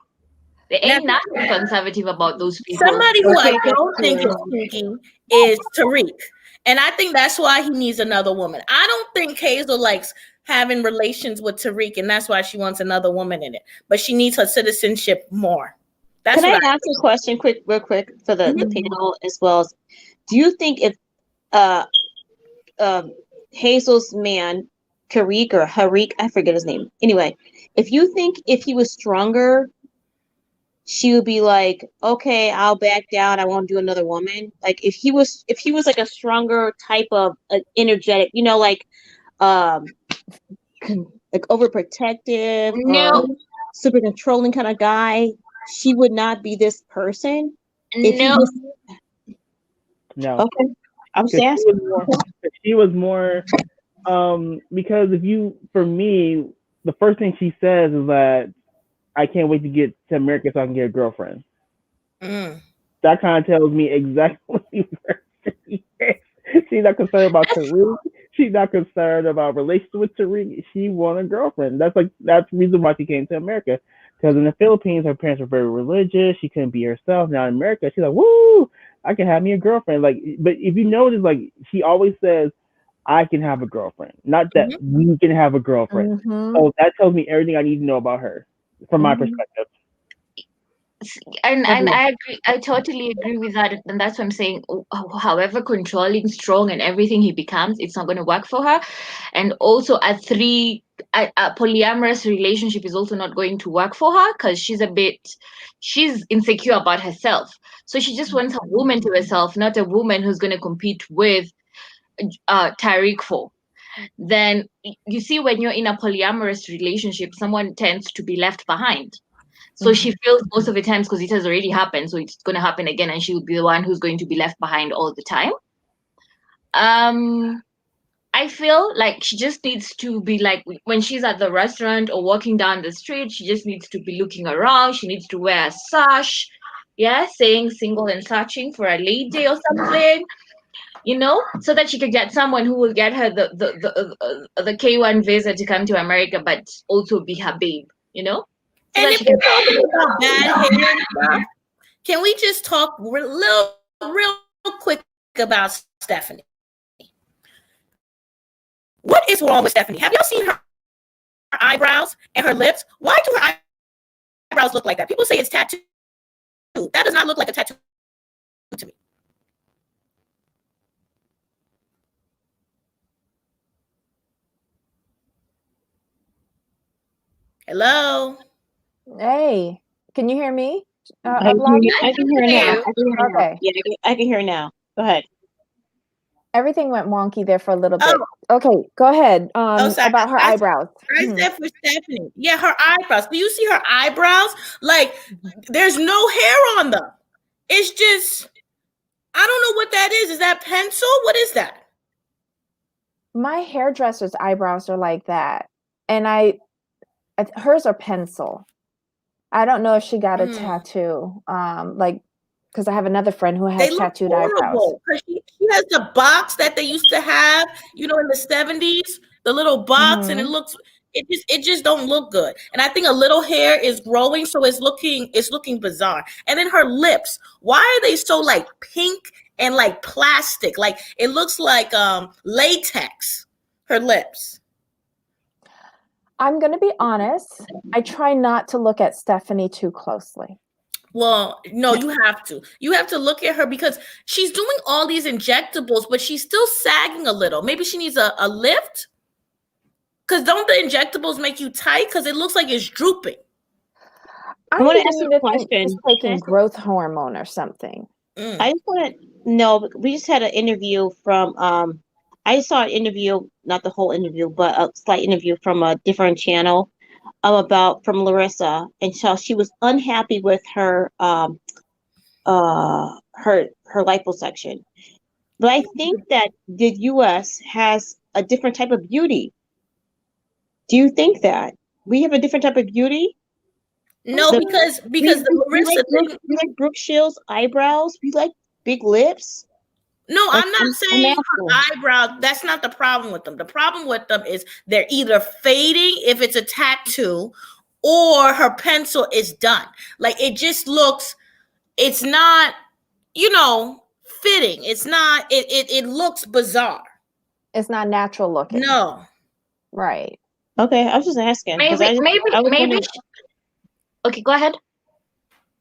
[SPEAKER 5] There ain't nothing conservative about those people.
[SPEAKER 3] Somebody who I don't think is kinky is Tariq. And I think that's why he needs another woman. I don't think Hazel likes having relations with Tariq, and that's why she wants another woman in it. But she needs her citizenship more. That's
[SPEAKER 4] Can I ask a question real quick for the panel as well as, do you think if Hazel's man, Harik, I forget his name. Anyway, if you think if he was stronger, she would be like, okay, I'll back down. I won't do another woman. Like if he was like a stronger type of energetic, like overprotective, super controlling kind of guy, she would not be this person.
[SPEAKER 1] No.
[SPEAKER 4] Okay. I'm just asking.
[SPEAKER 1] She was more because for me, the first thing she says is that I can't wait to get to America so I can get a girlfriend. That kind of tells me exactly where she is. She's not concerned about Tariq. She's not concerned about relationship with Tariq. She wants a girlfriend. That's the reason why she came to America. Because in the Philippines, her parents were very religious. She couldn't be herself. Now in America, she's like, woo, I can have me a girlfriend. Like, but if you notice, like, she always says, I can have a girlfriend. Not that we can have a girlfriend. So that tells me everything I need to know about her from my perspective.
[SPEAKER 5] And I agree. I totally agree with that. And that's what I'm saying. However controlling, strong, and everything he becomes, it's not going to work for her. And also a polyamorous relationship is also not going to work for her because she's insecure about herself. So she just wants a woman to herself, not a woman who's going to compete with Tariq for. Then you see, when you're in a polyamorous relationship, someone tends to be left behind. So she feels most of the times, because it has already happened, so it's going to happen again, and she will be the one who's going to be left behind all the time. I feel like she just needs to be like, when she's at the restaurant or walking down the street, she just needs to be looking around. She needs to wear a sash, saying single and searching for a lady or something, so that she could get someone who will get her the K1 visa to come to America, but also be her babe, So
[SPEAKER 3] and if we're talking about bad hair, can we just talk real quick about Stephanie? What is wrong with Stephanie? Have y'all seen her eyebrows and her lips? Why do her eyebrows look like that? People say it's tattooed. That does not look like a tattoo to me.
[SPEAKER 2] Hello. Hey, can you hear me?
[SPEAKER 4] I can hear now. Okay. Yeah, I can hear now. Go ahead.
[SPEAKER 2] Everything went wonky there for a little bit. Okay, go ahead. About her eyebrows.
[SPEAKER 3] I said for Stephanie. Yeah, her eyebrows. Do you see her eyebrows? Like, there's no hair on them. It's just, I don't know what that is. Is that pencil? What is that?
[SPEAKER 2] My hairdresser's eyebrows are like that. And hers are pencil. I don't know if she got a tattoo. Because I have another friend who has tattooed eyebrows.
[SPEAKER 3] She has the box that they used to have, in the 70s, the little box, and it just don't look good. And I think a little hair is growing, so it's looking bizarre. And then her lips, why are they so like pink and like plastic? Like it looks like latex, her lips.
[SPEAKER 2] I'm going to be honest. I try not to look at Stephanie too closely.
[SPEAKER 3] Well, no, you have to. You have to look at her because she's doing all these injectables, but she's still sagging a little. Maybe she needs a lift. Because don't the injectables make you tight? Because it looks like it's drooping.
[SPEAKER 4] I want to ask a question.
[SPEAKER 2] She's taking growth hormone or something.
[SPEAKER 4] I just want to know. We just had an interview from. I saw an interview, not the whole interview, but a slight interview from a different channel, from Larissa, and so she was unhappy with her liposuction. But I think that the U.S. has a different type of beauty. Do you think that we have a different type of beauty?
[SPEAKER 3] No, because the Larissa
[SPEAKER 4] we like Brooke Shields' eyebrows. We like big lips.
[SPEAKER 3] No, I'm not saying her eyebrow. That's not the problem with them. The problem with them is they're either fading if it's a tattoo, or her pencil is done. Like it just looks. It's not, fitting. It's not. It looks bizarre.
[SPEAKER 2] It's not natural looking.
[SPEAKER 3] No.
[SPEAKER 2] Right.
[SPEAKER 4] Okay, I was just asking.
[SPEAKER 5] Maybe. Okay, go ahead.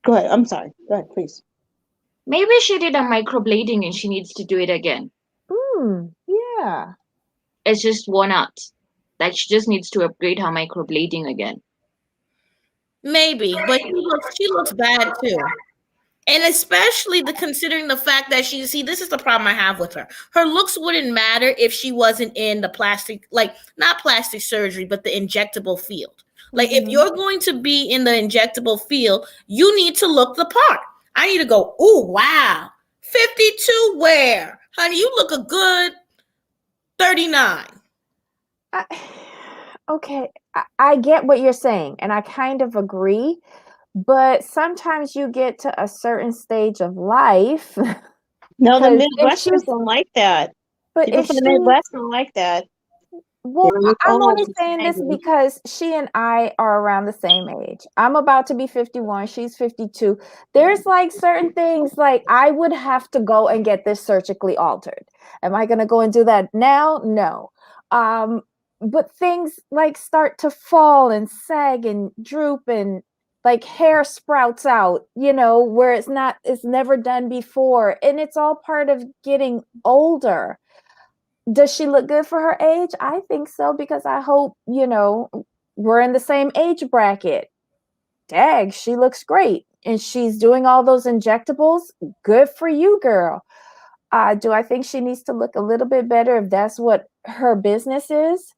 [SPEAKER 4] Go ahead. I'm sorry. Go ahead, please.
[SPEAKER 5] Maybe she did a microblading and she needs to do it again.
[SPEAKER 2] Yeah.
[SPEAKER 5] It's just worn out. Like she just needs to upgrade her microblading again.
[SPEAKER 3] Maybe, but she looks bad too. And especially considering the fact that this is the problem I have with her. Her looks wouldn't matter if she wasn't in the plastic, like not plastic surgery, but the injectable field. Like if you're going to be in the injectable field, you need to look the part. I need to go, oh, wow, 52 where? Honey, you look a good 39.
[SPEAKER 2] Okay, I get what you're saying, and I kind of agree. But sometimes you get to a certain stage of life.
[SPEAKER 4] No, the Midwesterners don't like that.
[SPEAKER 2] But
[SPEAKER 4] people from the Midwest don't like that.
[SPEAKER 2] Well, I'm only saying this because she and I are around the same age. I'm about to be 51. She's 52. There's like certain things like I would have to go and get this surgically altered. Am I going to go and do that now? No. But things like start to fall and sag and droop and like hair sprouts out, where it's never done before. And it's all part of getting older. Does she look good for her age? I think so, because I hope, we're in the same age bracket. Dang, she looks great. And she's doing all those injectables. Good for you, girl. Do I think she needs to look a little bit better if that's what her business is?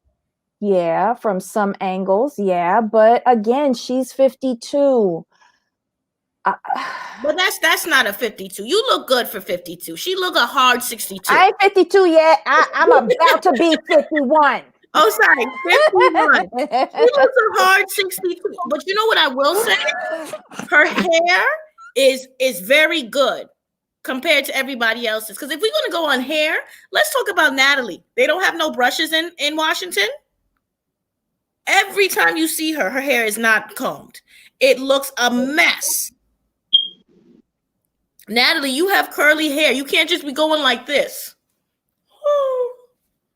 [SPEAKER 2] Yeah, from some angles, yeah. But again, she's 52.
[SPEAKER 3] But that's not a 52. You look good for 52. She look a hard 62.
[SPEAKER 2] I ain't 52 yet. I'm about to be 51.
[SPEAKER 3] Oh, sorry, 51. She looks a hard 62. But you know what I will say? Her hair is very good compared to everybody else's. Because if we're going to go on hair, let's talk about Natalie. They don't have no brushes in Washington. Every time you see her hair is not combed. It looks a mess. Natalie, you have curly hair. You can't just be going like this.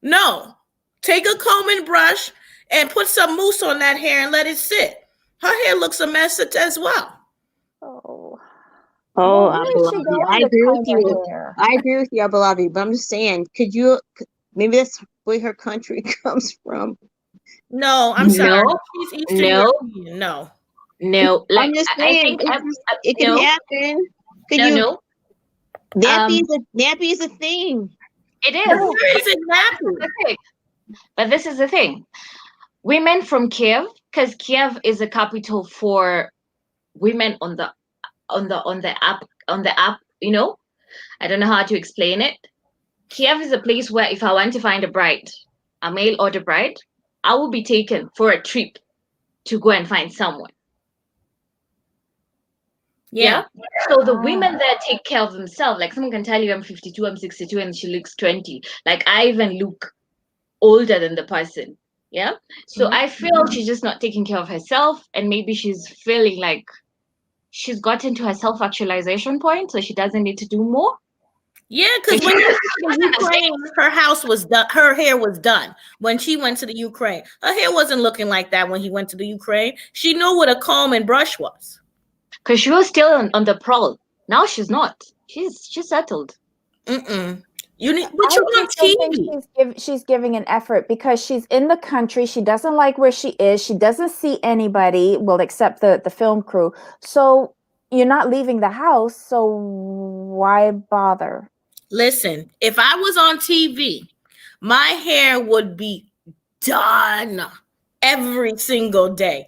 [SPEAKER 3] No. Take a comb and brush and put some mousse on that hair and let it sit. Her hair looks a mess as well.
[SPEAKER 4] I agree with you. I agree with you, Abalabi, but I'm just saying, maybe that's where her country comes from.
[SPEAKER 3] No, I'm sorry. She's Eastern European. No.
[SPEAKER 5] Like,
[SPEAKER 4] I'm just saying, it can happen. Nappy is a thing.
[SPEAKER 5] It is. But this is the thing. Women from Kiev, because Kiev is a capital for women on the app. I don't know how to explain it. Kiev is a place where if I want to find a bride, a male or the bride, I will be taken for a trip to go and find someone. Yeah. So the women there take care of themselves. Like someone can tell you I'm 52, I'm 62, and she looks 20. Like I even look older than the person. Yeah. So I feel she's just not taking care of herself, and maybe she's feeling like she's gotten to her self-actualization point, so she doesn't need to do more.
[SPEAKER 3] Yeah, because when you went to Ukraine, her house was done. Her hair was done when she went to the Ukraine. Her hair wasn't looking like that when he went to the Ukraine. She knew what a comb and brush was.
[SPEAKER 5] Because she was still on the prowl. Now she's not. She's settled.
[SPEAKER 3] You need, but you're on
[SPEAKER 2] TV. She's giving an effort because she's in the country. She doesn't like where she is. She doesn't see anybody, well, except the film crew. So you're not leaving the house. So why bother?
[SPEAKER 3] Listen, if I was on TV, my hair would be done every single day.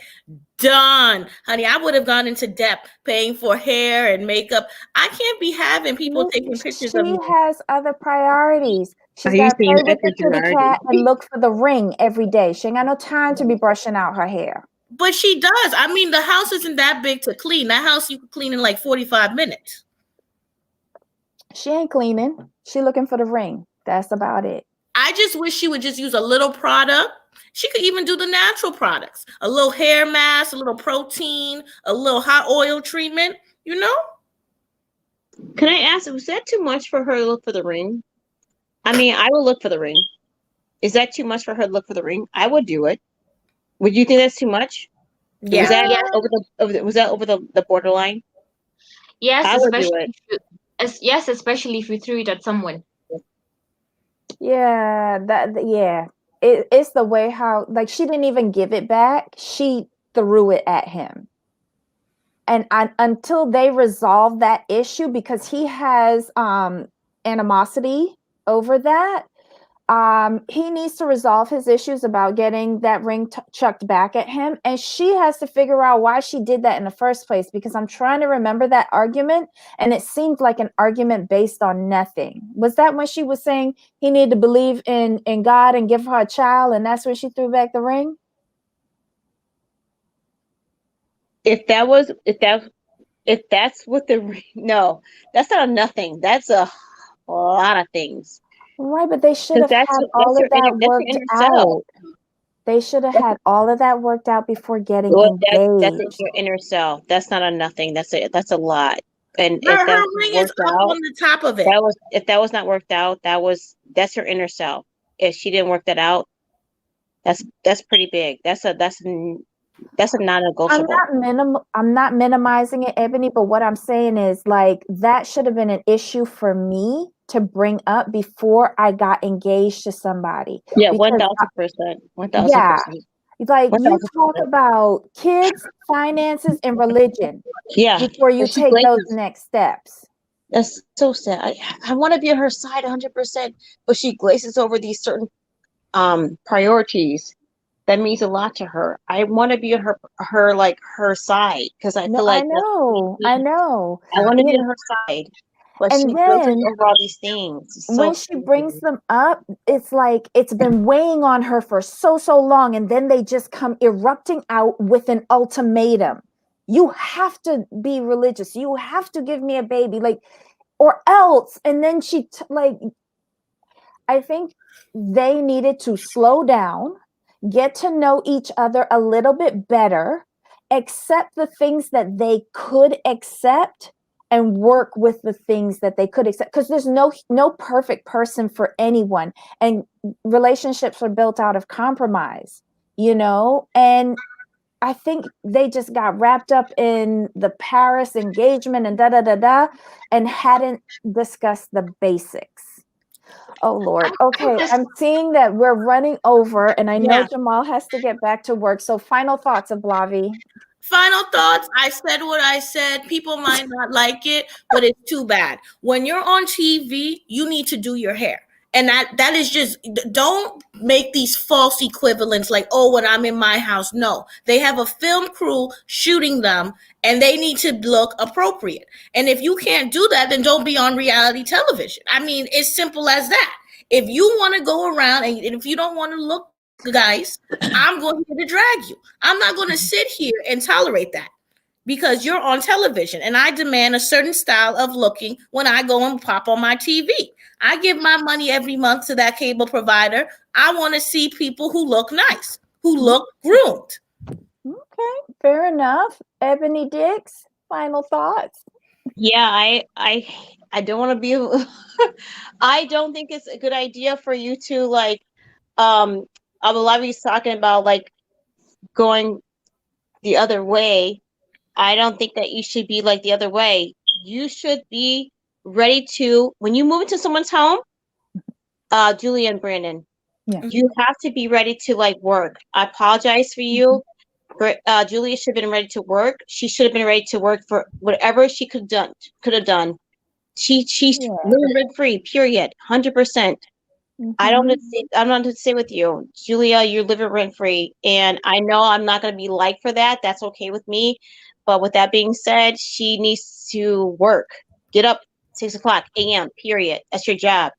[SPEAKER 3] Done, honey. I would have gone into debt paying for hair and makeup. I can't be having people taking pictures of me.
[SPEAKER 2] She has other priorities. She's got to play with the kitty cat and look for the ring every day. She ain't got no time to be brushing out her hair.
[SPEAKER 3] But she does. I mean, the house isn't that big to clean. That house you could clean in like 45 minutes.
[SPEAKER 2] She ain't cleaning. She looking for the ring. That's about it.
[SPEAKER 3] I just wish she would just use a little product. She could even do the natural products. A little hair mask, a little protein, a little hot oil treatment, you know?
[SPEAKER 4] Can I ask, was that too much for her to look for the ring? I mean, I will look for the ring. Is that too much for her to look for the ring? I would do it. Would you think that's too much?
[SPEAKER 3] Yeah.
[SPEAKER 4] Was that over the borderline?
[SPEAKER 5] Yes, I would do it. Yes, especially if you threw it at someone.
[SPEAKER 2] Yeah, it's the way how, like, she didn't even give it back. She threw it at him. And until they resolve that issue, because he has animosity over that, he needs to resolve his issues about getting that ring chucked back at him. And she has to figure out why she did that in the first place, because I'm trying to remember that argument. And it seemed like an argument based on nothing. Was that when she was saying he needed to believe in God and give her a child? And that's when she threw back the ring?
[SPEAKER 4] If that's what no, that's not a nothing. That's a lot of things.
[SPEAKER 2] Right, but they should have had all of that worked out. They should have had all of that worked out before getting engaged.
[SPEAKER 4] That's your inner self. That's not a nothing. That's a lot. And
[SPEAKER 3] her ring is up on the top of it.
[SPEAKER 4] If that was not worked out, that's her inner self. If she didn't work that out, that's pretty big. That's a non-negotiable.
[SPEAKER 2] I'm not minimizing it, Ebony, but what I'm saying is, like, that should have been an issue for me to bring up before I got engaged to somebody.
[SPEAKER 4] Yeah, 1,000%. 1,000%.
[SPEAKER 2] Yeah, like, you talk about kids, finances, and religion.
[SPEAKER 4] Yeah,
[SPEAKER 2] before you take those next steps.
[SPEAKER 4] That's so sad. I want to be on her side 100%, but she glazes over these certain priorities. That means a lot to her. I want to be on her side, because I feel like
[SPEAKER 2] I know.
[SPEAKER 4] I want to be on her side. But she filters over all these things.
[SPEAKER 2] When she brings them up, it's like it's been weighing on her for so long, and then they just come erupting out with an ultimatum. You have to be religious. You have to give me a baby, like, or else. And then she I think they needed to slow down, get to know each other a little bit better, accept the things that they could accept, and work with the things that they could accept, because there's no perfect person for anyone, and relationships are built out of compromise, and I think they just got wrapped up in the Paris engagement and and hadn't discussed the basics. Oh Lord. Okay, I'm seeing that we're running over, and I know Jamal has to get back to work. So final thoughts, Ablavi.
[SPEAKER 3] Final thoughts. I said what I said. People might not like it, but it's too bad. When you're on TV, you need to do your hair. And that is just, don't make these false equivalents like, oh, when I'm in my house. No, they have a film crew shooting them, and they need to look appropriate. And if you can't do that, then don't be on reality television. I mean, it's simple as that. If you want to go around and if you don't want to look nice, I'm going to drag you. I'm not going to sit here and tolerate that, because you're on television, and I demand a certain style of looking when I go and pop on my TV. I give my money every month to that cable provider. I want to see people who look nice, who look groomed.
[SPEAKER 2] Okay, fair enough. Ebony Dix, final thoughts.
[SPEAKER 4] Yeah, I don't want to be I don't think it's a good idea for you to Abulavi's talking about going the other way. I don't think that you should be the other way. You should be ready to, when you move into someone's home, Julia and Brandon,
[SPEAKER 2] Yeah.
[SPEAKER 4] you have to be ready to like work. I apologize for you. Julia should have been ready to work. She should have been ready to work for whatever she could have done. She's living rent free. Period. 100%. I don't know to say with you, Julia. You're living rent free, and I know I'm not going to be liked for that. That's okay with me. But with that being said, she needs to work. Get up 6:00 a.m. Period. That's your job.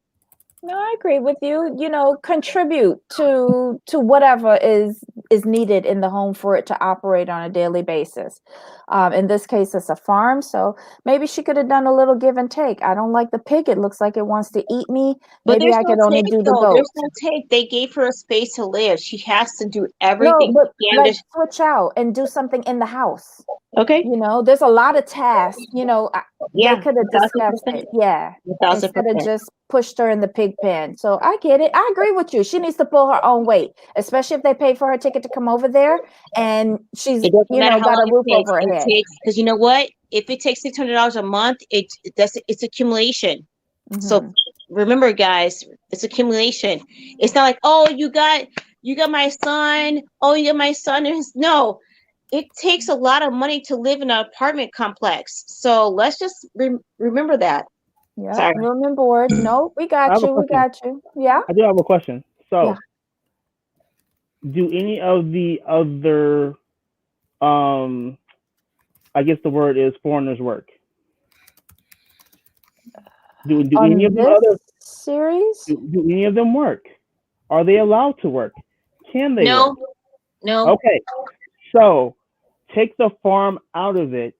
[SPEAKER 2] No, I agree with you. You know, contribute to whatever is needed in the home for it to operate on a daily basis. In this case, it's a farm, so maybe she could have done a little give and take. I don't like the pig. It looks like it wants to eat me.
[SPEAKER 4] But
[SPEAKER 2] Maybe I could only do the goat.
[SPEAKER 4] There's no take. They gave her a space to live. She has to do
[SPEAKER 2] No,
[SPEAKER 4] everything.
[SPEAKER 2] but like switch out and do something in the house.
[SPEAKER 4] Okay.
[SPEAKER 2] You know, there's a lot of tasks. You know, they could have discussed it. Yeah, instead of just pushed her in the pig pen. So I get it. I agree with you. She needs to pull her own weight, especially if they pay for her ticket to come over there and she's got a roof over her head.
[SPEAKER 4] Because you know what? If it takes $600 a month, it's accumulation. So remember, guys, it's accumulation. It's not like, oh, you got my son. Oh, you got my son. No. It takes a lot of money to live in an apartment complex. So let's just remember that.
[SPEAKER 2] Yeah, room and board. No, we got you. We got you. Yeah.
[SPEAKER 1] I do have a question. So, do any of the other, I guess the word is foreigners work? Do any of the other
[SPEAKER 2] series?
[SPEAKER 1] Do any of them work? Are they allowed to work? Can they?
[SPEAKER 5] No.
[SPEAKER 1] Work?
[SPEAKER 5] No.
[SPEAKER 1] Okay. So, take the farm out of it.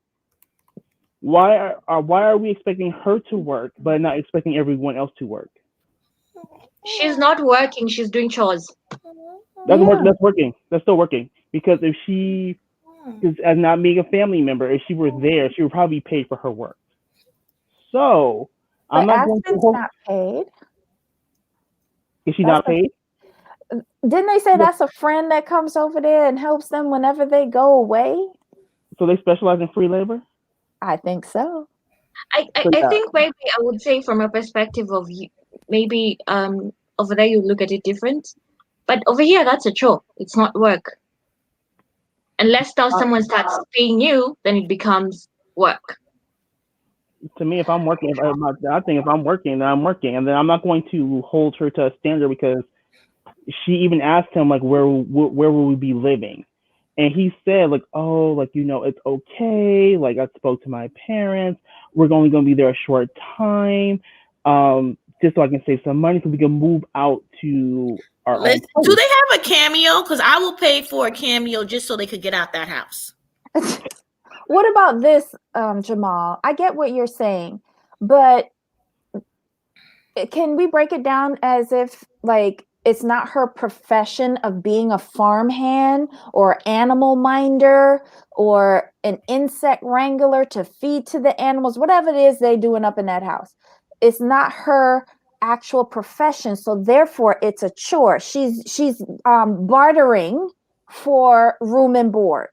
[SPEAKER 1] Why are we expecting her to work, but not expecting everyone else to work?
[SPEAKER 5] She's not working. She's doing chores.
[SPEAKER 1] That's working. That's still working. Because if she is as not being a family member, if she were there, she would probably be paid for her work. So I'm not going to
[SPEAKER 2] not paid.
[SPEAKER 1] Is she not paid?
[SPEAKER 2] Didn't they say that's a friend that comes over there and helps them whenever they go away?
[SPEAKER 1] So they specialize in free labor?
[SPEAKER 2] I think so.
[SPEAKER 5] I think maybe I would say from a perspective of maybe over there you look at it different, but over here that's a chore. It's not work. Unless someone starts paying you, then it becomes work.
[SPEAKER 1] To me, if I'm working, I think if I'm working, then I'm working, and then I'm not going to hold her to a standard because she even asked him like where will we be living. And he said, like, oh, like, it's okay. Like, I spoke to my parents. We're only going to be there a short time, just so I can save some money so we can move out to our own place.
[SPEAKER 3] Do they have a cameo? Because I will pay for a cameo just so they could get out that house.
[SPEAKER 2] What about this, Jamal? I get what you're saying, but can we break it down as if, like, it's not her profession of being a farmhand or animal minder or an insect wrangler to feed to the animals, whatever it is they doing up in that house. It's not her actual profession. So therefore it's a chore. She's bartering for room and board.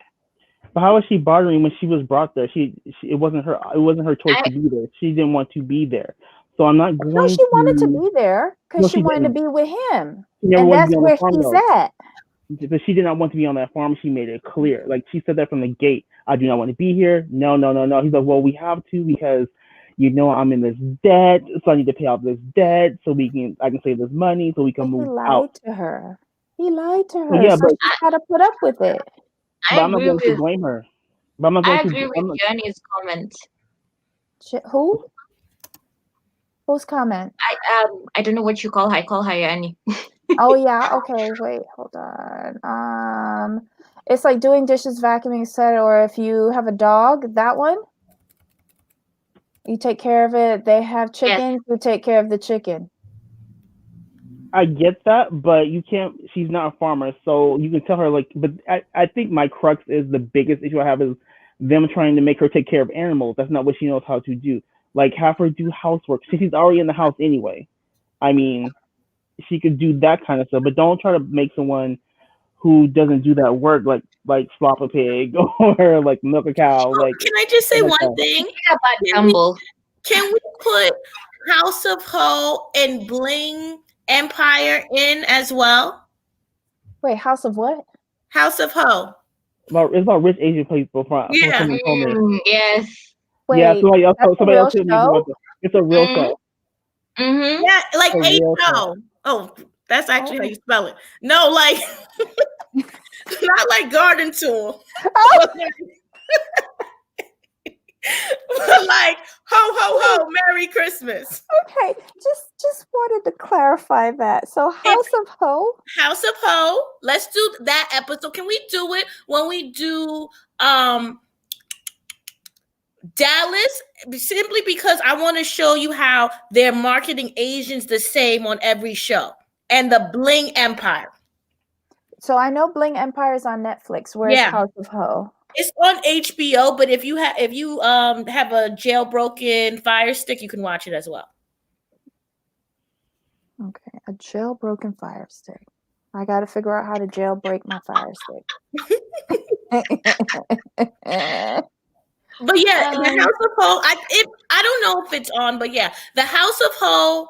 [SPEAKER 1] But how was she bartering when she was brought there? It wasn't her choice to be there. She didn't want to be there. So I'm not going. No,
[SPEAKER 2] she wanted to be there because she wanted to be with him, and that's where he's at.
[SPEAKER 1] But she did not want to be on that farm. She made it clear. Like, she said that from the gate. I do not want to be here. No. He's like, well, we have to because I'm in this debt, so I need to pay off this debt so I can save this money so we can move out.
[SPEAKER 2] He lied to her. Yeah, but she had to put up with it.
[SPEAKER 1] But I'm not going to blame her.
[SPEAKER 5] I agree with Yanni's comment.
[SPEAKER 2] Who? Whose comment?
[SPEAKER 5] I don't know what you call her. I call her Yanni.
[SPEAKER 2] Oh yeah. Okay. Wait. Hold on. It's like doing dishes, vacuuming, etc. Or if you have a dog, that one. You take care of it. They have chickens. You take care of the chicken.
[SPEAKER 1] I get that, but you can't. She's not a farmer, so you can tell her like. But I think my crux is the biggest issue I have is them trying to make her take care of animals. That's not what she knows how to do. Like, have her do housework. She's already in the house anyway. I mean, she could do that kind of stuff, but don't try to make someone who doesn't do that work like slop a pig or like milk a cow. Like,
[SPEAKER 3] can I just say one thing? Can we put House of Ho and Bling Empire in as well.
[SPEAKER 2] Wait, House of what?
[SPEAKER 3] House of Ho.
[SPEAKER 1] It's about rich Asian people from someone told me.
[SPEAKER 5] Yes.
[SPEAKER 2] Wait,
[SPEAKER 1] Yeah, somebody else told me about it. It's a real show.
[SPEAKER 5] Mm-hmm.
[SPEAKER 3] Yeah, like
[SPEAKER 1] H-O.
[SPEAKER 3] Oh, that's actually how you spell it. No, like not like garden tool.
[SPEAKER 2] Oh.
[SPEAKER 3] Like ho ho ho, Merry Christmas.
[SPEAKER 2] Okay, just wanted to clarify that. So House of Ho.
[SPEAKER 3] House of Ho. Let's do that episode. Can we do it when we do Dallas? Simply because I want to show you how they're marketing Asians the same on every show. And the Bling Empire.
[SPEAKER 2] So I know Bling Empire is on Netflix. Where's House of Ho?
[SPEAKER 3] It's on HBO, but if you have a jailbroken Fire Stick, you can watch it as well.
[SPEAKER 2] Okay, a jailbroken Fire Stick. I got to figure out how to jailbreak my Fire Stick.
[SPEAKER 3] But yeah, the House of Ho. I don't know if it's on, but yeah, the House of Ho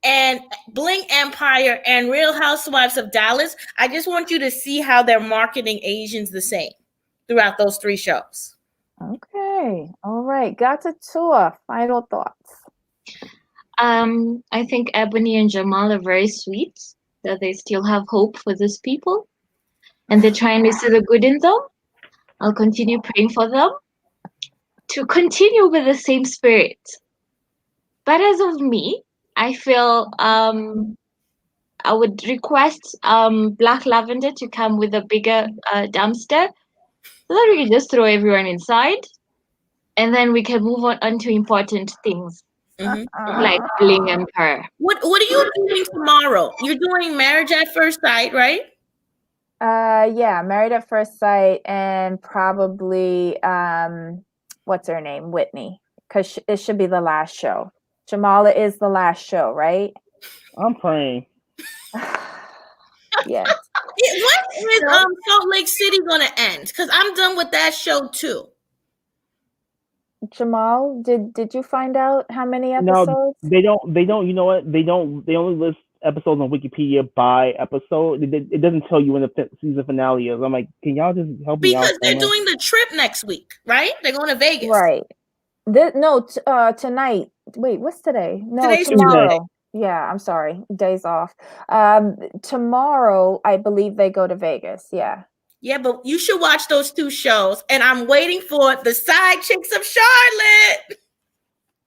[SPEAKER 3] and Bling Empire and Real Housewives of Dallas. I just want you to see how they're marketing Asians the same throughout those 3 shows.
[SPEAKER 2] Okay. All right. Got to tour. Final thoughts.
[SPEAKER 5] I think Ebony and Jamal are very sweet, that they still have hope for these people. And they're trying to see the good in them. I'll continue praying for them to continue with the same spirit. But as of me, I feel I would request Black Lavender to come with a bigger dumpster so that we can just throw everyone inside, and then we can move on to important things like Bling Empire.
[SPEAKER 3] What are you doing tomorrow? You're doing Marriage at First Sight, right?
[SPEAKER 2] Yeah, Married at First Sight, and probably what's her name, Whitney, because it should be the last show. Jamala is the last show, right?
[SPEAKER 1] I'm praying.
[SPEAKER 2] Yes.
[SPEAKER 3] When is Salt Lake City gonna end? Because I'm done with that show too.
[SPEAKER 2] Jamal, did you find out how many episodes?
[SPEAKER 1] No, they don't. You know what? They only list episodes on Wikipedia by episode. It doesn't tell you when the season finale is. I'm like, can y'all just help me out?
[SPEAKER 3] Because they're doing the trip next week, right? They're going to Vegas.
[SPEAKER 2] Right. Tonight. Wait, what's today? No,
[SPEAKER 3] Today's
[SPEAKER 2] tomorrow.
[SPEAKER 3] Tuesday.
[SPEAKER 2] Yeah, I'm sorry. Days off. Tomorrow, I believe they go to Vegas. Yeah.
[SPEAKER 3] Yeah, but you should watch those 2 shows. And I'm waiting for the Side Chicks of Charlotte.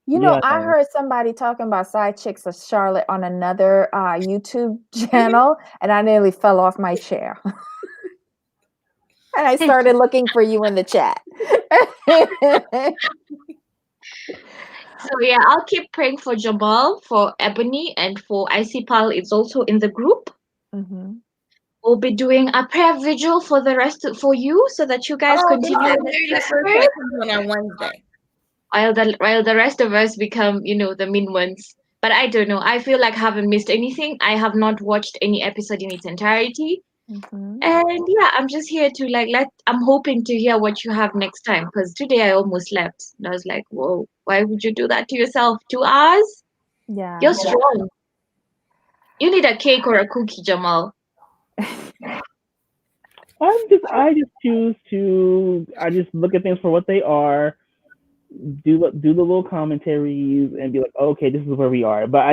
[SPEAKER 2] You know, I heard somebody talking about Side Chicks of Charlotte on another YouTube channel, and I nearly fell off my chair. And I started looking for you in the chat.
[SPEAKER 5] So yeah, I'll keep praying for Jamal, for Ebony, and for Pal. It's also in the group.
[SPEAKER 2] Mm-hmm.
[SPEAKER 5] We'll be doing a prayer vigil for the rest for you, so that you guys continue
[SPEAKER 3] on Wednesday.
[SPEAKER 5] While the rest of us become, the mean ones. But I don't know. I feel like I haven't missed anything. I have not watched any episode in its entirety.
[SPEAKER 2] Mm-hmm.
[SPEAKER 5] And yeah, I'm just here to I'm hoping to hear what you have next time, because today I almost slept. And I was like, whoa, why would you do that to yourself? 2 hours?
[SPEAKER 2] Yeah.
[SPEAKER 5] You're strong. You need a cake or a cookie, Jamal.
[SPEAKER 1] I just choose to. I just look at things for what they are. Do the little commentaries and be like, oh, okay, this is where we are. But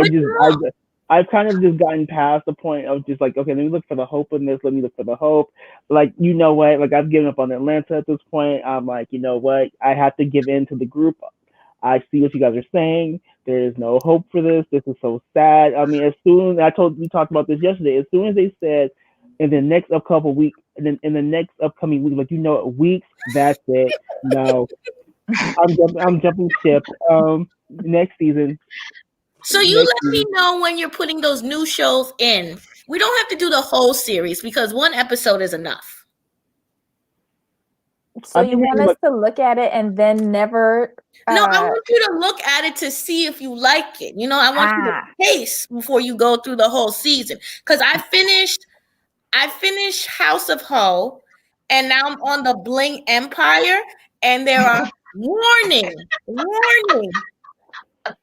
[SPEAKER 1] I've kind of just gotten past the point of just like, okay, let me look for the hope in this. Let me look for the hope. Like, you know what? Like, I've given up on Atlanta at this point. I'm like, you know what? I have to give in to the group. I see what you guys are saying. There is no hope for this. This is so sad. I mean, we talked about this yesterday. As soon as they said in the next upcoming week, like, weeks, that's it. No. I'm jumping ship. Next season.
[SPEAKER 3] So you let me know when you're putting those new shows in. We don't have to do the whole series because 1 episode is enough.
[SPEAKER 2] So you want us to look at it and then never?
[SPEAKER 3] No, I want you to look at it to see if you like it. I want you to taste before you go through the whole season. Because I finished House of Ho, and now I'm on the Bling Empire, and there are warning.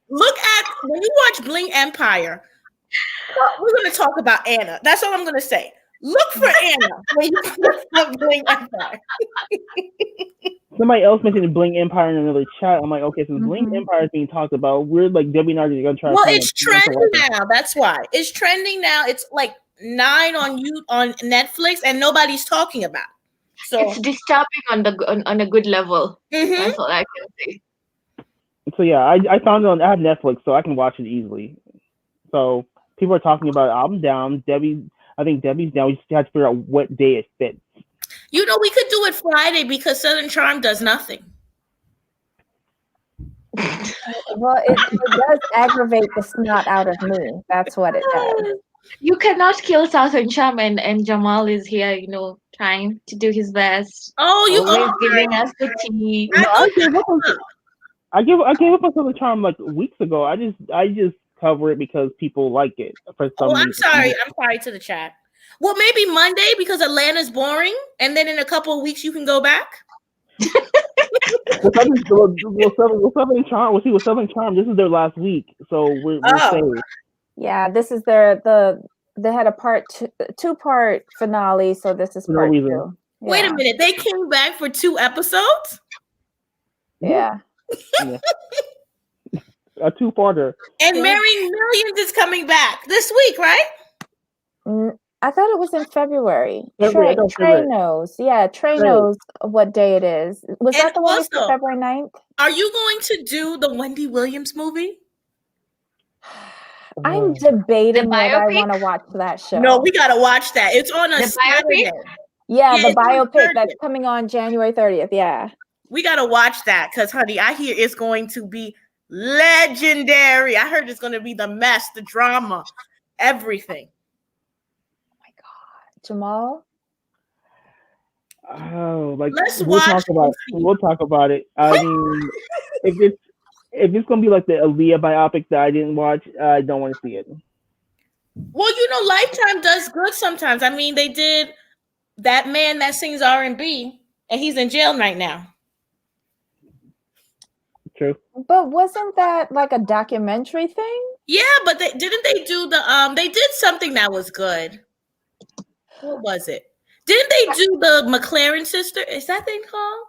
[SPEAKER 3] Look at when you watch Bling Empire. We're going to talk about Anna. That's all I'm going to say. Look for Anna when you look up Bling Empire.
[SPEAKER 1] Somebody else mentioned Bling Empire in another chat. I'm like, okay, since Bling Empire is being talked about, we're like Debbie and I are gonna try.
[SPEAKER 3] Well, it's trending now. That's why it's trending now. It's like 9 on Netflix, and nobody's talking about it. So
[SPEAKER 5] it's disturbing on a good level. That's all I can say.
[SPEAKER 1] So yeah, I found it on. I have Netflix, so I can watch it easily. So people are talking about it. I'm down. I think Debbie's down. We just have to figure out what day it fits.
[SPEAKER 3] You know, we could do it Friday because Southern Charm does nothing.
[SPEAKER 2] Well, it does aggravate the snot out of me. That's what it does.
[SPEAKER 5] You cannot kill Southern Charm, and Jamal is here, trying to do his best.
[SPEAKER 3] Oh, you
[SPEAKER 5] always giving us the tea.
[SPEAKER 1] No, I gave up on Southern Charm like weeks ago. I just cover it because people like it for some reason.
[SPEAKER 3] I'm sorry to the chat. Well, maybe Monday because Atlanta's boring, and then in a couple of weeks you can go back.
[SPEAKER 1] Southern Charm. We'll see with Southern Charm. This is their last week, so we're safe.
[SPEAKER 2] Yeah, this is they had a two-part finale, so this is part 2. Yeah.
[SPEAKER 3] Wait a minute, they came back for 2 episodes?
[SPEAKER 2] Yeah.
[SPEAKER 1] A 2-parter.
[SPEAKER 3] And Marrying Millions is coming back this week, right?
[SPEAKER 2] I thought it was in February. Trey knows. Yeah, Trey knows what day it is. Was that the one for February 9th?
[SPEAKER 3] Are you going to do the Wendy Williams movie?
[SPEAKER 2] I'm debating whether I want to watch that show.
[SPEAKER 3] No, we got to watch that. It's on a Saturday.
[SPEAKER 2] Yeah, the biopic that's coming on January 30th. Yeah.
[SPEAKER 3] We got to watch that because, honey, I hear it's going to be legendary. I heard it's going to be the mess, the drama, everything.
[SPEAKER 2] Jamal?
[SPEAKER 1] Oh, like
[SPEAKER 3] we'll
[SPEAKER 1] talk about it. I mean, if it's gonna be like the Aaliyah biopic that I didn't watch, I don't want to see it.
[SPEAKER 3] Well, Lifetime does good sometimes. I mean, they did That Man That Sings R&B, and he's in jail right now.
[SPEAKER 1] True.
[SPEAKER 2] But wasn't that like a documentary thing?
[SPEAKER 3] Yeah, but didn't they do they did something that was good. What was it? Didn't they do the McLaren sister? Is that thing called?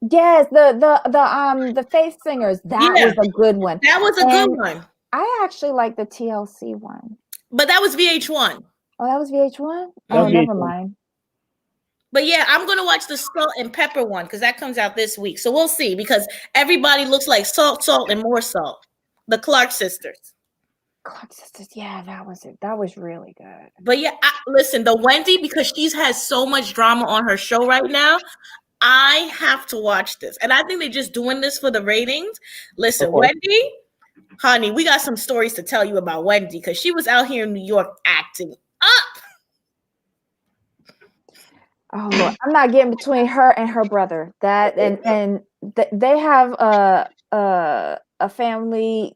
[SPEAKER 2] Yes, the Faith Singers. That was a good one.
[SPEAKER 3] That was a good one.
[SPEAKER 2] I actually like the TLC one.
[SPEAKER 3] But that was VH1.
[SPEAKER 2] Oh, that was VH1? Oh, never mind.
[SPEAKER 3] But yeah, I'm going to watch the Salt and Pepper one because that comes out this week. So we'll see because everybody looks like salt, and more salt. The Clark sisters.
[SPEAKER 2] Yeah, that was it. That was really good.
[SPEAKER 3] But yeah, listen, the Wendy, because she has so much drama on her show right now, I have to watch this. And I think they're just doing this for the ratings. Listen, Wendy, honey, we got some stories to tell you about Wendy because she was out here in New York acting up.
[SPEAKER 2] Oh, Lord. I'm not getting between her and her brother. That and they have a family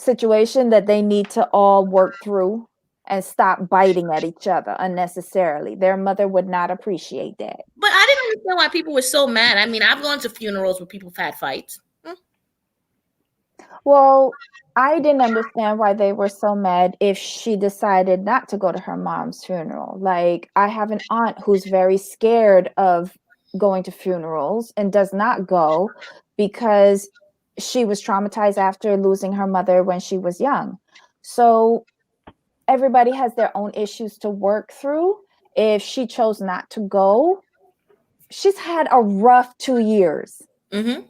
[SPEAKER 2] situation that they need to all work through and stop biting at each other unnecessarily. Their mother would not appreciate that.
[SPEAKER 3] But I didn't understand why people were so mad. I mean, I've gone to funerals where people have had fights.
[SPEAKER 2] Well, I didn't understand why they were so mad if she decided not to go to her mom's funeral. Like, I have an aunt who's very scared of going to funerals and does not go because she was traumatized after losing her mother when she was young. So everybody has their own issues to work through. If she chose not to go, she's had a rough 2 years.
[SPEAKER 3] Mm-hmm.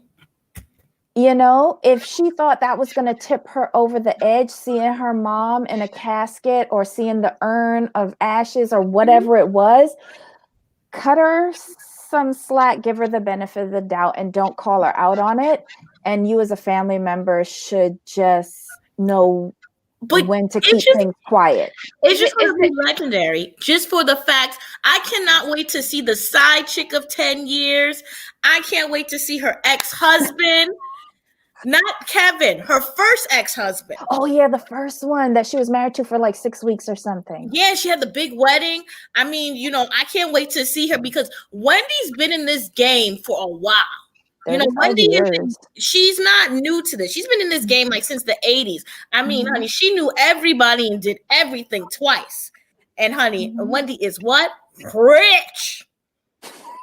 [SPEAKER 2] If she thought that was going to tip her over the edge, seeing her mom in a casket or seeing the urn of ashes or whatever it was, cut her some slack, give her the benefit of the doubt, and don't call her out on it. And you as a family member should just know when to keep things quiet.
[SPEAKER 3] It's just going to be legendary, just for the fact I cannot wait to see the side chick of 10 years. I can't wait to see her ex-husband. Not Kevin, her first ex-husband.
[SPEAKER 2] Oh, yeah, the first one that she was married to for like 6 weeks or something.
[SPEAKER 3] Yeah, she had the big wedding. I mean, I can't wait to see her because Wendy's been in this game for a while. You know, Wendy she's not new to this. She's been in this game like since the 80s. I mean, honey, she knew everybody and did everything twice. And honey, Wendy is what? Rich.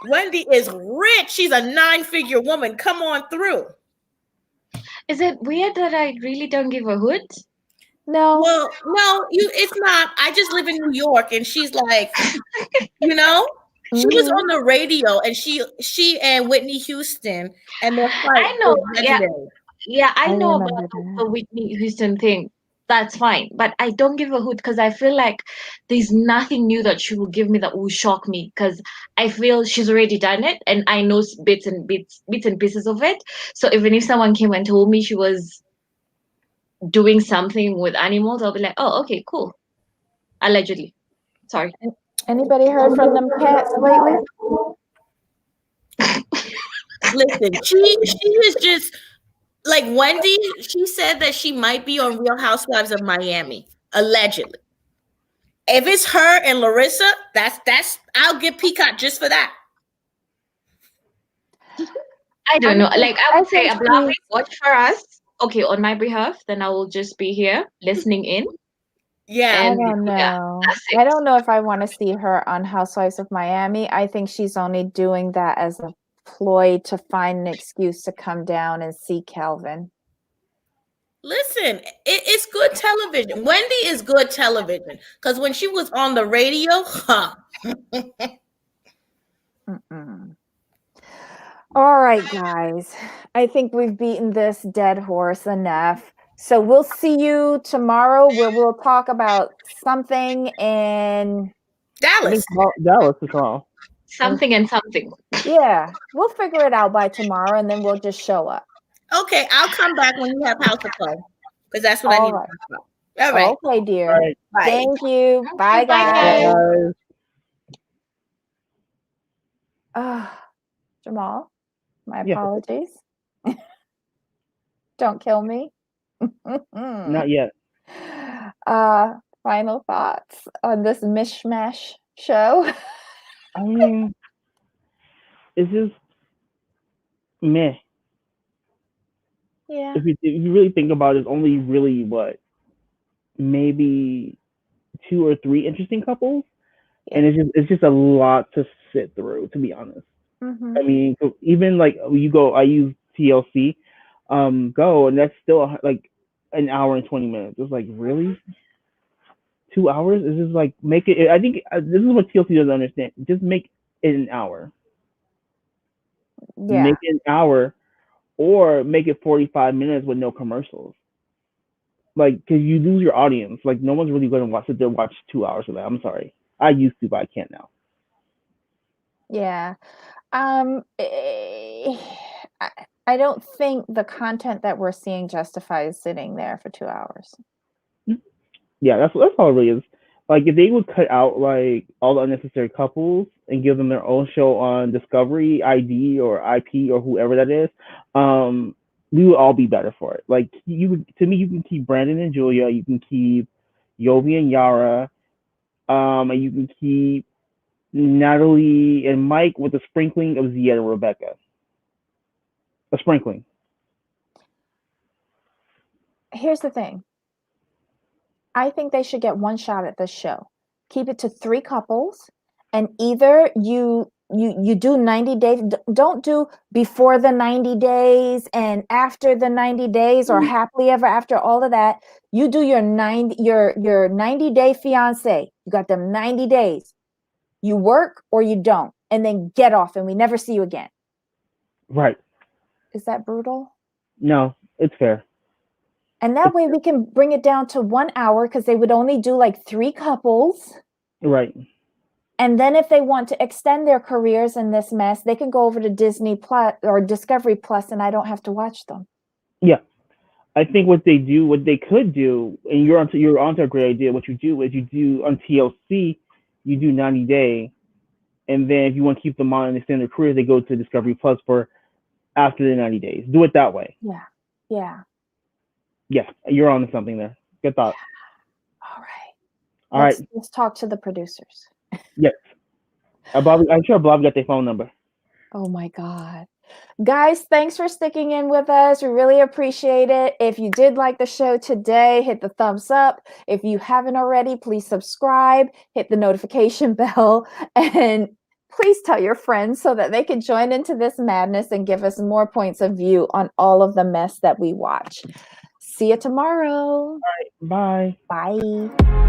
[SPEAKER 3] Wendy is rich. She's a 9-figure woman. Come on through.
[SPEAKER 5] Is it weird that I really don't give a hoot?
[SPEAKER 2] No.
[SPEAKER 3] Well, no, it's not. I just live in New York, and she's like, you know, she was on the radio, and she and Whitney Houston, and their fight.
[SPEAKER 5] I know, yeah, I know about the Whitney Houston thing. That's fine, but I don't give a hoot because I feel like there's nothing new that she will give me that will shock me because I feel she's already done it, and I know bits and pieces of it. So even if someone came and told me she was doing something with animals, I'll be like, oh, okay, cool. Allegedly. Sorry.
[SPEAKER 2] Anybody heard from them cats lately?
[SPEAKER 3] Listen, she is just like Wendy. She said that she might be on Real Housewives of Miami, allegedly. If it's her and Larissa, that's I'll give Peacock just for that.
[SPEAKER 5] I don't know. Like I would say, Ablavi, watch for us. Okay, on my behalf, then I will just be here listening in.
[SPEAKER 3] Yeah,
[SPEAKER 2] I don't know. I don't know if I want to see her on Housewives of Miami. I think she's only doing that as a ploy to find an excuse to come down and see Calvin.
[SPEAKER 3] Listen, it's good television. Wendy is good television because when she was on the radio,
[SPEAKER 2] All right, guys. I think we've beaten this dead horse enough. So we'll see you tomorrow where we'll talk about something in
[SPEAKER 3] Dallas.
[SPEAKER 1] Dallas is wrong.
[SPEAKER 5] Something and something.
[SPEAKER 2] Yeah, we'll figure it out by tomorrow and then we'll just show up.
[SPEAKER 3] Okay, I'll come back when you have House of Play because that's what I need to talk about. All right.
[SPEAKER 2] Okay, dear.
[SPEAKER 1] All right.
[SPEAKER 3] Bye.
[SPEAKER 2] Thank you. Bye, guys. Jamal, my apologies. Don't kill me.
[SPEAKER 1] Not yet.
[SPEAKER 2] Final thoughts on this mishmash show?
[SPEAKER 1] I mean, it's just meh.
[SPEAKER 2] Yeah.
[SPEAKER 1] If you really think about it, it's only really maybe 2 or 3 interesting couples, and it's just a lot to sit through, to be honest. I mean, even like I use TLC, Go, and that's still like an hour and 20 minutes. It's like, really? 2 hours? It's just like, make it. I think this is what TLC doesn't understand. Just make it an hour.
[SPEAKER 2] Yeah.
[SPEAKER 1] Make it an hour, or make it 45 minutes with no commercials. Like, because you lose your audience. Like, no one's really going to sit there and watch 2 hours of that. I'm sorry. I used to, but I can't now.
[SPEAKER 2] Yeah. I don't think the content that we're seeing justifies sitting there for 2 hours.
[SPEAKER 1] Yeah, that's all it really is. Like, if they would cut out like all the unnecessary couples and give them their own show on Discovery, ID, or IP, or whoever that is, we would all be better for it. Like, you can keep Brandon and Julia, you can keep Yovi and Yara, and you can keep Natalie and Mike with a sprinkling of Zia and Rebecca. A sprinkling.
[SPEAKER 2] Here's the thing. I think they should get one shot at this show. Keep it to 3 couples, and either you do 90 days. Don't do before the 90 days and after the 90 days or happily ever after, all of that. You do your 90-day fiancé. You got them 90 days. You work or you don't, and then get off, and we never see you again.
[SPEAKER 1] Right.
[SPEAKER 2] Is that brutal?
[SPEAKER 1] No, it's fair.
[SPEAKER 2] And that way we can bring it down to 1 hour, because they would only do like 3 couples.
[SPEAKER 1] Right.
[SPEAKER 2] And then if they want to extend their careers in this mess, they can go over to Disney Plus or Discovery Plus, and I don't have to watch them.
[SPEAKER 1] Yeah. I think what they could do, and you're onto a great idea. What you do is you do on TLC, you do 90 day, and then if you want to keep them on and extend their career, they go to Discovery Plus for after the 90 days. Do it that way.
[SPEAKER 2] Yeah. Yeah.
[SPEAKER 1] Yeah, you're on to something there. Good thought.
[SPEAKER 2] All right. Let's talk to the producers.
[SPEAKER 1] Yes. I'm sure Bob got their phone number.
[SPEAKER 2] Oh my God. Guys, thanks for sticking in with us. We really appreciate it. If you did like the show today, hit the thumbs up. If you haven't already, please subscribe, hit the notification bell, and please tell your friends so that they can join into this madness and give us more points of view on all of the mess that we watch. See you tomorrow.
[SPEAKER 1] Bye.
[SPEAKER 2] Bye.